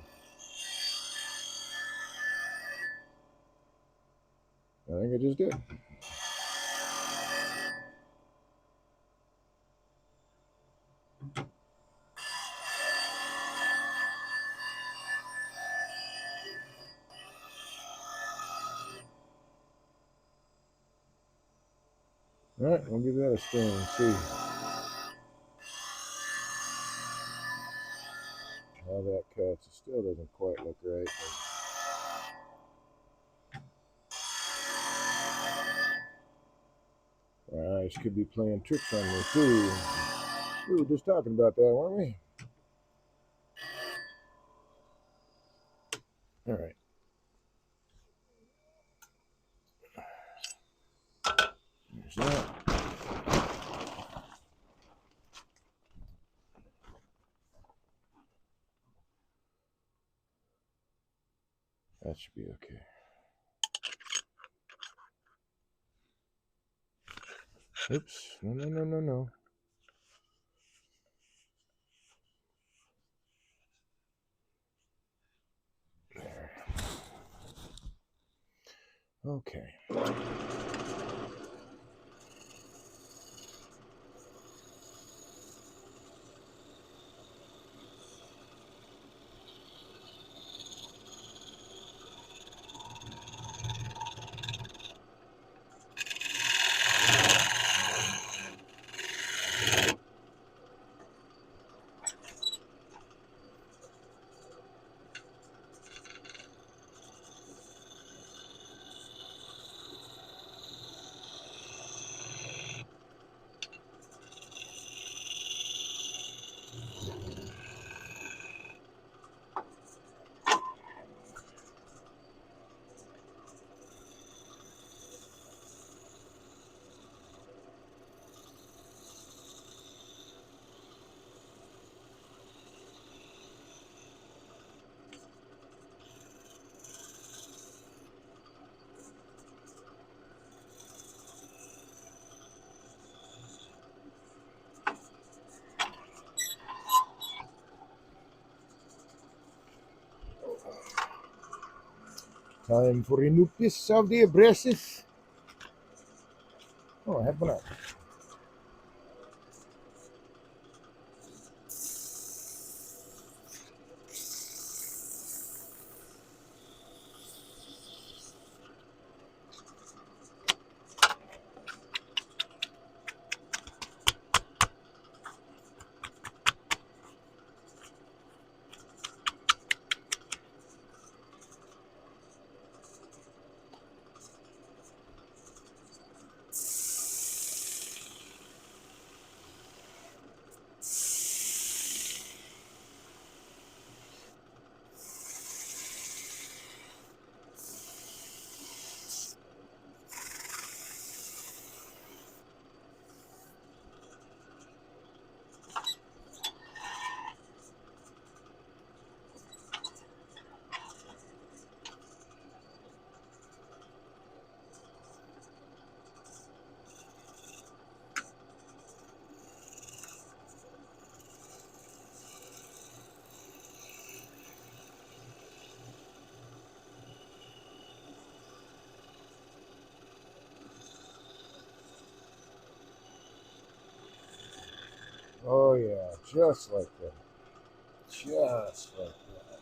I think I just did. All right, we'll give that a spin and see how that cuts. It still doesn't quite look right. But my eyes could be playing tricks on me too. We were just talking about that, weren't we? All right. There's that. That should be okay. Oops. No. There. Okay. Time for a new piece of the abrasive. Oh, I have one out. Oh yeah, just like that. Just like that.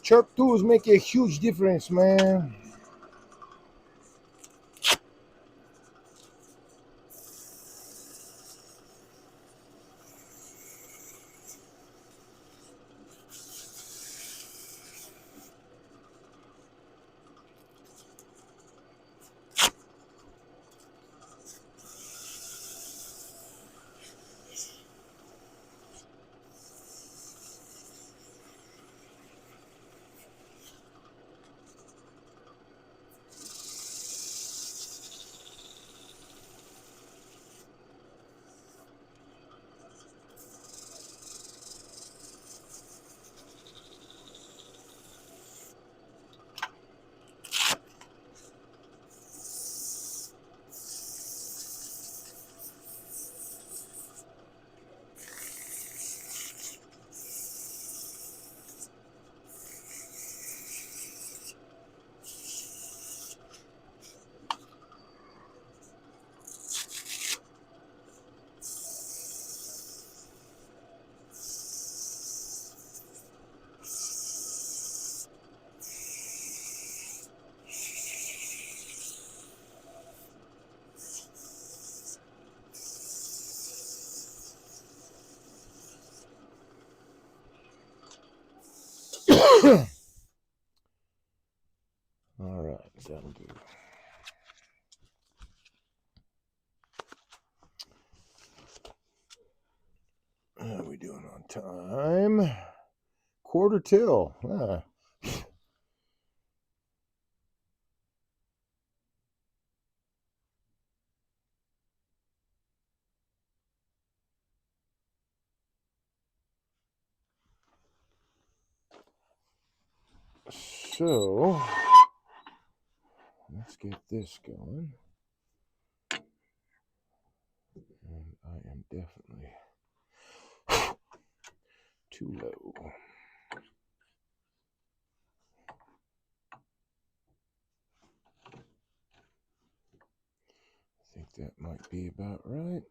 Sharp tools make a huge difference, man. All right, that'll do. How are we doing on time? Quarter till. So let's get this going. And I am definitely too low. I think that might be about right.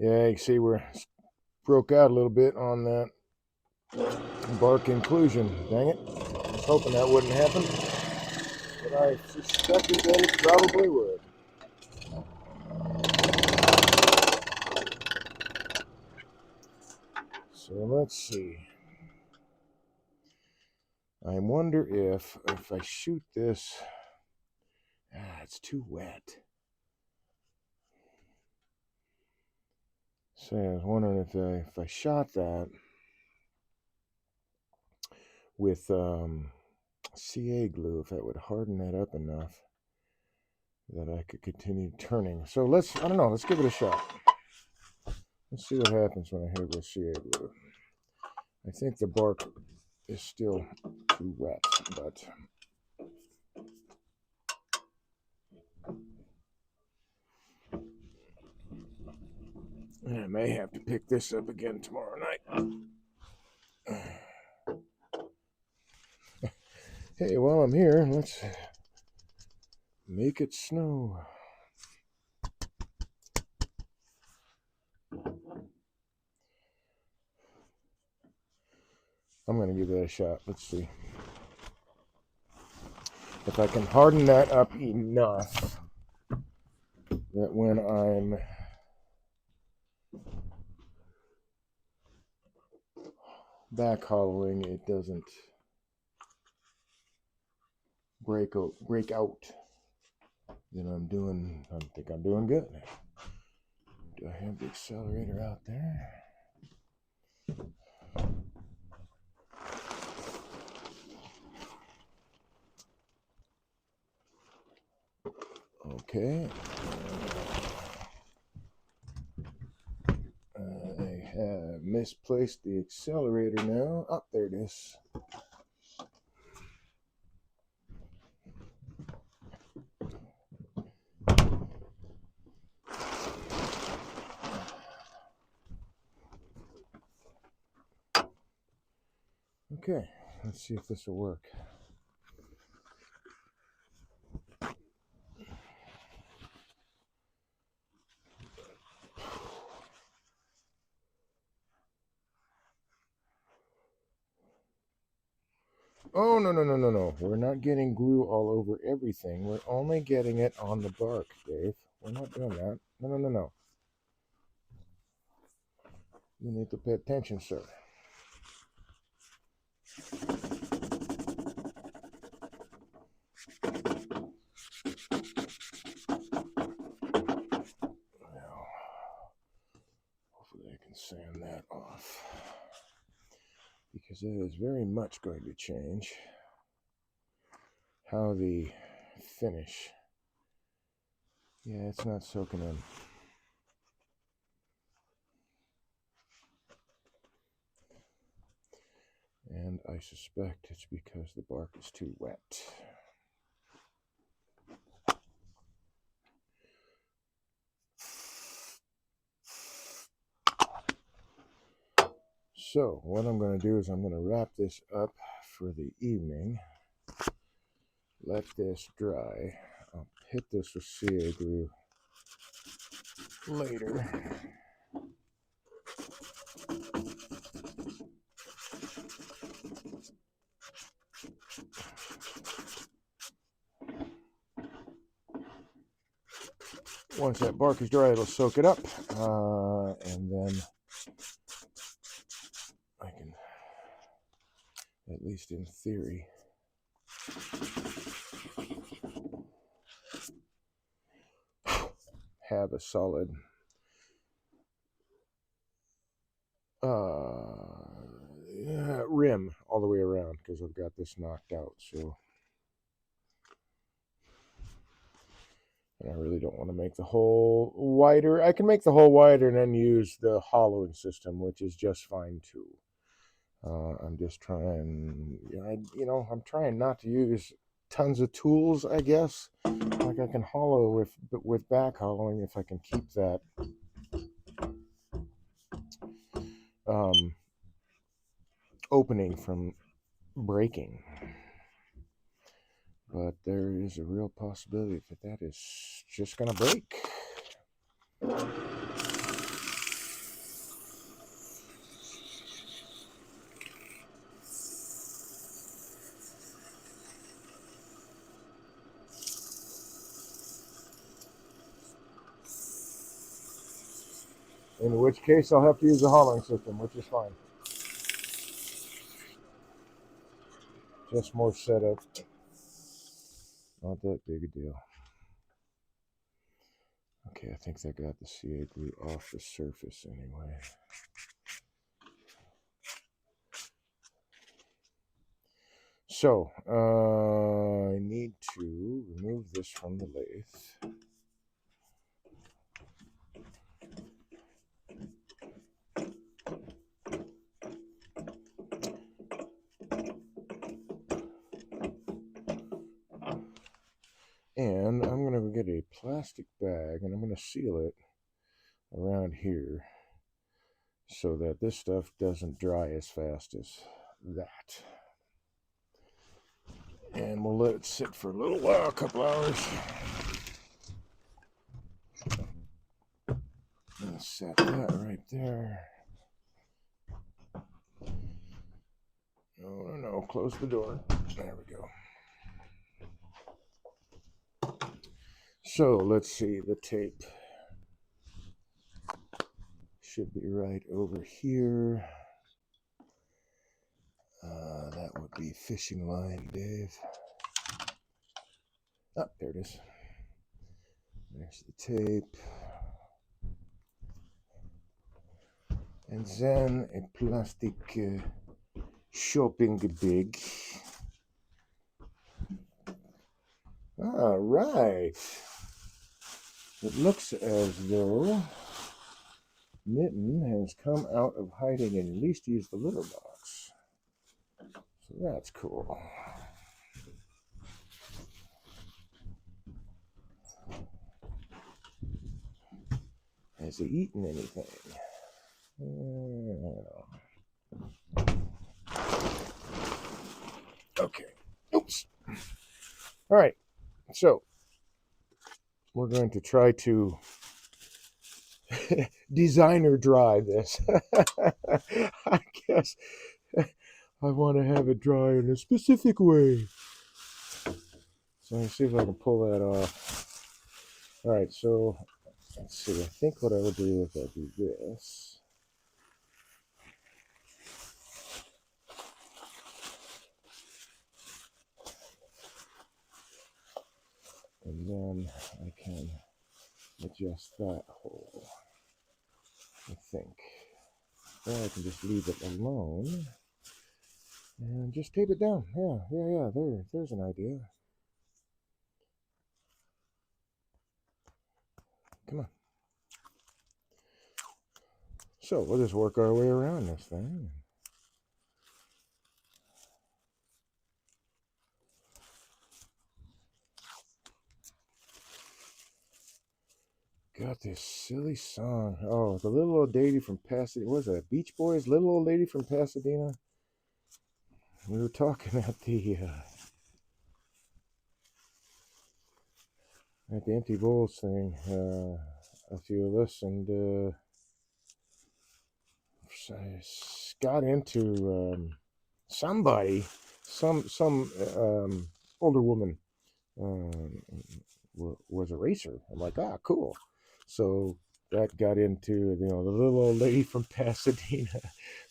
Yeah, you can see we're broke out a little bit on that bark inclusion. Dang it. I was hoping that wouldn't happen, but I suspected that it probably would. So let's see. I wonder if I shoot this, it's too wet. So I was wondering if I shot that with CA glue, if that would harden that up enough that I could continue turning. So I don't know, let's give it a shot. Let's see what happens when I hit it with CA glue. I think the bark is still too wet, but I may have to pick this up again tomorrow night. Hey, while I'm here, let's make it snow. I'm going to give that a shot. Let's see if I can harden that up enough that when I'm back hollowing, it doesn't break out. Then I think I'm doing good. Do I have the accelerator out there? Okay. I have misplaced the accelerator now. Oh, there it is. Okay, let's see if this will work. Oh, no. We're not getting glue all over everything. We're only getting it on the bark, Dave. We're not doing that. No. You need to pay attention, sir. Well, hopefully I can sand that off, because it is very much going to change how the finish. Yeah, it's not soaking in. And I suspect it's because the bark is too wet. So what I'm going to do is I'm going to wrap this up for the evening. Let this dry. I'll hit this with CA glue later. Once that bark is dry, it'll soak it up, and then I can, at least in theory, have a solid rim all the way around, because I've got this knocked out. So, and I really don't want to make the hole wider. I can make the hole wider and then use the hollowing system, which is just fine too. I'm just trying, I'm trying not to use tons of tools, I guess. Like I can hollow with back hollowing if I can keep that opening from breaking. But there is a real possibility that is just going to break. In which case, I'll have to use the hollowing system, which is fine. Just more setup. Not that big a deal. Okay, I think I got the CA glue off the surface anyway. So, I need to remove this from the lathe. And I'm going to get a plastic bag and I'm going to seal it around here so that this stuff doesn't dry as fast as that. And we'll let it sit for a little while, a couple hours. And set that right there. No, close the door. There we go. So let's see, the tape should be right over here. That would be fishing line, Dave. Oh, there it is. There's the tape. And then a plastic shopping bag. All right. It looks as though Mitten has come out of hiding and at least used the litter box. So that's cool. Has he eaten anything? Okay. Oops. All right. So we're going to try to designer dry this. I guess I want to have it dry in a specific way. So let me see if I can pull that off. All right, so let's see, I think what I will do is I'll do this. And then I can adjust that hole, I think. Or I can just leave it alone and just tape it down. Yeah. There's an idea. Come on. So we'll just work our way around this thing. Got this silly song. Oh, the little old lady from Pasadena. What was that? Beach Boys? Little old lady from Pasadena? We were talking at the Empty Bowls thing. A few of us, and got into somebody, some older woman was a racer. I'm like, ah, cool. So that got into the little old lady from Pasadena.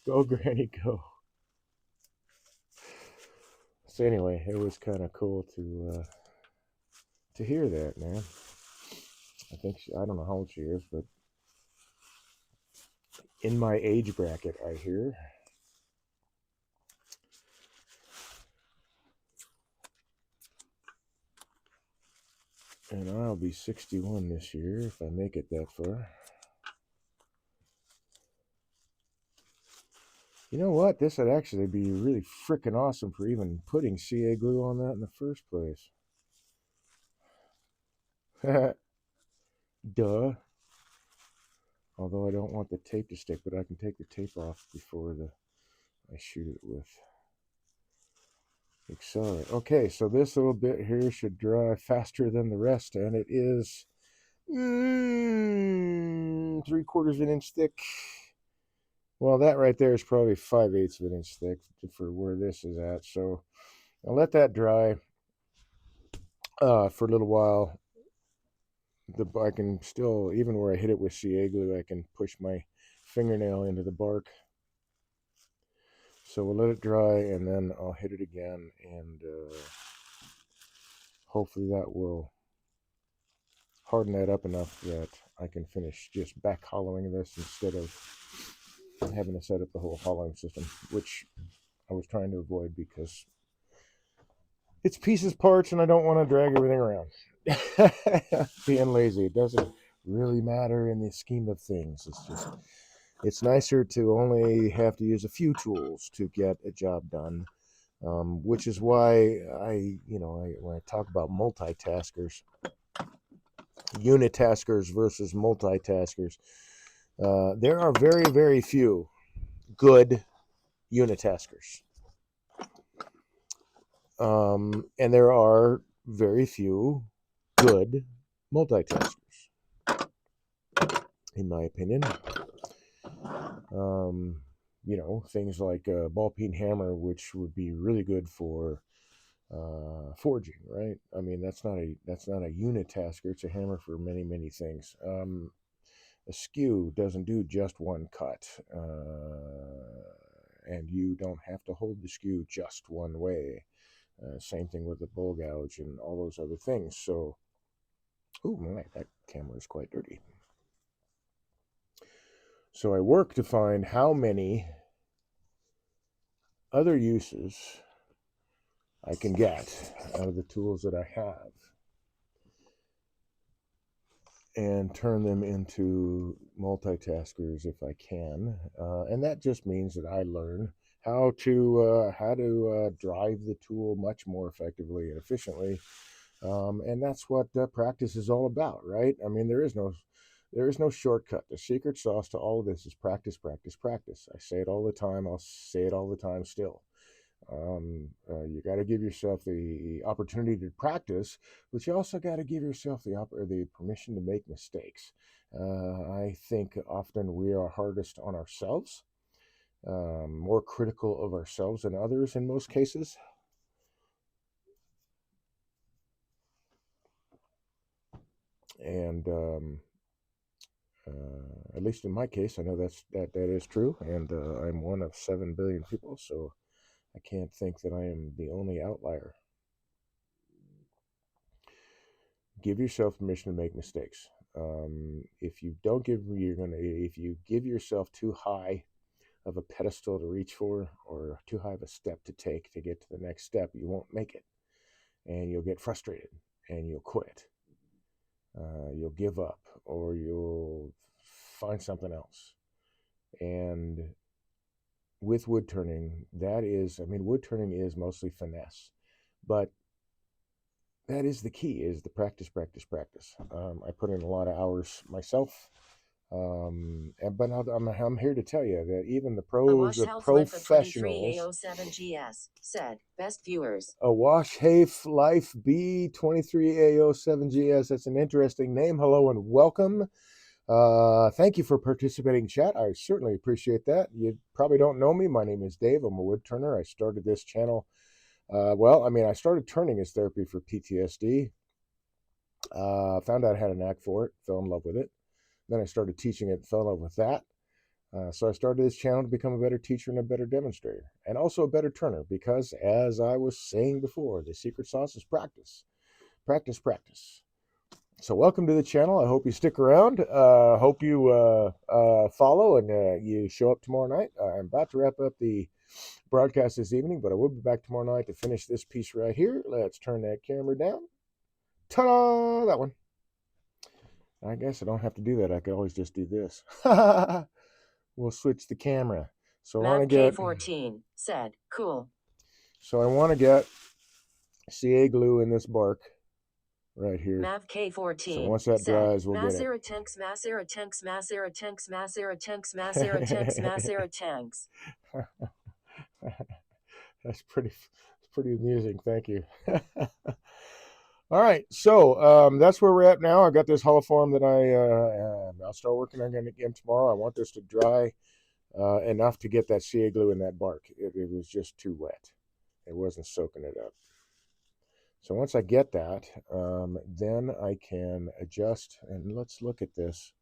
Go, Granny, go. So anyway, it was kind of cool to hear that, man. I think I don't know how old she is, but in my age bracket, I hear. And I'll be 61 this year if I make it that far. You know what? This would actually be really freaking awesome for even putting CA glue on that in the first place. Duh. Although I don't want the tape to stick, but I can take the tape off before I shoot it with Accelerate. Okay, so this little bit here should dry faster than the rest, and it is 3/4 of an inch thick. Well, that right there is probably 5/8 of an inch thick for where this is at. So I'll let that dry for a little while. I can still, even where I hit it with CA glue, I can push my fingernail into the bark. So we'll let it dry, and then I'll hit it again, and hopefully that will harden that up enough that I can finish just back hollowing this instead of having to set up the whole hollowing system, which I was trying to avoid because it's pieces, parts, and I don't want to drag everything around. Being lazy, it doesn't really matter in the scheme of things. It's nicer to only have to use a few tools to get a job done, which is why when I talk about multitaskers, unitaskers versus multitaskers, there are very, very few good unitaskers. And there are very few good multitaskers, in my opinion. Things like a ball peen hammer, which would be really good for forging, right? I mean, that's not a unitasker. It's a hammer for many, many things. A skew doesn't do just one cut, and you don't have to hold the skew just one way. Same thing with the bowl gouge and all those other things. So, oh my, that camera is quite dirty. So I work to find how many other uses I can get out of the tools that I have and turn them into multitaskers if I can. And that just means that I learn how to drive the tool much more effectively and efficiently. And that's what practice is all about, right? I mean, there is no shortcut. The secret sauce to all of this is practice, practice, practice. I say it all the time. I'll say it all the time still. You got to give yourself the opportunity to practice, but you also got to give yourself the permission to make mistakes. I think often we are hardest on ourselves, more critical of ourselves than others in most cases. And At least in my case, I know that is true, and I'm one of 7 billion people, so I can't think that I am the only outlier. Give yourself permission to make mistakes. If you don't give, if you give yourself too high of a pedestal to reach for, or too high of a step to take to get to the next step, you won't make it, and you'll get frustrated, and you'll quit. You'll give up, or you'll find something else. And with wood turning, wood turning is mostly finesse, but that is the key: is the practice, practice, practice. I put in a lot of hours myself, but I'm here to tell you that even the pros, Awash the Health Life of professionals, 23AO7GS said, best viewers. Awash Hafe Life B23AO7GS. That's an interesting name. Hello and welcome. Thank you for participating, chat. I certainly appreciate that. You probably don't know me. My name is Dave. I'm a wood turner. I started this channel. I started turning as therapy for PTSD. Found out I had a knack for it. Fell in love with it. Then I started teaching it. Fell in love with that. So I started this channel to become a better teacher and a better demonstrator, and also a better turner, because, as I was saying before, the secret sauce is practice. Practice, practice. So welcome to the channel. I hope you stick around. Hope you follow, and you show up tomorrow night. I'm about to wrap up the broadcast this evening, but I will be back tomorrow night to finish this piece right here. Let's turn that camera down. Ta-da! That one. I guess I don't have to do that. I could always just do this. We'll switch the camera. So I want to get K14 said, cool. So I want to get CA glue in this bark right here. Mav K14. So once that dries, we'll get it. Tanks. That's pretty amusing. Thank you. All right, so that's where we're at now. I got this hollow form that I'll start working on again tomorrow. I want this to dry enough to get that CA glue in that bark. It was just too wet. It wasn't soaking it up. So once I get that, then I can adjust, and let's look at this.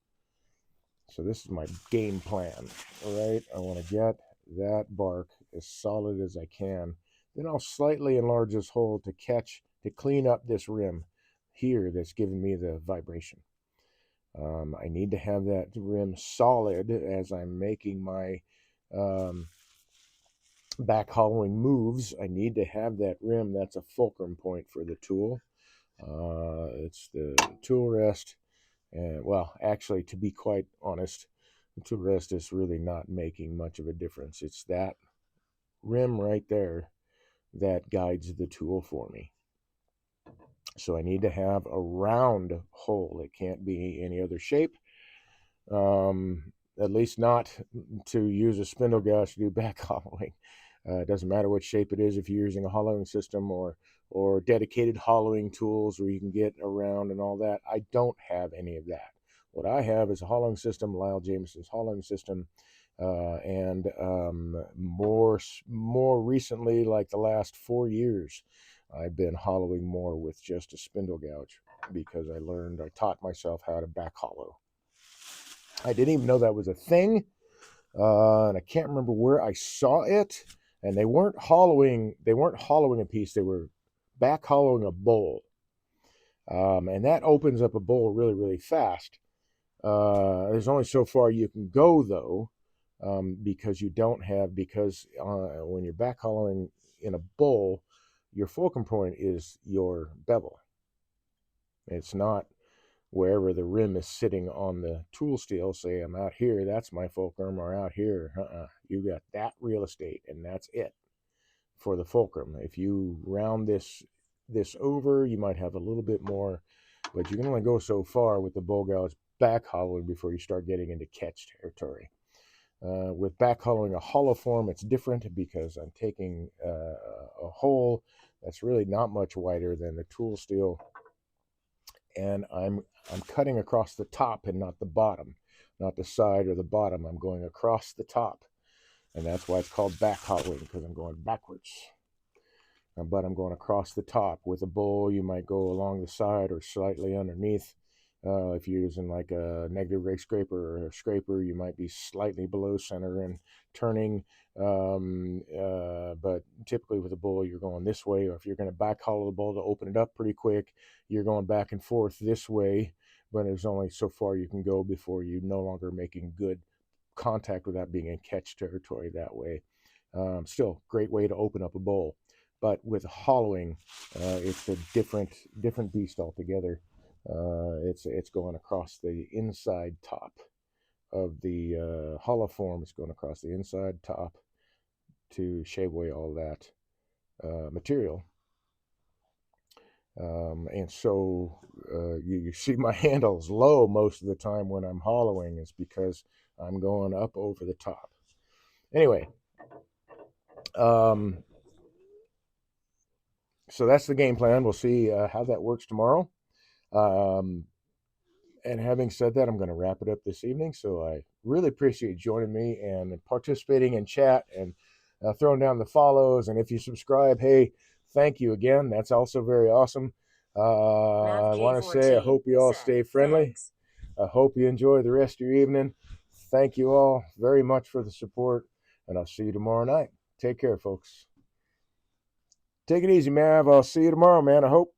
So this is my game plan, all right? I want to get that bark as solid as I can. Then I'll slightly enlarge this hole to clean up this rim here that's giving me the vibration. I need to have that rim solid as I'm making my back hollowing moves. I need to have that rim. That's a fulcrum point for the tool. It's the tool rest. And well, actually, to be quite honest, the tool rest is really not making much of a difference. It's that rim right there that guides the tool for me. So I need to have a round hole. It can't be any other shape. At least not to use a spindle gouge to do back hollowing. It doesn't matter what shape it is if you're using a hollowing system or dedicated hollowing tools where you can get around and all that. I don't have any of that. What I have is a hollowing system, Lyle Jameson's hollowing system, and more recently, like the last 4 years, I've been hollowing more with just a spindle gouge, because I taught myself how to back hollow. I didn't even know that was a thing, and I can't remember where I saw it. And they weren't hollowing a piece; they were back hollowing a bowl, and that opens up a bowl really, really fast. There's only so far you can go, though, because when you're back hollowing in a bowl, your fulcrum point is your bevel. It's not wherever the rim is sitting on the tool steel. Say I'm out here, that's my fulcrum, or out here, you got that real estate, and that's it for the fulcrum. If you round this over, you might have a little bit more, but you can only go so far with the bowl gouge back hollowing before you start getting into catch territory. With back hollowing a hollow form, it's different, because I'm taking a hole that's really not much wider than the tool steel, and I'm cutting across the top and not the bottom, not the side or the bottom. I'm going across the top, and that's why it's called back hollowing, because I'm going backwards. But I'm going across the top. With a bowl, you might go along the side or slightly underneath. If you're using like a negative rake scraper or a scraper, you might be slightly below center and turning. But typically with a bull, you're going this way, or if you're going to back hollow the bull to open it up pretty quick, you're going back and forth this way. But there's only so far you can go before you're no longer making good contact without being in catch territory that way. Still, great way to open up a bull. But with hollowing, it's a different beast altogether. It's going across the inside top of the hollow form. It's going across the inside top to shave away all that material. And so you see my handles low most of the time when I'm hollowing is because I'm going up over the top. Anyway, so that's the game plan. We'll see how that works tomorrow. Um, and having said that, I'm going to wrap it up this evening. So I really appreciate you joining me and participating in chat and throwing down the follows. And if you subscribe, hey, thank you again. That's also very awesome. I want to say I hope you all stay friendly. Thanks. I hope you enjoy the rest of your evening. Thank you all very much for the support, and I'll see you tomorrow night. Take care, folks. Take it easy, Mav. I'll see you tomorrow, man. I hope.